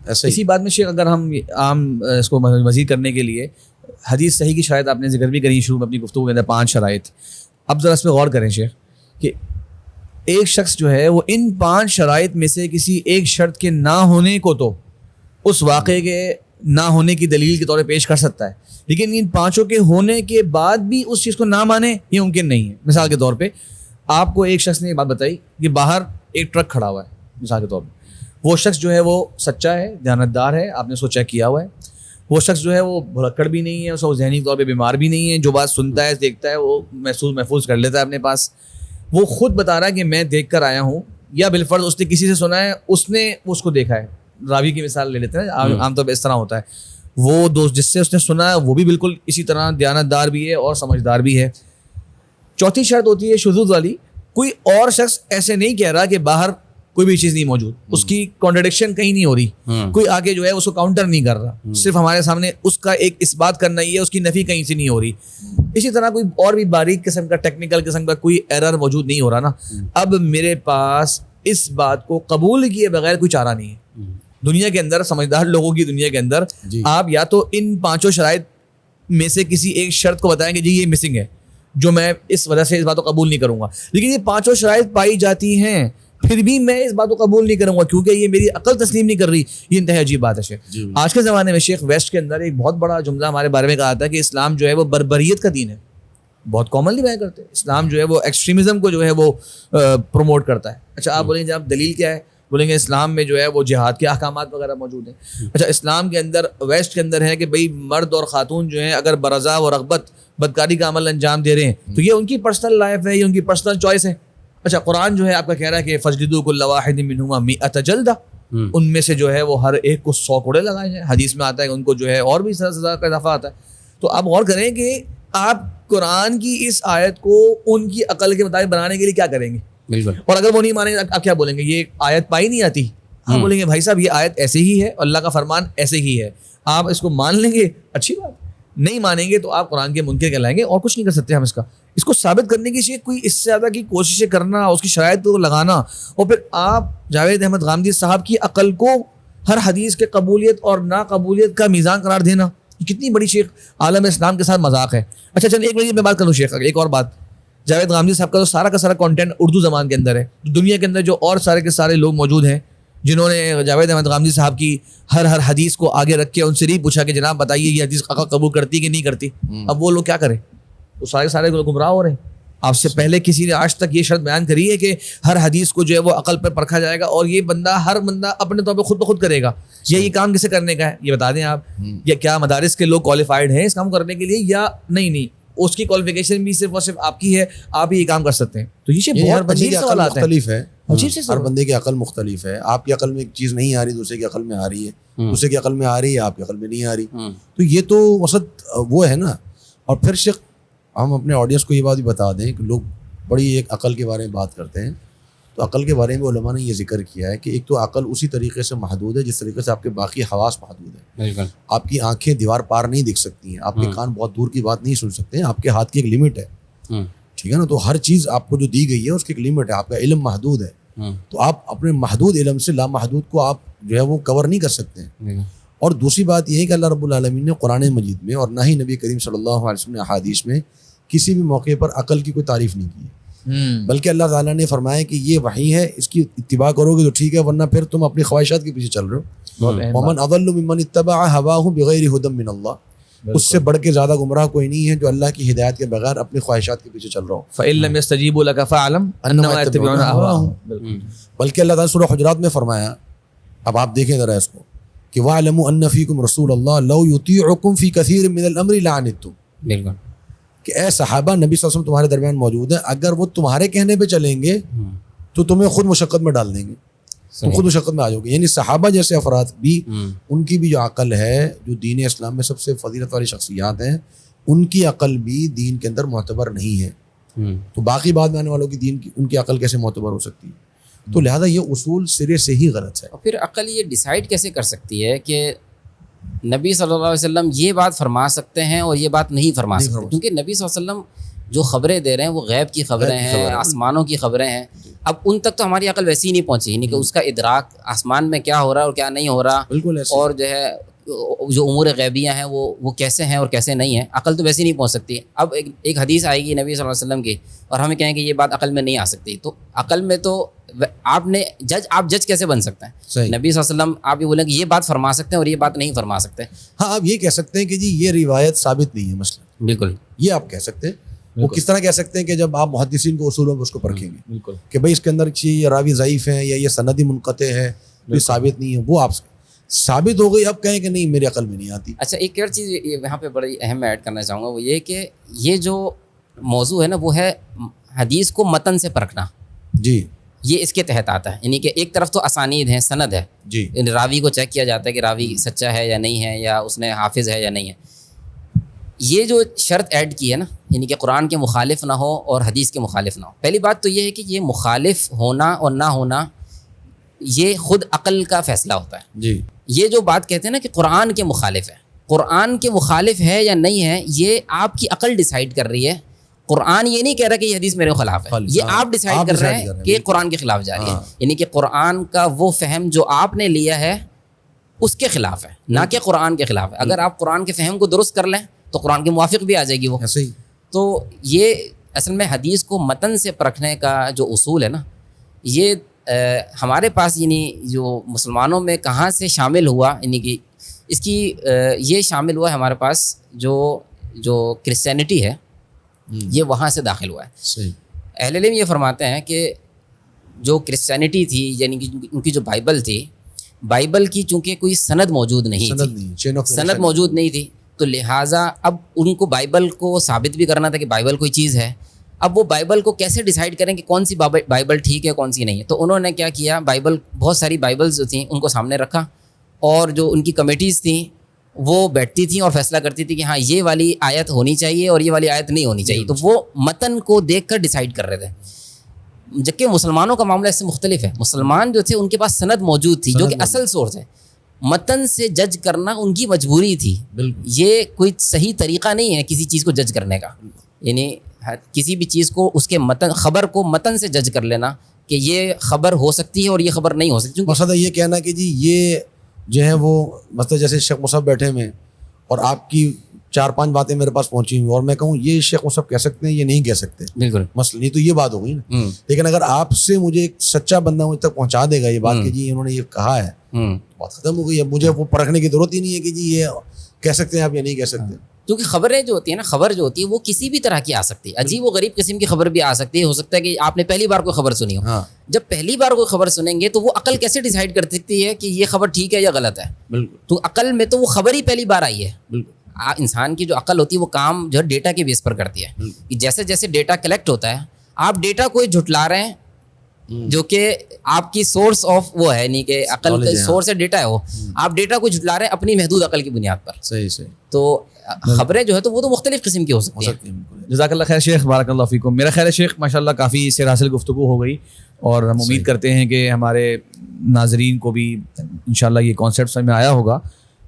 ایسے اسی بات میں شیخ اگر ہم عام اس کو مزید کرنے کے لیے حدیث صحیح کی شرائط آپ نے ذکر بھی کری شروع میں اپنی گفتگو کے اندر 5 شرائط. اب ذرا اس پہ غور کریں شیخ کہ ایک شخص جو ہے وہ ان 5 شرائط میں سے کسی ایک شرط کے نہ ہونے کو تو اس واقعے کے نہ ہونے کی دلیل کے طور پہ پیش کر سکتا ہے، لیکن ان 5 کے ہونے کے بعد بھی اس چیز کو نہ مانے یہ ممکن نہیں ہے. مثال کے طور پہ آپ کو ایک شخص نے یہ بات بتائی کہ باہر ایک ٹرک کھڑا ہوا ہے، مثال کے طور پہ وہ شخص جو ہے وہ سچا ہے، دیانتدار ہے، آپ نے اس کو چیک کیا ہوا ہے. وہ شخص جو ہے وہ بھلکڑ بھی نہیں ہے، اس کو ذہنی طور پہ بیمار بھی نہیں ہے، جو بات سنتا ہے دیکھتا ہے وہ محفوظ کر لیتا ہے اپنے پاس. وہ خود بتا رہا ہے کہ میں دیکھ کر آیا ہوں، یا بالفرض اس نے کسی سے سنا ہے، اس نے اس کو دیکھا ہے. راوی کی مثال لے لیتے ہیں، عام طور پہ اس طرح ہوتا ہے. وہ دوست جس سے اس نے سنا ہے وہ بھی بالکل اسی طرح دیانتدار بھی ہے اور سمجھدار بھی ہے. چوتھی شرط ہوتی ہے شذوذ والی. کوئی اور شخص ایسے نہیں کہہ رہا کہ باہر کوئی بھی چیز نہیں موجود، اس کی کانٹرڈکشن کہیں نہیں ہو رہی، کوئی آگے جو ہے اس کو کاؤنٹر نہیں کر رہا، صرف ہمارے سامنے اس کا ایک اس بات کرنا ہی ہے، اس کی نفی کہیں سے نہیں ہو رہی. اسی طرح کوئی اور بھی باریک قسم کا ٹیکنیکل قسم کا کوئی ایرر موجود نہیں ہو رہا نا. اب میرے پاس اس بات کو قبول کیے بغیر کوئی چارہ نہیں ہے. دنیا کے اندر سمجھدار لوگوں کی دنیا کے اندر آپ یا تو ان 5 شرائط میں سے کسی ایک شرط کو بتائیں گے جی یہ مسنگ ہے، جو میں اس وجہ سے اس بات کو قبول نہیں کروں گا. لیکن یہ 5 شرائط پائی جاتی ہیں پھر بھی میں اس بات کو قبول نہیں کروں گا کیونکہ یہ میری عقل تسلیم نہیں کر رہی. یہ انتہائی عجیب بات ہے شیخ. آج کے زمانے میں شیخ ویسٹ کے اندر ایک بہت بڑا جملہ ہمارے بارے میں کہا تھا کہ اسلام جو ہے وہ بربریت کا دین ہے. بہت کامنلی بیان کرتے ہیں اسلام جو ہے وہ ایکسٹریمزم کو جو ہے وہ پروموٹ کرتا ہے. اچھا آپ بولیں گے آپ دلیل کیا ہے؟ بولیں گے اسلام میں جو ہے وہ جہاد کے احکامات وغیرہ موجود ہیں. اچھا اسلام کے اندر ویسٹ کے اندر ہے کہ بھئی مرد اور خاتون جو ہیں اگر برضا و رغبت بدکاری کا عمل انجام دے رہے ہیں تو یہ ان کی پرسنل لائف ہے، یہ ان کی پرسنل چوائس ہے. اچھا قرآن جو ہے آپ کا کہہ رہا ہے کہ فجلدوا کل واحد منہما 100 جلدہ، ان میں سے جو ہے وہ ہر ایک کو 100 کوڑے لگائے جائیں. حدیث میں آتا ہے کہ ان کو جو ہے اور بھی سزا کا اضافہ آتا ہے. تو آپ غور کریں کہ آپ قرآن کی اس آیت کو ان کی عقل کے مطابق بنانے کے لیے کیا کریں گے. بالکل. اور اگر وہ نہیں مانیں گے آپ کیا بولیں گے؟ یہ آیت پائی نہیں آتی. آپ بولیں گے بھائی صاحب یہ آیت ایسے ہی ہے، اللہ کا فرمان ایسے ہی ہے، آپ اس کو مان لیں گے اچھی بات، نہیں مانیں گے تو آپ قرآن کے منکر کہلائیں گے اور کچھ نہیں کر سکتے ہم اس کو ثابت کرنے کی چاہیے کوئی اس سے زیادہ کی کوششیں کرنا، اس کی شرائط کو لگانا. اور پھر آپ جاوید احمد غامدی صاحب کی عقل کو ہر حدیث کے قبولیت اور ناقبولیت کا میزان قرار دینا، یہ کتنی بڑی شیخ عالم اسلام کے ساتھ مذاق ہے. اچھا چل ایک منٹ میں بات کروں شیخ، ایک اور بات. جاوید غامدی صاحب کا تو سارا کنٹینٹ اردو زبان کے اندر ہے. دنیا کے اندر جو اور سارے کے سارے لوگ موجود ہیں جنہوں نے جاوید احمد غامدی صاحب کی ہر حدیث کو آگے رکھ کے ان سے نہیں پوچھا کہ جناب بتائیے یہ حدیث عقل قبول کرتی کہ نہیں کرتی. اب وہ لوگ کیا کریں؟ وہ سارے لوگ گمراہ ہو رہے ہیں. آپ سے پہلے کسی نے آج تک یہ شرط بیان کری ہے کہ ہر حدیث کو جو ہے وہ عقل پر پرکھا جائے گا اور یہ ہر بندہ اپنے طور پہ خود بخود کرے گا؟ یا یہ کام کیسے کرنے کا ہے یہ بتا دیں آپ. یا کیا مدارس کے لوگ کوالیفائڈ ہیں اس کام کرنے کے لیے یا نہیں؟ اس کی کوالیفیکیشن بھی صرف اور صرف آپ کی ہے، آپ ہی یہ کام کر سکتے ہیں. تو یہ بہت عجیب سوالات ہیں. مختلف ہے، ہر بندے کی عقل مختلف ہے. آپ کی عقل میں ایک چیز نہیں آ رہی دوسرے کی عقل میں آ رہی ہے، دوسرے کی عقل میں آ رہی ہے آپ کی عقل میں نہیں آ رہی. تو یہ تو وسط وہ ہے نا. اور پھر شیخ ہم اپنے آڈینس کو یہ بات بھی بتا دیں کہ لوگ بڑی ایک عقل کے بارے میں بات کرتے ہیں، تو عقل کے بارے میں علماء نے یہ ذکر کیا ہے کہ ایک تو عقل اسی طریقے سے محدود ہے جس طریقے سے آپ کے باقی حواس محدود ہیں. آپ کی آنکھیں دیوار پار نہیں دیکھ سکتی ہیں، آپ کے کان بہت دور کی بات نہیں سن سکتے ہیں، آپ کے ہاتھ کی ایک لمٹ ہے. ٹھیک ہے نا. تو ہر چیز آپ کو جو دی گئی ہے اس کی ایک لمٹ ہے. آپ کا علم محدود ہے، تو آپ اپنے محدود علم سے لامحدود کو آپ جو ہے وہ کور نہیں کر سکتے ہیں. اور دوسری بات یہ ہے کہ اللہ رب العالمین نے قرآن مجید میں اور نہ ہی نبی کریم صلی اللہ علیہ وسلم نے احادیث میں کسی بھی موقع پر عقل کی کوئی تعریف نہیں کی ہے، بلکہ اللہ تعالیٰ نے فرمایا کہ یہ وحی ہے، اس کی اتباع کرو گے تو ٹھیک ہے، ورنہ پھر تم اپنی خواہشات کے پیچھے چل رہے ہو. ومن اضل ممن اتبع هواه بغیر هدى من اللہ، اس سے بڑھ کے زیادہ گمراہ کوئی نہیں ہے جو اللہ کی ہدایت کے بغیر اپنی خواہشات کے پیچھے چل رہا ہو. فإن لم يستجيبوا لك فاعلم انما يتبعون اهواءهم. بلکہ اللہ تعالیٰ سورہ حجرات میں فرمایا، اب آپ دیکھیں ذرا اس کو، کہ وَاعْلَمُوا أَنَّ فِيكُمْ رَسُولَ اللَّهِ لَوْ يُطِيعُكُمْ فِي كَثِيرٍ مِّنَ الْأَمْرِ لَعَنِتُّمْ. بالکل. کہ اے صحابہ نبی صلی اللہ علیہ وسلم تمہارے درمیان موجود ہیں, اگر وہ تمہارے کہنے پہ چلیں گے تو تمہیں خود مشقت میں ڈال دیں گے, تم خود مشقت میں آ جاؤ گے. یعنی صحابہ جیسے افراد بھی, ان کی بھی جو عقل ہے, جو دین اسلام میں سب سے فضیلت والی شخصیات ہیں, ان کی عقل بھی دین کے اندر معتبر نہیں ہے. تو باقی بعد میں آنے والوں کی دین کی ان کی عقل کیسے معتبر ہو سکتی ہے؟ تو لہذا یہ اصول سرے سے ہی غلط ہے. اور پھر عقل یہ ڈیسائیڈ کیسے کر سکتی ہے کہ نبی صلی اللہ علیہ وسلم یہ بات فرما سکتے ہیں اور یہ بات نہیں فرما سکتے؟ کیونکہ نبی صلی اللہ علیہ وسلم جو خبریں دے رہے ہیں وہ غیب کی خبریں ہیں, آسمانوں کی خبریں ہیں. اب ان تک تو ہماری عقل ویسی ہی نہیں پہنچی, یعنی کہ اس کا ادراک آسمان میں کیا ہو رہا ہے اور کیا نہیں ہو رہا, بالکل ایسے. اور جو ہے جو امور غیبیہ ہیں وہ کیسے ہیں اور کیسے نہیں ہیں, عقل تو ویسے نہیں پہنچ سکتی. اب ایک حدیث آئے گی نبی صلی اللہ علیہ وسلم کی اور ہمیں کہیں کہ یہ بات عقل میں نہیں آ سکتی, تو عقل میں تو آپ جج کیسے بن سکتے ہیں؟ نبی صلی اللہ علیہ وسلم آپ یہ بولیں کہ یہ بات فرما سکتے ہیں اور یہ بات نہیں فرما سکتے. ہاں آپ یہ کہہ سکتے ہیں کہ جی یہ روایت ثابت نہیں ہے مثلا, بالکل یہ آپ کہہ سکتے ہیں. وہ کس طرح کہہ سکتے ہیں کہ جب آپ محدثین کو اصولوں میں اس کو پرکھیں گے بالکل کہ بھائی اس کے اندر یہ راوی ضعیف ہیں یا یہ سندی منقطع ہے, یہ ثابت نہیں ہے, وہ آپ ثابت ہو گئی, اب کہیں کہ نہیں میری عقل میں نہیں آتی. اچھا ایک اور چیز یہاں پہ بڑی اہم ایڈ کرنا چاہوں گا, وہ یہ کہ یہ جو موضوع ہے نا وہ ہے حدیث کو متن سے پرکھنا. جی یہ اس کے تحت آتا ہے, یعنی کہ ایک طرف تو اسانید ہیں, سند ہے, جی راوی کو چیک کیا جاتا ہے کہ راوی سچا ہے یا نہیں ہے, یا اس نے حافظ ہے یا نہیں ہے. یہ جو شرط ایڈ کی ہے نا, یعنی کہ قرآن کے مخالف نہ ہو اور حدیث کے مخالف نہ ہو. پہلی بات تو یہ ہے کہ یہ مخالف ہونا اور نہ ہونا یہ خود عقل کا فیصلہ ہوتا ہے. جی یہ جو بات کہتے ہیں نا کہ قرآن کے مخالف ہے, قرآن کے مخالف ہے یا نہیں ہے, یہ آپ کی عقل ڈیسائیڈ کر رہی ہے. قرآن یہ نہیں کہہ رہا کہ یہ حدیث میرے خلاف ہے, یہ آپ ڈیسائیڈ کر رہے ہیں کہ قرآن کے خلاف جا رہی ہے. یعنی کہ قرآن کا وہ فہم جو آپ نے لیا ہے اس کے خلاف ہے, نہ کہ قرآن کے خلاف ہے. اگر آپ قرآن کے فہم کو درست کر لیں تو قرآن کے موافق بھی آ جائے گی وہ. ایسے ہی. تو یہ اصل میں حدیث کو متن سے پرکھنے کا جو اصول ہے نا, یہ ہمارے پاس یعنی جو مسلمانوں میں کہاں سے شامل ہوا, یعنی کہ اس کی یہ شامل ہوا ہے ہمارے پاس جو کرسچینٹی ہے, یہ وہاں سے داخل ہوا ہے. صحیح. اہل علم یہ فرماتے ہیں کہ جو کرسچینٹی تھی, یعنی کہ ان کی جو بائبل تھی, بائبل کی چونکہ کوئی سند موجود نہیں تھی, سند موجود نہیں تھی, تو لہٰذا اب ان کو بائبل کو ثابت بھی کرنا تھا کہ بائبل کوئی چیز ہے. اب وہ بائبل کو کیسے ڈیسائیڈ کریں کہ کون سی بائبل ٹھیک ہے کون سی نہیں ہے؟ تو انہوں نے کیا کیا, بائبل بہت ساری بائبلز جو تھیں ان کو سامنے رکھا, اور جو ان کی کمیٹیز تھیں وہ بیٹھتی تھیں اور فیصلہ کرتی تھی کہ ہاں یہ والی آیت ہونی چاہیے اور یہ والی آیت نہیں ہونی چاہیے. تو وہ متن کو دیکھ کر ڈیسائیڈ کر رہے تھے. جبکہ مسلمانوں کا معاملہ اس سے مختلف ہے. مسلمان جو تھے ان کے پاس سند موجود تھی جو کہ اصل سورس ہے. متن سے جج کرنا ان کی مجبوری تھی. یہ کوئی صحیح طریقہ نہیں ہے کسی چیز کو جج کرنے کا. یعنی کسی بھی چیز کو اس کے متن, خبر کو متن سے جج کر لینا کہ یہ خبر ہو سکتی ہے اور یہ خبر نہیں ہو سکتی. مقصد یہ کہنا کہ جی یہ جو ہے وہ مطلب جیسے شیخ مصعب بیٹھے ہوئے اور آپ کی 4-5 باتیں میرے پاس پہنچی ہوئی اور میں کہوں یہ شیخ مصعب کہہ سکتے ہیں یہ نہیں کہہ سکتے, بالکل مسئلہ نہیں, تو یہ بات ہو گئی نا. لیکن اگر آپ سے مجھے ایک سچا بندہ مجھ تک پہنچا دے گا یہ بات کہ جی انہوں نے یہ کہا ہے, بات ختم ہو گئی. اب مجھے وہ پرکھنے کی ضرورت ہی نہیں ہے کہ جی یہ کہہ سکتے ہیں آپ یا نہیں کہہ سکتے. کیونکہ خبریں جو ہوتی ہیں نا, خبر جو ہوتی ہے وہ کسی بھی طرح کی آ سکتی ہے, عجیب و غریب قسم کی خبر بھی آ سکتی ہے. ہو سکتا ہے کہ آپ نے پہلی بار کوئی خبر سنی ہو. جب پہلی بار کوئی خبر سنیں گے تو وہ عقل کیسے ڈیسائیڈ کر سکتی ہے کہ یہ خبر ٹھیک ہے یا غلط ہے؟ بالکل. تو عقل میں تو وہ خبر ہی پہلی بار آئی ہے. بالکل. انسان کی جو عقل ہوتی ہے وہ کام جو ہے ڈیٹا کے بیس پر کرتی ہے. جیسے جیسے ڈیٹا کلیکٹ ہوتا ہے, آپ ڈیٹا کو جھٹلا رہے ہیں جو کہ آپ کی سورس آف وہ ہے, نہیں کہ عقل کا سورس ہے ڈیٹا ہے, وہ آپ ڈیٹا کو جھٹلا رہے ہیں اپنی محدود عقل کی بنیاد پر. صحیح صحیح. تو خبریں جو ہے تو وہ تو مختلف قسم کی ہو سکتی ہیں. جزاک اللہ خیر شیخ, بارک اللہ فیکم. میرا خیال ہے شیخ ماشاءاللہ کافی سیر حاصل گفتگو ہو گئی, اور ہم امید کرتے ہیں کہ ہمارے ناظرین کو بھی انشاءاللہ یہ کانسیپٹ سمجھ میں آیا ہوگا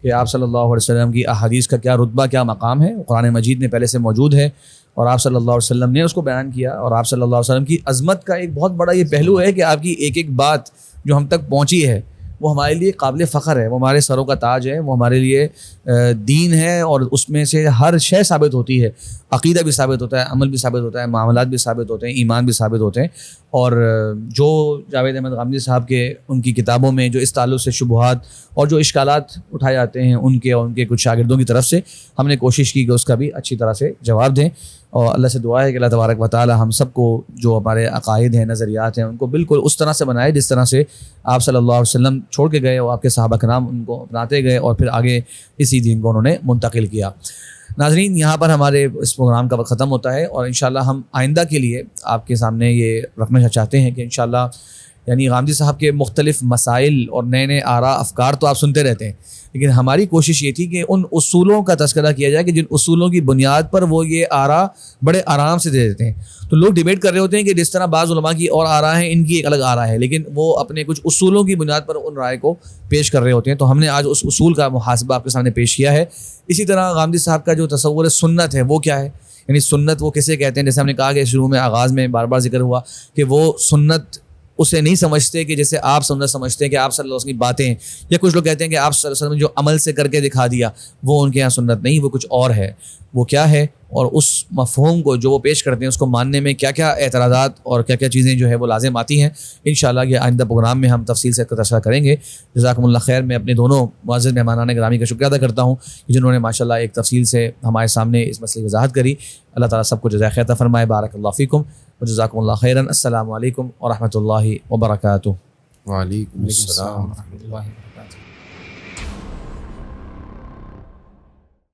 کہ آپ صلی اللہ علیہ وسلم کی احادیث کا کیا رتبہ, کیا مقام ہے. قرآن مجید میں پہلے سے موجود ہے اور آپ صلی اللہ علیہ وسلم نے اس کو بیان کیا, اور آپ صلی اللہ علیہ وسلم کی عظمت کا ایک بہت بڑا یہ پہلو ہے کہ آپ کی ایک ایک بات جو ہم تک پہنچی ہے وہ ہمارے لیے قابل فخر ہے, وہ ہمارے سروں کا تاج ہے, وہ ہمارے لیے دین ہے, اور اس میں سے ہر شے ثابت ہوتی ہے. عقیدہ بھی ثابت ہوتا ہے, عمل بھی ثابت ہوتا ہے, معاملات بھی ثابت ہوتے ہیں, ایمان بھی ثابت ہوتے ہیں. اور جو جاوید احمد غامدی صاحب کے ان کی کتابوں میں جو اس تعلق سے شبہات اور جو اشکالات اٹھائے جاتے ہیں ان کے اور ان کے کچھ شاگردوں کی طرف سے, ہم نے کوشش کی کہ اس کا بھی اچھی طرح سے جواب دیں. اور اللہ سے دعا ہے کہ اللہ تبارک و تعالی ہم سب کو جو ہمارے عقائد ہیں, نظریات ہیں, ان کو بالکل اس طرح سے بنائے جس طرح سے آپ صلی اللہ علیہ وسلم چھوڑ کے گئے اور آپ کے صحابہ کرام ان کو اپناتے گئے اور پھر آگے اسی دین کو انہوں نے منتقل کیا. ناظرین یہاں پر ہمارے اس پروگرام کا وقت ختم ہوتا ہے، اور انشاءاللہ ہم آئندہ کے لیے آپ کے سامنے یہ رکھنا چاہتے ہیں کہ انشاءاللہ یعنی غامدی صاحب کے مختلف مسائل اور نئے نئے آراء افکار تو آپ سنتے رہتے ہیں، لیکن ہماری کوشش یہ تھی کہ ان اصولوں کا تذکرہ کیا جائے کہ جن اصولوں کی بنیاد پر وہ یہ آراء بڑے آرام سے دے دیتے ہیں۔ تو لوگ ڈیبیٹ کر رہے ہوتے ہیں کہ جس طرح بعض علماء کی اور آراء ہیں، ان کی ایک الگ آراء ہے، لیکن وہ اپنے کچھ اصولوں کی بنیاد پر ان رائے کو پیش کر رہے ہوتے ہیں۔ تو ہم نے آج اس اصول کا محاسبہ آپ کے سامنے پیش کیا ہے۔ اسی طرح غامدی صاحب کا جو تصور سنت ہے وہ کیا ہے، یعنی سنت وہ کسے کہتے ہیں، جیسے ہم نے کہا کہ شروع میں آغاز میں بار بار ذکر ہوا کہ وہ سنت اسے نہیں سمجھتے کہ جیسے آپ سنت سمجھتے ہیں کہ آپ صلی اللہ علیہ وسلم کی باتیں، یا کچھ لوگ کہتے ہیں کہ آپ صلی اللہ علیہ وسلم جو عمل سے کر کے دکھا دیا وہ ان کے یہاں سنت نہیں، وہ کچھ اور ہے۔ وہ کیا ہے اور اس مفہوم کو جو وہ پیش کرتے ہیں اس کو ماننے میں کیا کیا اعتراضات اور کیا کیا چیزیں جو ہے وہ لازم آتی ہیں، انشاءاللہ یہ آئندہ پروگرام میں ہم تفصیل سے تذکرہ کریں گے۔ جزاکم اللہ خیر۔ میں اپنے دونوں معزز مہمانان گرامی کا شکریہ ادا کرتا ہوں جنہوں نے ماشاءاللہ ایک تفصیل سے ہمارے سامنے اس مسئلے کی وضاحت کری۔ اللہ تعالیٰ سب کو جزائے خیر عطا فرمائے۔ بارک اللہ فیکم وجزاکم اللہ خیرا۔ السلام علیکم ورحمۃ اللہ وبرکاتہ۔ وعلیکم السلام ورحمۃ اللہ وبرکاتہ۔